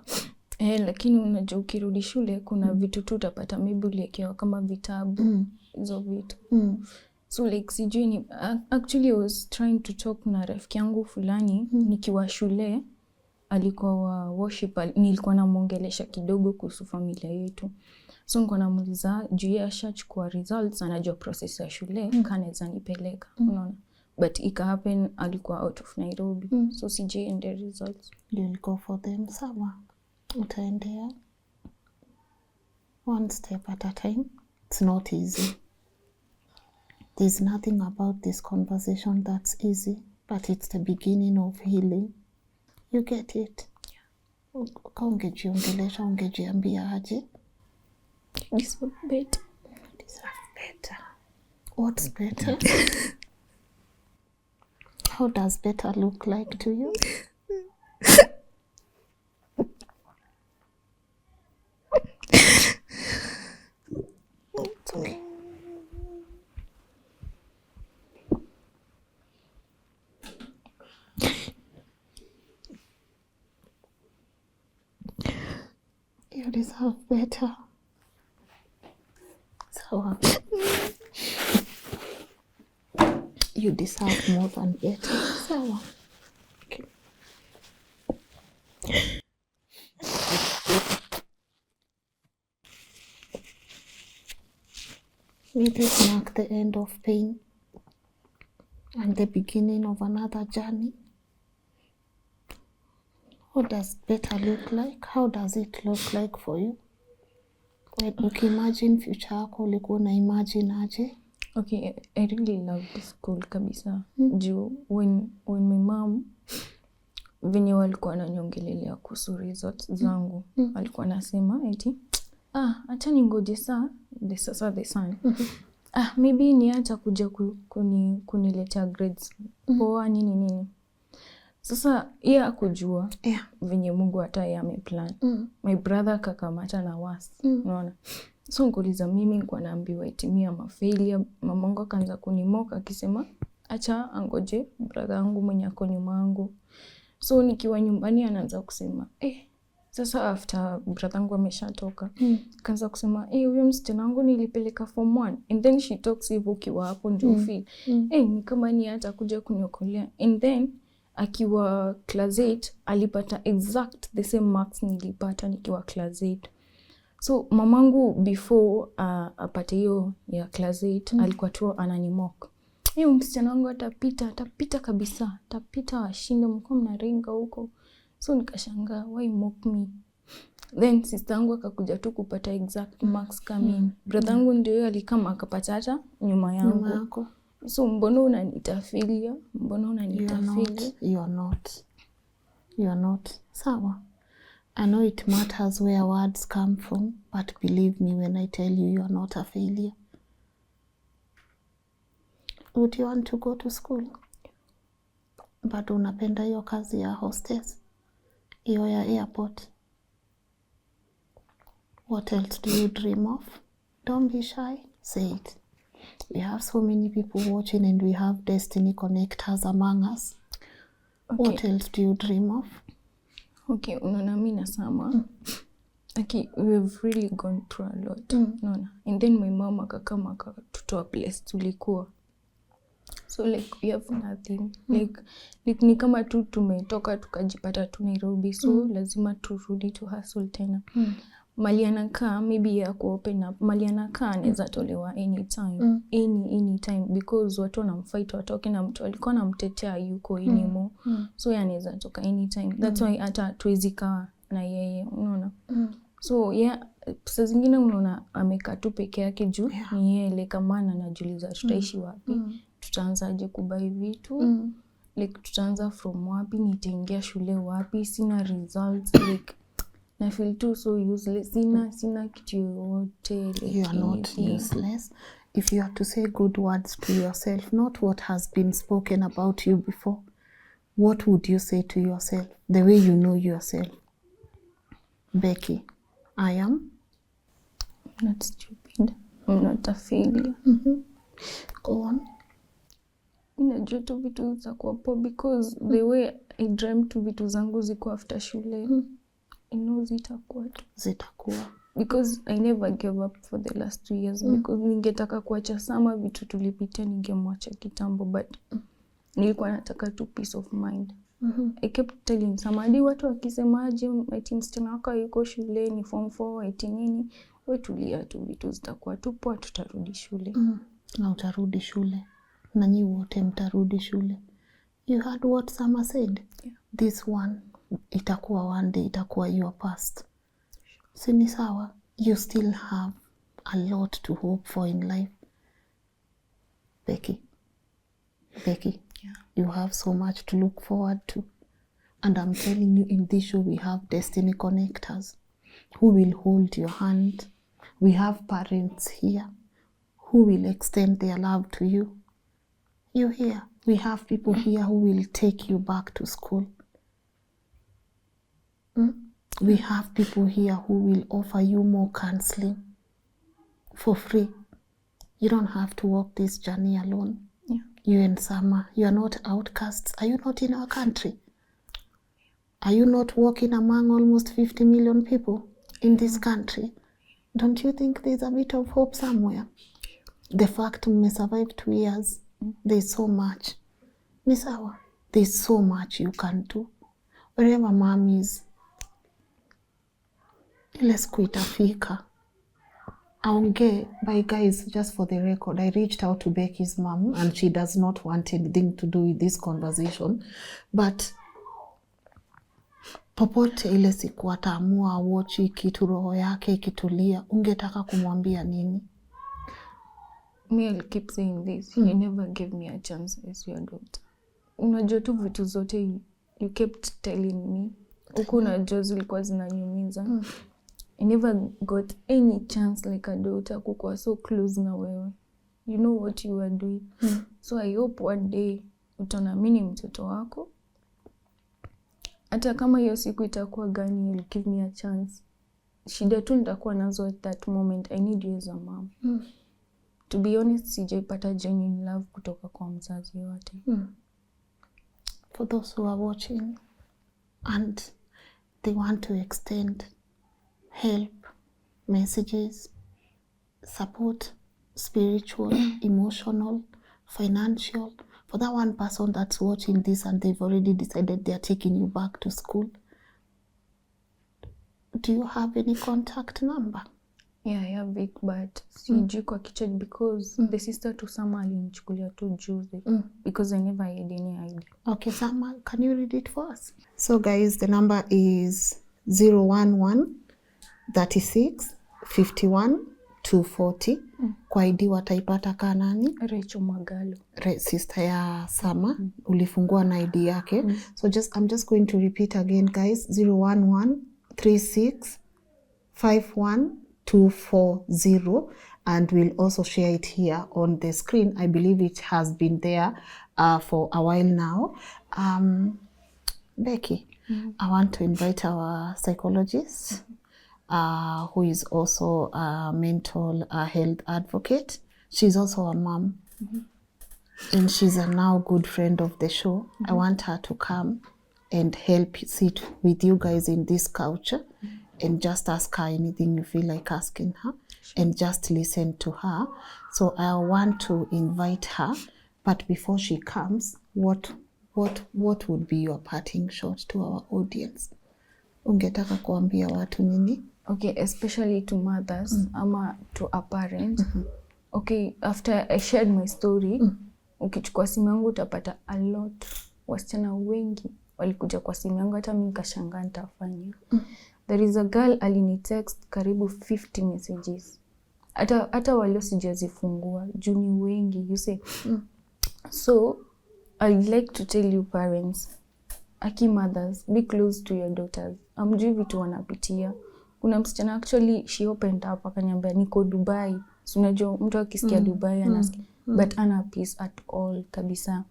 Lakini unajua ukirudi shule kuna vitu tu utapata, maybe uliekewa kama vitabu, hizo vitu. So like sijui ni actually I was trying to talk na rafiki yangu fulani nikiwa shule, alikuwa wa worship, nilikuwa namuongelesha kidogo kuhusu familia yetu. So nilikuwa namuuliza juu yeye ashachukua results, anajua process ya shule, kanaweza nipeleka, unaona. But it happen alikuwa out of Nairobi. So sijaiendea results.
You'll go for them, sawa? Utaendea one step at a time. It's not easy. There's nothing about this conversation that's easy, but it's the beginning of healing. You get it? Yeah. Ungejiongelesha, ungejiambia aje?
You deserve better.
You deserve better. What's better? How does better look like to you? It's okay. You deserve better. So, you deserve more than better. So, okay. May this mark the end of pain and the beginning of another journey. What does better look like? How does it look like for you? When ukimagine future yako ulikuwa na imagine aje?
Okay, I really love this school kabisa. Juu when my mom venye walikuwa wananiongelelea kuhusu results zangu, alikuwa anasema eti acha ningoje the sun. Maybe ni hata kuja kuniletea grades poa nini. Sasa yeye akujua venye Mungu hata yeye ameplan. My brother kakamata na wasi, unaona. So ngoliza mimi nilikuwa naambiwa eti mimi am a failure. Mamangu akaanza kunimoka akisema acha angoje brother yangu mwenye ako nyuma yangu. So nikiwa nyumbani anaanza kusema sasa after brother yangu ameshatoka, kaanza kusema huyo msichana wangu nilipeleka form 1, and then she talks hivyo kiwa hapo ndio feel ni kama ni hata kuja kuniokolea. And then akiwa class 8 alipata exact the same marks nilipata nikiwa class 8. So mamangu before apate hiyo ya class 8 alikuwa tu ananimock. Msichana wangu atapita kabisa, atapita ashinde, mko mnaringa huko. So nikashangaa, why mock me? Then sister yangu akakuja tu kupata exact marks kama brother yangu ndio alikama akapata hata nyuma yangu. So mbona unaniita failure? Mbona unaniita failure?
You are not. Sawa. I know it matters where words come from, but believe me when I tell you, you are not a failure. Would you want to go to school? But unapenda hiyo kazi ya hostess? Hiyo ya airport? What else do you dream of? Don't be shy. Say it. We have so many people watching and we have destiny connectors among us. Okay. What else do you dream of?
Okay, unaona mimi nasema. Okay, we've really gone through a lot. Unaona. And then my mom akakama akatutoa place tulikuwa. So like we have nothing. Like ni kama tu tumetoka tukajipata tu Nairobi. So lazima turudi to hustle tena. Mali anakaa maybe ya kuopen up. Mali anakaa anaweza tolewa anytime. Anytime because watu wanamfight watoke na mtu alikuwa anamtetea yuko anymore. So yeye anaweza toka anytime. That's why hata tuwezi kaa na yeye, unaona. So Saa zingine unaona amekaa tu peke yake juu ni yeye, like kama anajiuliza tutaishi wapi, tutaanzaje kubai vitu, like tutaanza from wapi, nitaingia shule wapi, sina results, like na feel too so useless, sina kitu yote. Like,
you are not useless. If you have to say good words to yourself, not what has been spoken about you before, what would you say to yourself, the way you know yourself? Becky, I am
not stupid, I'm not a failure.
Go on.
Ninajua tu vitu zitakuwa poa because the way I dreamt vitu zangu ziko after shule, I know zitakuwa. Because I never gave up for the last 2 years because ningetaka kuacha Sama, vitu tulipitia ningemwacha kitambo, but nilikuwa nataka tu peace of mind. I kept telling Sama, hadi watu wakisemaje eti msichana wako yuko shule ni form 4 eti nini, wewe tulia tu, vitu zitakuwa tu poa, tutarudi shule.
Na utarudi shule. Na nyi wote mtarudi shule. You heard what Sama said?
Yeah.
This one, itakuwa one day, itakuwa your past. Sini sawa, you still have a lot to hope for in life. Becky,
yeah.
You have so much to look forward to. And I'm telling you, in this show, we have destiny connectors who will hold your hand. We have parents here who will extend their love to you. You hear? We have people here who will take you back to school. We have people here who will offer you more counseling for free. You don't have to walk this journey alone.
Yeah.
You and Sama, you are not outcasts. Are you not in our country? Are you not walking among almost 50 million people in this country? Don't you think there's a bit of hope somewhere? The fact you survived 2 years, there's so much. Misawa, there's so much you can do. Wherever mom is, ile siku itafika. Aongee, by guys, just for the record, I reached out to Becky's mom and she does not want anything to do with this conversation. But popote ile siku ataamua watch kitu roho yake ikitulia, ungetaka kumwambia nini?
Me, I'll keep saying this. You never gave me a chance as your daughter. Unajua tu vitu zote you kept telling me. Huku unajua zilikuwa zinaniumiza. I never got any chance like a daughter kukuwa so close na wewe. You know what you were doing. So I hope one day utaamini mtoto wako. Hata kama hiyo siku itakuwa gani, you'll give me a chance. Shida tu nitakuwa nazo at that moment. I need you as a mom. To be honest, sijaipata genuine love kutoka kwa mzazi yote.
For those who are watching and they want to extend help, messages, support, spiritual, emotional, financial, for that one person that's watching this and they've already decided they're taking you back to school, do you have any contact number?
Yeah, I have it, but sijui kwa kichwa because the sister to Sama alinichukulia tu juzi because I never had any idea.
Okay, Sama, can you read it for us? So guys, the number is 011 36 51 240. Kwa ID wataipata ka nani?
Rachel Magalo.
Sister ya Sama. Ulifungua na ID yake. So I'm just going to repeat again, guys. 011 36 51 240, and we'll also share it here on the screen. I believe it has been there for a while now. Becky, I want to invite our psychologist, who is also a mental health advocate. She's also a mom, and she's a now good friend of the show. I want her to come and help sit with you guys in this couch and just ask her anything you feel like asking her, and just listen to her. So I want to invite her, but before she comes, what would be your parting shot to our audience? Ungetaka kuambia watu nini?
Okay, especially to mothers ama to a parent. Okay, after I shared my story, ukichukua simu yangu utapata a lot. Wasichana wengi walikuja kwa simu yangu, hata mimi nikashangaa nitafanya. There is a girl alinitext karibu 50 messages. Hata walio sijazifungua. Juu ni wengi, you say. So, I'd like to tell you parents, aki mothers, be close to your daughters. Amjui vitu wanapitia. Kuna msichana actually, she opened up, akaniambia niko Dubai. So, unajua mtu akisikia Dubai, anasikia. But ana peace at all, kabisa.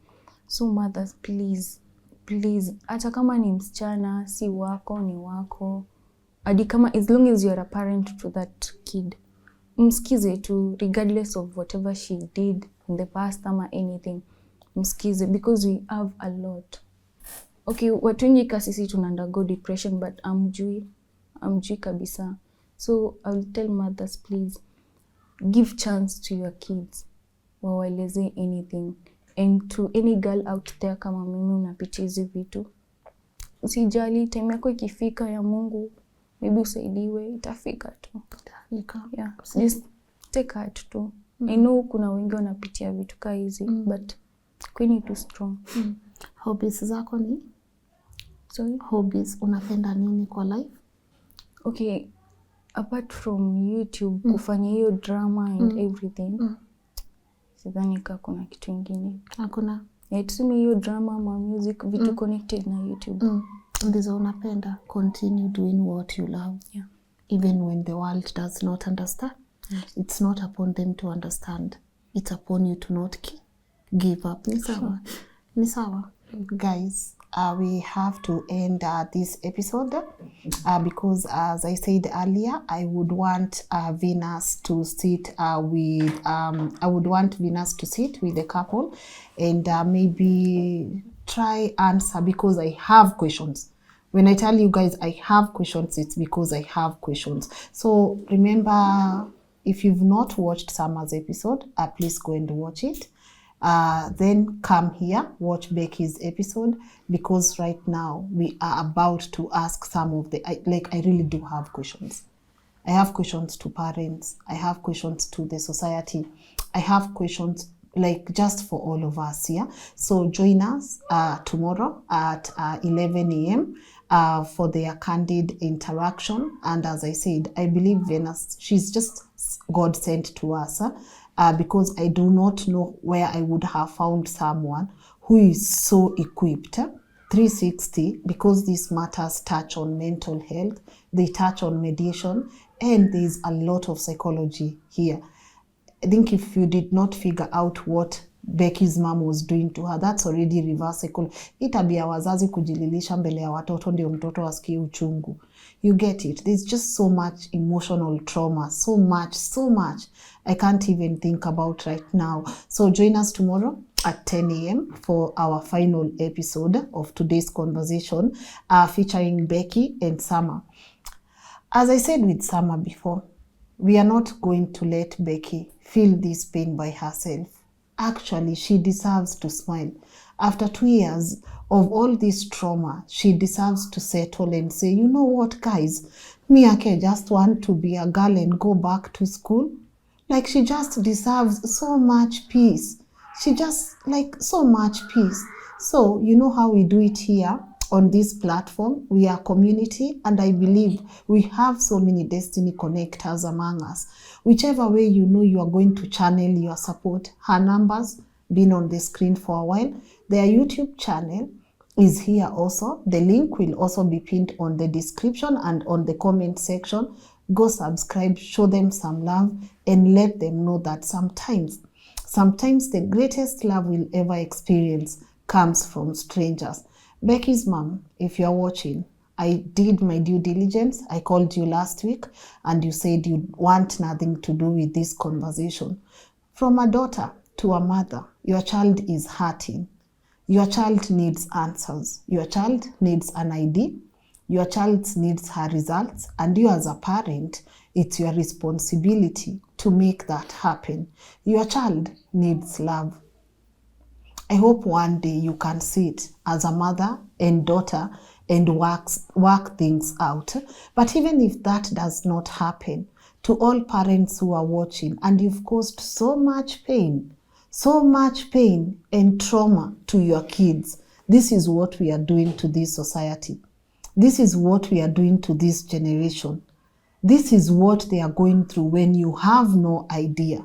So, mothers, please, hata kama ni msichana, si wako, ni wako. Adi kama, as long as you are a parent to that kid, msikize tu, regardless of whatever she did in the past ama anything. Msikize, because we have a lot. Okay, watu wengi kasisi tunaundergo depression, but amjui kabisa. So, I will tell mothers, please, give chance to your kids. Wawaeleze anything. And to any girl out there kama mimi unapitia hizi vitu. Usijali, time yako ikifika ya Mungu, maybe usaidiwe, itafika tu. Yeah, just take heart tu. I know kuna wengi wanapitia vitu kama hizi, but kweni too strong.
Hobbies zako ni?
Sorry?
Hobbies, unapenda nini kwa life?
Okay, apart from YouTube, kufanya hiyo drama and everything, sidhani kama kuna kitu ingine.
Hakuna?
Tuseme hiyo drama ama music, vitu connected na YouTube.
Ndizo unapenda. Continue doing what you love.
Yeah.
Even when the world does not understand. It's not upon them to understand. It's upon you to not give up. Ni sawa. Guys, we have to end this episode because, as I said earlier, I would want Venus to sit with the couple and maybe try answer, because I have questions. When I tell you guys I have questions, it's because I have questions. So remember, if you've not watched Summer's episode, please go and watch it. Then come here, watch Becky's episode, because right now we are about to ask some of the, I really do have questions. I have questions to parents. I have questions to the society. I have questions just for all of us here. So join us tomorrow at 11 a.m. For their candid interaction. And as I said, I believe Venus, she's just God sent to us. Because I do not know where I would have found someone who is so equipped, 360, because these matters touch on mental health, they touch on mediation, and there's a lot of psychology here. I think if you did not figure out what Becky's mom was doing to her, that's already reverse psychology. Itabia wazazi kujililisha mbele ya watoto ndio mtoto asikie uchungu. You get it? There's just so much emotional trauma, so much. I can't even think about right now. So join us tomorrow at 10 a.m. for our final episode of today's conversation, featuring Becky and Summer. As I said with Summer before, we are not going to let Becky feel this pain by herself. Actually, she deserves to smile. After 2 years of all this trauma, she deserves to settle and say, you know what, guys, me just want to be a girl and go back to school. She just deserves so much peace. She just so much peace. So, you know how we do it here on this platform. We are community, and I believe we have so many destiny connectors among us. Whichever way you know you are going to channel your support, her numbers been on the screen for a while. Their YouTube channel is here also. The link will also be pinned on the description and on the comment section. Go subscribe, show them some love, and let them know that sometimes the greatest love we'll ever experience comes from strangers. Becky's mom, if you're watching, I did my due diligence. I called you last week and you said you want nothing to do with this conversation. From a daughter to a mother, your child is hurting. Your child needs answers. Your child needs an ID. Your child needs her results. And you as a parent, it's your responsibility to make that happen. Your child needs love. I hope one day you can sit as a mother and daughter and work things out. But even if that does not happen, to all parents who are watching, and you've caused so much pain and trauma to your kids, this is what we are doing to this society. This is what we are doing to this generation. This is what they are going through when you have no idea.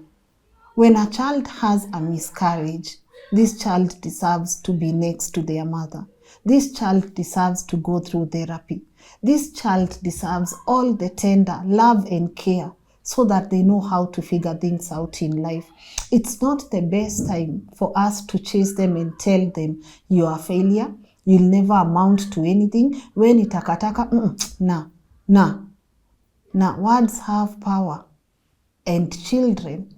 When a child has a miscarriage, this child deserves to be next to their mother. This child deserves to go through therapy. This child deserves all the tender love and care so that they know how to figure things out in life. It's not the best time for us to chase them and tell them you are a failure, you'll never amount to anything. When itakataka, words have power. And children,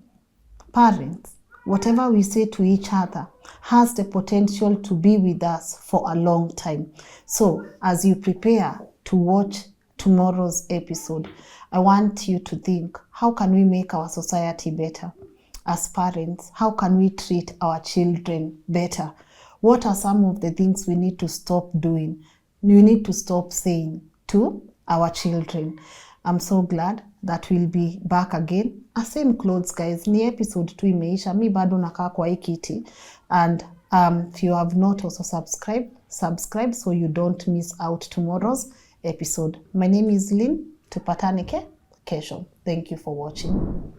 parents, whatever we say to each other has the potential to be with us for a long time. So as you prepare to watch tomorrow's episode, I want you to think, how can we make our society better? As parents, how can we treat our children better? What are some of the things we need to stop doing? We need to stop saying to our children. I'm so glad that we'll be back again. Same clothes, guys. Ni episode tu imeisha. Mi bado nakaa kwa hii kiti. And if you have not also subscribe so you don't miss out tomorrow's episode. My name is Lynn. Tupatane kesho. Thank you for watching.